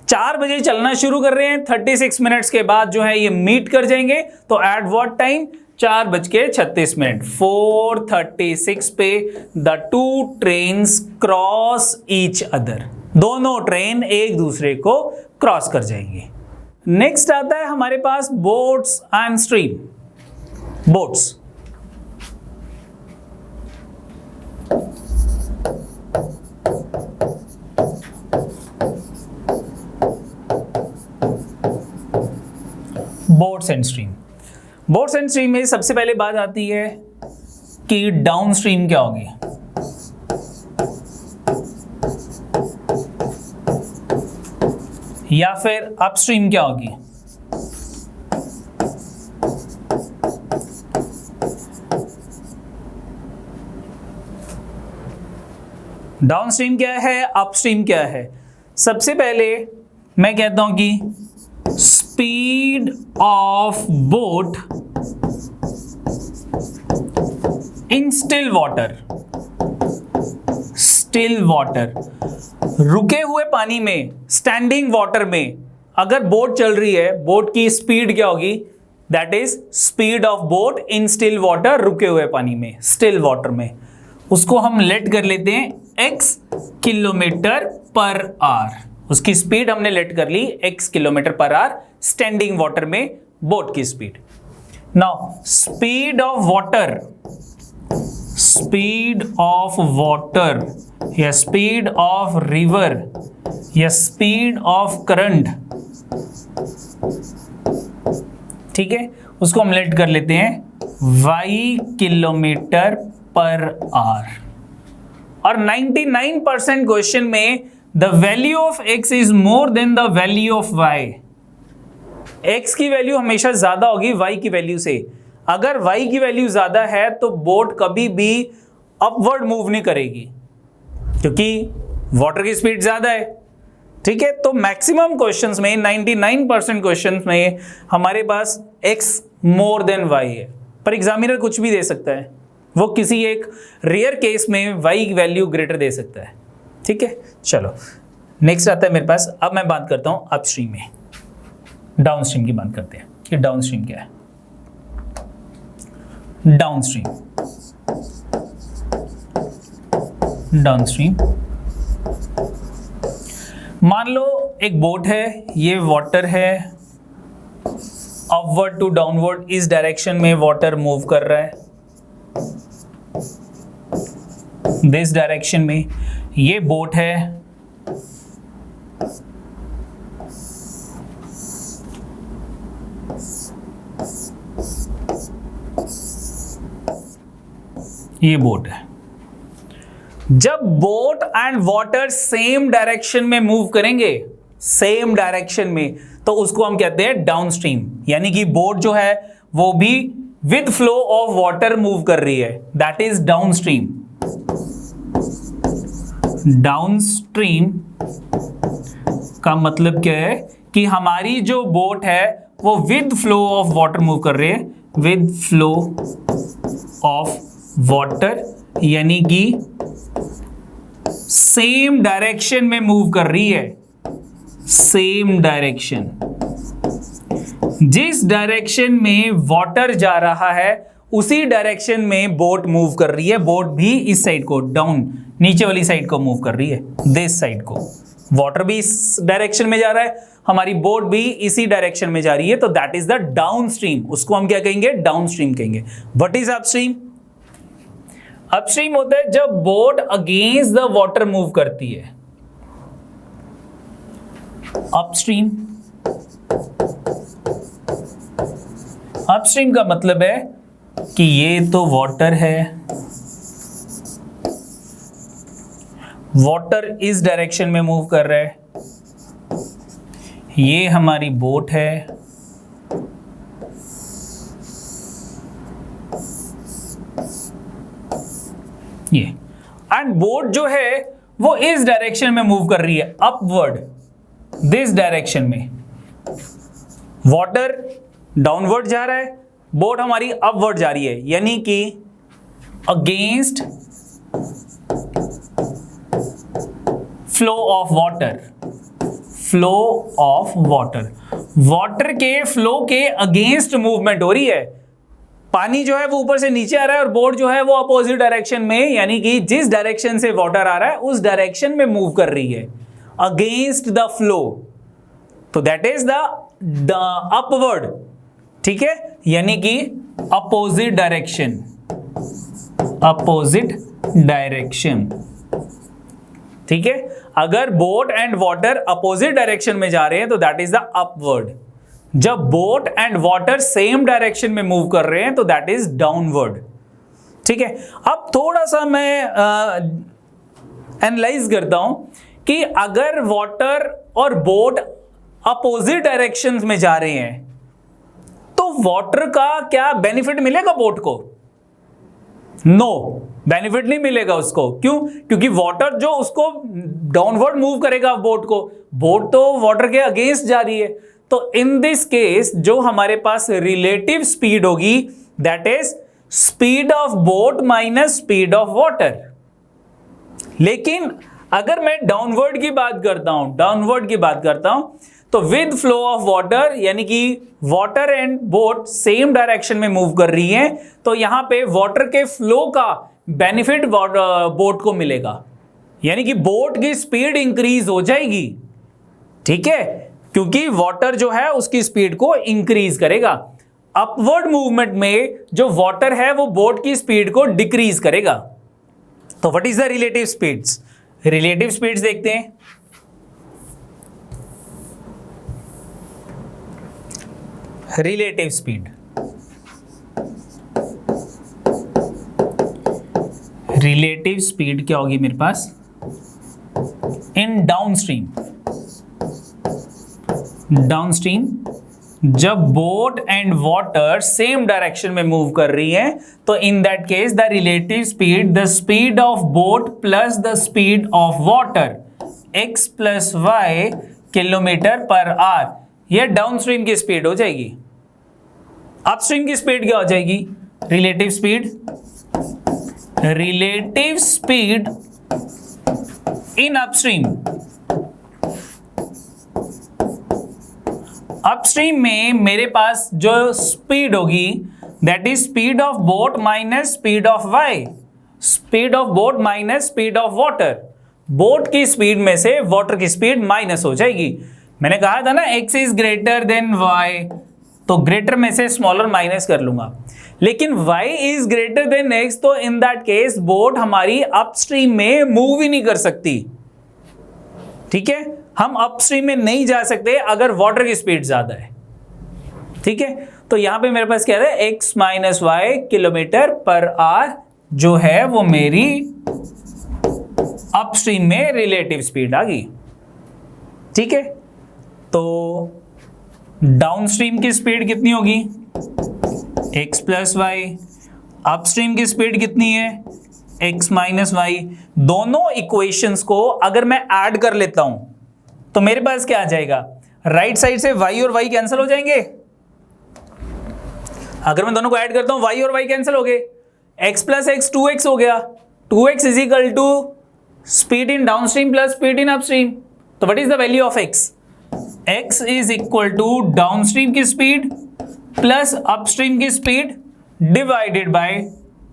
4 बजे चलना शुरू कर रहे हैं, 36 मिनट्स के बाद जो है ये मीट कर जाएंगे। तो एट व्हाट टाइम, 4:36, 4:36 पे the 2 trains cross each other, दोनों ट्रेन एक दूसरे को क्रॉस कर जाएंगे। नेक्स्ट आता है हमारे पास boats and stream. Boats, boats and stream. Boats and stream में सबसे पहले बात आती है कि डाउन स्ट्रीम क्या होगी। या फिर अपस्ट्रीम क्या होगी। डाउनस्ट्रीम क्या है, अपस्ट्रीम क्या है? सबसे पहले मैं कहता हूं कि speed of boat in still water, still water, रुके हुए पानी में, स्टैंडिंग वाटर में अगर बोट चल रही है, बोट की स्पीड क्या होगी? That is speed of boat in still water, रुके हुए पानी में, स्टिल वाटर में। उसको हम लेट कर लेते हैं x किलोमीटर पर आवर। उसकी स्पीड हमने लेट कर ली x kilometre per hour, standing water में बोट की speed. Now speed of water, speed of water या स्पीड ऑफ रिवर या स्पीड ऑफ करंट, ठीक है, उसको हम लेट कर लेते हैं y किलोमीटर पर आवर। और 99% क्वेश्चन में the value of x is more than the value of y। x की वैल्यू हमेशा ज्यादा होगी y की वैल्यू से। अगर y की वैल्यू ज्यादा है तो बोट कभी भी अपवर्ड मूव नहीं करेगी, क्योंकि वाटर की स्पीड ज्यादा है, ठीक है। तो मैक्सिमम क्वेश्चंस में, 99% क्वेश्चंस में हमारे पास x मोर देन y है, पर एग्जामिनर कुछ भी दे सकता है, वो किसी एक रेयर केस में y वैल्यू ग्रेटर दे सकता है, ठीक है। चलो नेक्स्ट आता है मेरे पास। अब मैं बात करता हूं अपस्ट्रीम में, डाउनस्ट्रीम की बात करते हैं कि डाउनस्ट्रीम क्या है। डाउनस्ट्रीम, डाउनस्ट्रीम मान लो एक बोट है, ये वाटर है, अपवर्ड टू डाउनवर्ड इस डायरेक्शन में वाटर मूव कर रहा है, दिस डायरेक्शन में। ये बोट है, ये बोट है। जब boat and water same direction में मूव करेंगे, सेम डायरेक्शन में, तो उसको हम कहते हैं डाउनस्ट्रीम। यानी कि बोट जो है वो भी with flow of water move कर रही है, दैट इज डाउनस्ट्रीम। डाउनस्ट्रीम का मतलब क्या है कि हमारी जो बोट है वो with flow of water move कर रही है, विद फ्लो ऑफ वाटर, यानी कि सेम डायरेक्शन में मूव कर रही है, सेम डायरेक्शन। जिस डायरेक्शन में वाटर जा रहा है उसी डायरेक्शन में बोट मूव कर रही है। बोट भी इस साइड को, डाउन, नीचे वाली साइड को मूव कर रही है, दिस साइड को। वाटर भी इस डायरेक्शन में जा रहा है, हमारी बोट भी इसी डायरेक्शन में जा रही है, तो दैट इज द डाउनस्ट्रीम। उसको हम क्या कहेंगे? डाउनस्ट्रीम कहेंगे। What is upstream? अपस्ट्रीम होता है जब boat against the water move करती है, अपस्ट्रीम। अपस्ट्रीम का मतलब है कि ये तो वाटर है, वाटर इस डायरेक्शन में मूव कर रहा है, ये हमारी बोट है, ये, एंड बोट जो है वो इस डायरेक्शन में मूव कर रही है, अपवर्ड, दिस डायरेक्शन में। वाटर डाउनवर्ड जा रहा है, बोट हमारी अपवर्ड जा रही है, यानी कि against flow of water, flow of water, water के फ्लो के अगेंस्ट मूवमेंट हो रही है। पानी जो है वो ऊपर से नीचे आ रहा है और बोट जो है वो अपोजिट डायरेक्शन में, यानी कि जिस डायरेक्शन से वाटर आ रहा है उस डायरेक्शन में मूव कर रही है, अगेंस्ट द फ्लो, तो दैट इज द अपवर्ड, ठीक है, यानी कि अपोजिट डायरेक्शन, अपोजिट डायरेक्शन, ठीक है। अगर boat and water opposite direction में जा रहे हैं तो दैट इज द अपवर्ड। जब boat and water same direction में मूव कर रहे हैं तो दैट इज डाउनवर्ड, ठीक है। अब थोड़ा सा मैं एनालाइज करता हूं कि अगर वाटर और बोट अपोजिट डायरेक्शंस में जा रहे हैं तो वाटर का क्या बेनिफिट मिलेगा बोट को? नो, बेनिफिट नहीं मिलेगा उसको। क्यों? क्योंकि वाटर जो उसको डाउनवर्ड मूव करेगा बोट को, बोट तो वाटर के अगेंस्ट जा रही है। तो इन दिस केस जो हमारे पास रिलेटिव स्पीड होगी that is speed of boat minus speed of water. लेकिन अगर मैं डाउनवर्ड की बात करता हूं तो विद फ्लो ऑफ वाटर, यानी कि water and boat same direction में मूव कर रही हैं, तो यहां पे वाटर के फ्लो का बेनिफिट बोट को मिलेगा, यानी कि बोट की स्पीड इंक्रीज हो जाएगी। ठीक है, क्योंकि वाटर जो है उसकी स्पीड को इंक्रीज करेगा। अपवर्ड मूवमेंट में जो वाटर है वो बोट की स्पीड को डिक्रीज करेगा। तो what is the relative speeds? Relative speeds देखते हैं। रिलेटिव स्पीड, रिलेटिव स्पीड क्या होगी मेरे पास इन डाउनस्ट्रीम? डाउनस्ट्रीम जब boat and water same direction में मूव कर रही है तो in that case the relative speed, the speed of boat plus the speed of water x plus y kilometre per hour, यह डाउनस्ट्रीम की स्पीड हो जाएगी। अपस्ट्रीम की स्पीड क्या हो जाएगी? Relative speed, relative speed in upstream, upstream में मेरे पास जो स्पीड होगी that is speed of boat minus speed of Y, speed of boat minus speed of water. Boat की स्पीड में से वाटर की स्पीड माइनस हो जाएगी। मैंने कहा था ना x is greater then y, तो ग्रेटर में से स्मॉलर माइनस कर लूंगा। लेकिन y is greater then x, तो इन दैट केस बोट हमारी अपस्ट्रीम में मूव ही नहीं कर सकती। ठीक है, हम अपस्ट्रीम में नहीं जा सकते अगर वाटर की स्पीड ज्यादा है। ठीक है, तो यहां पे मेरे पास क्या है x माइनस वाई किलोमीटर पर आवर जो है वो मेरी अपस्ट्रीम में रिलेटिव स्पीड आ गई। ठीक है, तो डाउनस्ट्रीम की स्पीड कितनी होगी? x plus Y. अपस्ट्रीम की स्पीड कितनी है? x minus Y. दोनों इक्वेशंस को अगर मैं ऐड कर लेता हूं तो मेरे पास क्या आ जाएगा? राइट साइड से y और y कैंसिल हो जाएंगे। अगर मैं दोनों को ऐड करता हूं y और y कैंसिल हो गए, x प्लस x 2x हो गया। 2x is equal to speed in downstream plus speed in upstream. तो what is the value of x? x is equal to downstream की स्पीड प्लस अपस्ट्रीम की स्पीड डिवाइडेड बाय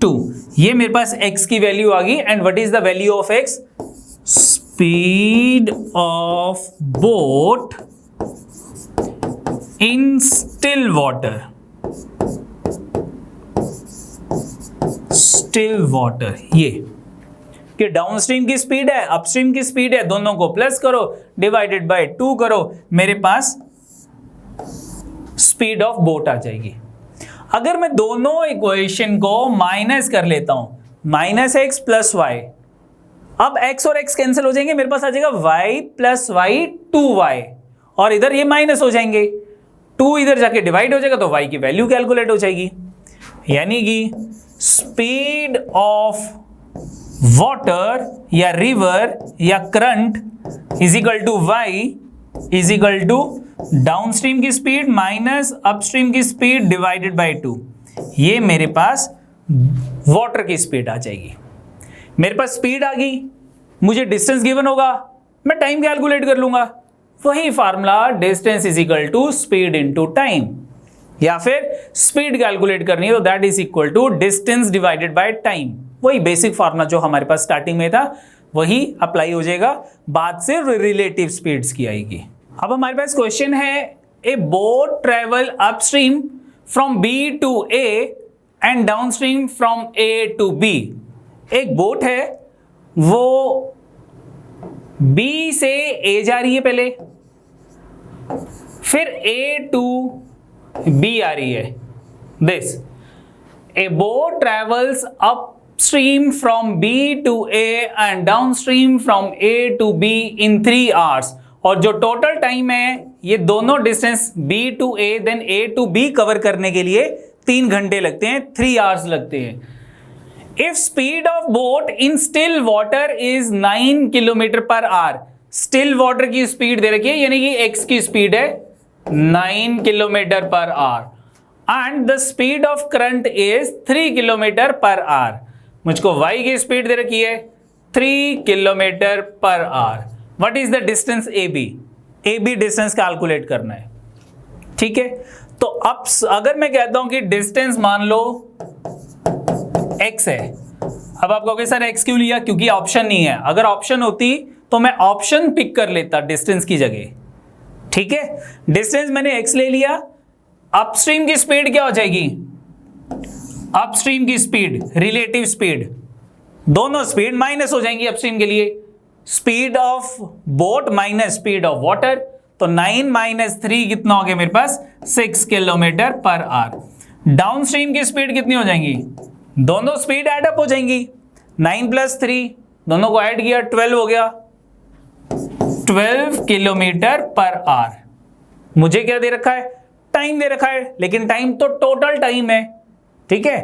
2। ये मेरे पास x की वैल्यू आ गई। And what is the value of x? Speed of boat in still water, still water. ये कि डाउनस्ट्रीम की स्पीड है, अपस्ट्रीम की स्पीड है, दोनों को प्लस करो, डिवाइडेड बाय 2 करो, मेरे पास स्पीड ऑफ बोट आ जाएगी। अगर मैं दोनों इक्वेशन को माइनस कर लेता हूं, माइनस एक्स प्लस वाई, अब x और x कैंसिल हो जाएंगे, मेरे पास आ जाएगा y प्लस वाई 2y, और इधर ये माइनस हो जाएंगे, 2 इधर जाके डिवाइड हो जाएगा तो y की वैल्यू कैलकुलेट हो जाएगी। यानी कि स्पीड ऑफ वाटर या रिवर या current is equal to y is equal to downstream की स्पीड माइनस अपस्ट्रीम की स्पीड डिवाइडेड बाय 2। ये मेरे पास वाटर की स्पीड आ जाएगी। मेरे पास स्पीड आ गई, मुझे डिस्टेंस गिवन होगा, मैं टाइम कैलकुलेट कर लूंगा। वही formula distance is equal to speed into time, या फिर स्पीड कैलकुलेट करनी है तो that is equal to distance divided by time. वही बेसिक फार्मूला जो हमारे पास स्टार्टिंग में था वही अप्लाई हो जाएगा, बाद से रिलेटिव स्पीड्स की आएगी। अब हमारे पास क्वेश्चन है, a boat travel upstream from B to A and downstream from A to B. एक बोट है वो B से A जा रही है पहले, फिर A टू B आ रही है। This a boat travels upstream from B to A and downstream from A to B in 3 hours। और जो टोटल टाइम है ये दोनों distance B to A then A to B cover करने के लिए 3 घंटे लगते हैं, 3 hours लगते हैं। If speed of boat in still water is 9 kilometre per hour, still water की स्पीड दे रखी है, यानी कि एक्स की स्पीड है 9 किलोमीटर पर hour, and the speed of current is 3 kilometre per hour. मुझको y की स्पीड दे रखी है 3 किलोमीटर पर hour. What is the distance AB distance calculate करना है, ठीक है। तो अब अगर मैं कहता हूं कि डिस्टेंस मान लो x है, अब आप कहोगे सर x क्यों लिया, क्योंकि ऑप्शन नहीं है। अगर ऑप्शन होती तो मैं ऑप्शन पिक कर लेता डिस्टेंस की जगह, ठीक है। डिस्टेंस मैंने x ले लिया, अपस्ट्रीम की स्पीड क्या हो जाएगी, अपस्ट्रीम की स्पीड, रिलेटिव स्पीड, दोनों स्पीड माइनस हो जाएंगी अपस्ट्रीम के लिए, speed of boat minus speed of water, तो 9 माइनस 3 कितना हो गया मेरे पास 6 किलोमीटर पर आवर। डाउनस्ट्रीम की स्पीड कितनी हो जाएंगी, दोनों स्पीड ऐड अप हो जाएंगी, 9 प्लस 3 दोनों को ऐड किया 12 हो गया, 12 किलोमीटर पर आवर। मुझे क्या दे रखा है, टाइम दे रखा है, लेकिन टाइम तो टोटल टाइम है, ठीक है।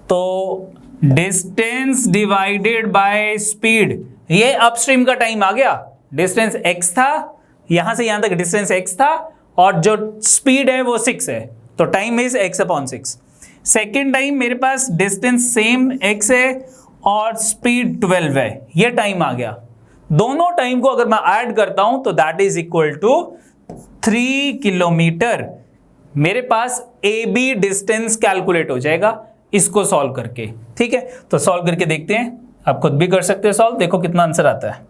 तो डिस्टेंस डिवाइडेड बाय स्पीड, ये अपस्ट्रीम का टाइम आ गया, डिस्टेंस x था, यहां से यहां तक डिस्टेंस x था, और जो स्पीड है वो 6 है, तो time is x/6। Second time मेरे पास डिस्टेंस सेम x है और स्पीड 12 है, ये टाइम आ गया। दोनों टाइम को अगर मैं ऐड करता हूं तो that is equal to 3 kilometre. मेरे पास AB डिस्टेंस कैलकुलेट हो जाएगा इसको सॉल्व करके, ठीक है। तो सॉल्व करके देखते हैं, आप खुद भी कर सकते हो सॉल्व, देखो कितना आंसर आता है।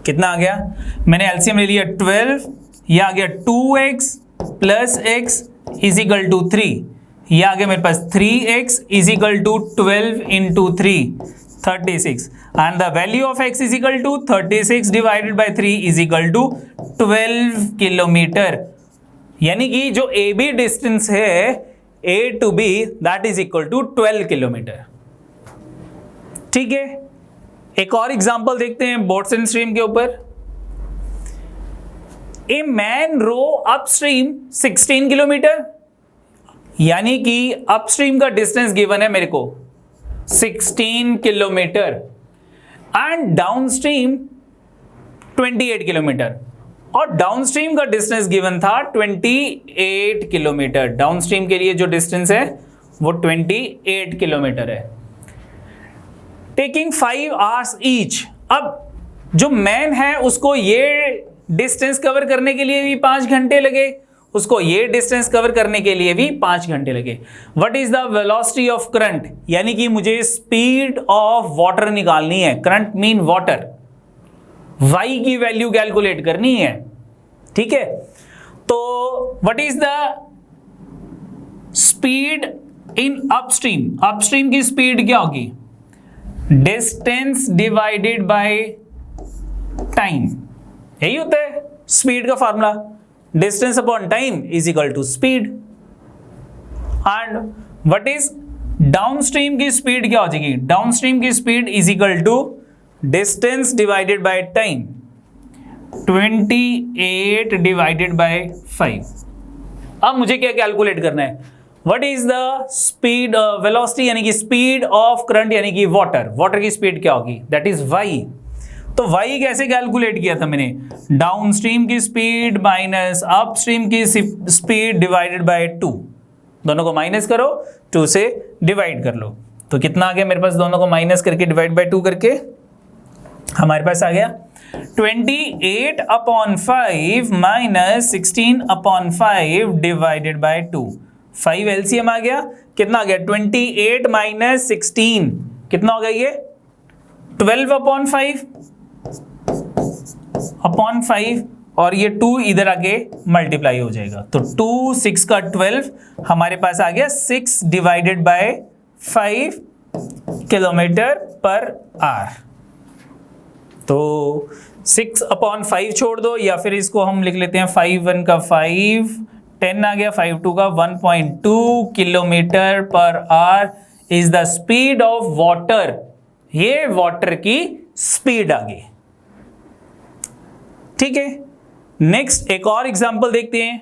कितना आ गया, मैंने एलसीएम ले लिया 12, ये आ गया 2x plus x is equal to 3, ये आ गया मेरे पास 3x is equal to 12 into 3 36, and the value of x is equal to 36 divided by 3 is equal to 12 kilometre. यानी कि जो AB डिस्टेंस है A to B that is equal to 12 kilometre, ठीक है। एक और एग्जांपल देखते हैं बोट्स एंड स्ट्रीम के ऊपर। A man row upstream 16 kilometre, यानी कि अपस्ट्रीम का डिस्टेंस गिवन है मेरे को 16 किलोमीटर, एंड डाउनस्ट्रीम 28 किलोमीटर, और डाउनस्ट्रीम का डिस्टेंस गिवन था 28 किलोमीटर। डाउनस्ट्रीम के लिए जो डिस्टेंस है वो 28 किलोमीटर है, टेकिंग 5 आवर्स ईच। अब जो मैन है उसको ये डिस्टेंस कवर करने के लिए भी 5 घंटे लगे, उसको ये डिस्टेंस कवर करने के लिए भी 5 घंटे लगे। What is the velocity of current, यानी कि मुझे स्पीड ऑफ वाटर निकालनी है, करंट मीन वाटर, y की वैल्यू कैलकुलेट करनी है, ठीक है। तो what is the speed in upstream, upstream की स्पीड क्या होगी, डिस्टेंस डिवाइडेड बाय टाइम, यही होता है स्पीड का formula, distance upon time is equal to speed. And what is downstream की स्पीड क्या हो जाएगी, डाउनस्ट्रीम की speed is equal to distance divided by time, 28 divided by 5। अब मुझे क्या कैलकुलेट करना है, what is the speed velocity, यानी कि स्पीड ऑफ करंट, यानी कि वाटर, वाटर की स्पीड क्या होगी, दैट इज y। तो y कैसे कैलकुलेट किया था मैंने, डाउनस्ट्रीम की स्पीड माइनस अपस्ट्रीम की स्पीड डिवाइडेड बाय 2, दोनों को माइनस करो, 2 से डिवाइड कर लो, तो कितना आ गया मेरे पास, दोनों को माइनस करके डिवाइड बाय 2 करके हमारे पास आ गया 28/5 माइनस 16/5 डिवाइडेड बाय 2, 5 एलसीएम आ गया, कितना आ गया 28 माइनस 16 कितना हो गया ये 12/5 और ये 2 इधर आके मल्टीप्लाई हो जाएगा, तो 2 6 का 12 हमारे पास आ गया 6 डिवाइडेड बाय 5 किलोमीटर पर आवर। तो 6/5 छोड़ दो, या फिर इसको हम लिख लेते हैं 5 1 का 5, 10 आ गया, 5 2 का 1.2 kilometre per hour is the speed of water, ये वाटर की स्पीड आ गई, ठीक है। नेक्स्ट एक और एग्जांपल देखते हैं।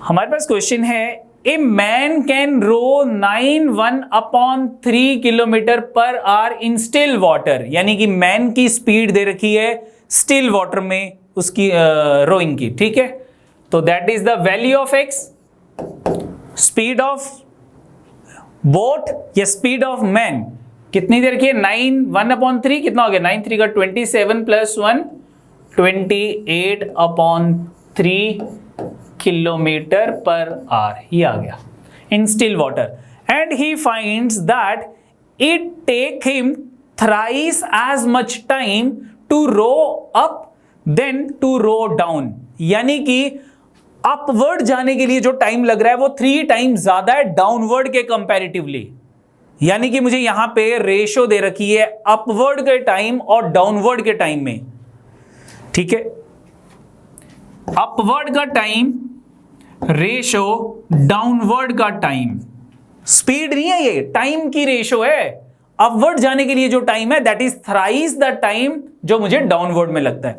हमारे पास क्वेश्चन है, a man can row 9(1/3 kilometre पर आवर इन स्टिल वाटर, यानी कि मैन की स्पीड दे रखी है स्टिल वाटर में उसकी रोइंग की, ठीक है। तो that is the value of x, speed of boat या स्पीड ऑफ मैन कितनी देर की है, 9(1/3 कितना हो गया, 9 3 का 27 + 1 28/3 किलोमीटर पर आवर, ये आ गया in still water. And he finds that it take him thrice as much time to row up then to row down, यानी कि अपवर्ड जाने के लिए जो टाइम लग रहा है वो 3 टाइम्स ज्यादा है डाउनवर्ड के कंपैरेटिवली। यानी कि मुझे यहां पे रेशो दे रखी है अपवर्ड के टाइम और डाउनवर्ड के टाइम में, ठीक है। अपवर्ड का टाइम रेशो डाउनवर्ड का टाइम, स्पीड नहीं है ये, टाइम की रेशो है। अपवर्ड जाने के लिए जो टाइम है that is thrice the time जो मुझे डाउनवर्ड में लगता है।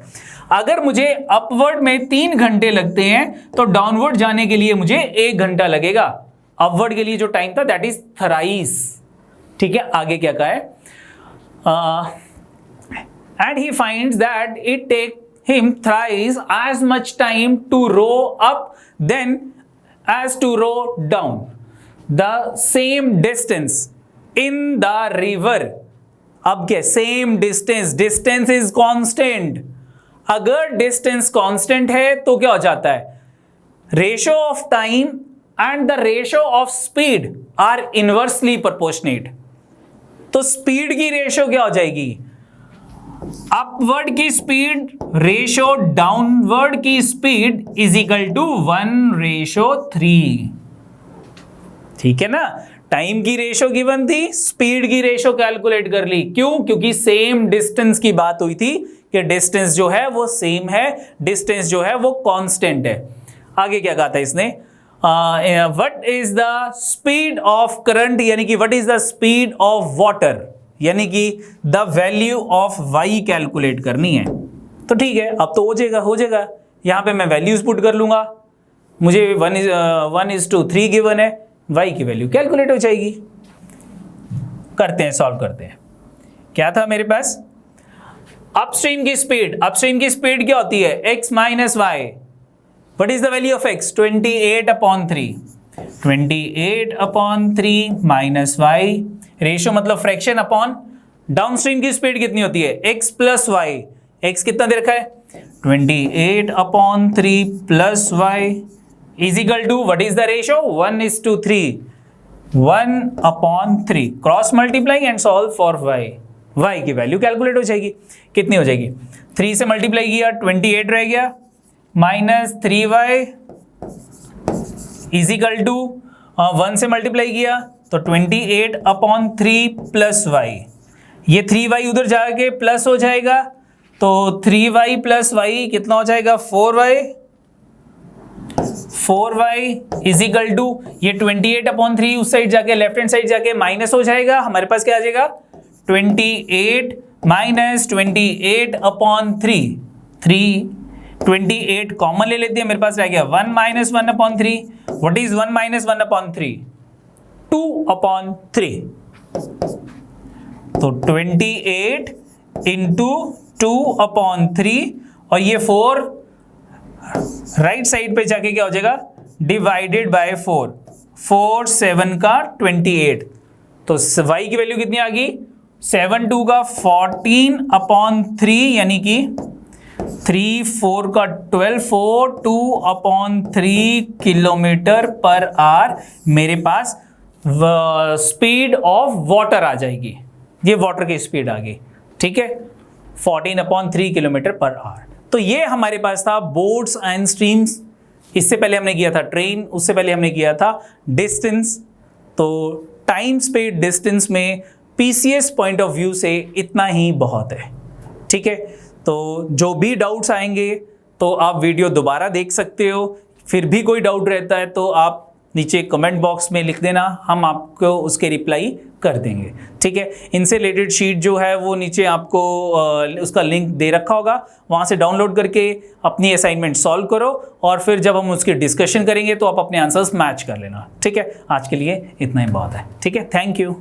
अगर मुझे अपवर्ड में 3 घंटे लगते हैं तो डाउनवर्ड जाने के लिए मुझे 1 घंटा लगेगा। अपवर्ड के लिए जो टाइम था दैट इज थ्राइस, ठीक है। आगे क्या कहा है, and he finds that it take him thrice as much time to row up then as to row down the same distance in the river। अब क्या, same distance, distance is constant. अगर डिस्टेंस कांस्टेंट है तो क्या हो जाता है, ratio of time and the ratio of speed are inversely proportionate. तो स्पीड की रेशो क्या हो जाएगी, अपवर्ड की स्पीड रेशो डाउनवर्ड की स्पीड इज इक्वल टू 1:3, ठीक है ना। टाइम की रेशो गिवन थी, स्पीड की रेशो कैलकुलेट कर ली, क्यों, क्योंकि सेम डिस्टेंस की बात हुई थी कि डिस्टेंस जो है वो सेम है, डिस्टेंस जो है वो कांस्टेंट है। आगे क्या कहा था इसने, what is the speed of current, यानी कि what is the speed of water, यानी कि the value of y calculate करनी है। तो ठीक है, अब तो हो जाएगा। यहां पे मैं वैल्यूज पुट कर लूंगा, मुझे 1:3 गिवन है, y की वैल्यू कैलकुलेट हो जाएगी। करते हैं, सॉल्व करते हैं। क्या था मेरे पास, अपस्ट्रीम की स्पीड, अपस्ट्रीम की स्पीड क्या होती है, x minus y. What is the value of x, 28/3, 28/3 minus y, ratio मतलब फ्रैक्शन अपॉन डाउनस्ट्रीम की स्पीड कितनी होती है, x प्लस वाई। x कितना दे रखा है, 28/3 plus y is equal to what is the ratio, 1:3, 1/3। Cross multiply and solve for y, y की वैल्यू कैलकुलेट हो जाएगी। कितनी हो जाएगी, 3 से मल्टीप्लाई किया 28 रह गया, minus 3y is equal to 1 से मल्टीप्लाई किया तो 28/3 प्लस वाई, ये 3y उधर जाके प्लस हो जाएगा, तो 3y प्लस वाई कितना हो जाएगा, 4y इज इक्वल टू, ये 28/3 उस साइड जाके लेफ्ट हैंड साइड जाके माइनस हो जाएगा, हमारे पास क्या आ जाएगा, 28 माइनस 28/3, 28 कॉमन ले लेते हैं, मेरे पास रह गया 1 माइनस 1/3। What is 1 minus 1/3, 2/3। तो 28 इंटू 2/3 और ये 4 राइट साइड पे जाके क्या हो जाएगा, डिवाइडेड बाय 4, 4 7 का 28। तो y की वैल्यू कितनी आ गई, 7 2 का 14/3, यानी कि 3 4 का 12, 4 2/3 किलोमीटर पर आवर मेरे पास स्पीड ऑफ वाटर आ जाएगी। ये वाटर की स्पीड आ गई, ठीक है, 14/3 किलोमीटर पर आवर। तो ये हमारे पास था बोट्स एंड स्ट्रीम्स। इससे पहले हमने किया था ट्रेन, उससे पहले हमने किया था डिस्टेंस। तो टाइम स्पीड डिस्टेंस में पीसीएस पॉइंट ऑफ व्यू से इतना ही बहुत है, ठीक है। तो जो भी डाउट्स आएंगे तो आप वीडियो दोबारा देख सकते हो, फिर भी कोई डाउट रहता है तो आप नीचे कमेंट बॉक्स में लिख देना, हम आपको उसके रिप्लाई कर देंगे। ठीक है, इनसे रिलेटेड शीट जो है वो नीचे आपको उसका लिंक दे रखा होगा, वहाँ से डाउनलोड करके अपनी असाइनमेंट सॉल्व करो और फिर जब हम उसकी डिस्कशन करेंगे तो आप अपने आंसर्स मैच कर लेना। ठीक है, आज के लिए इतना ही बहुत है। ठीक है, थैंक यू।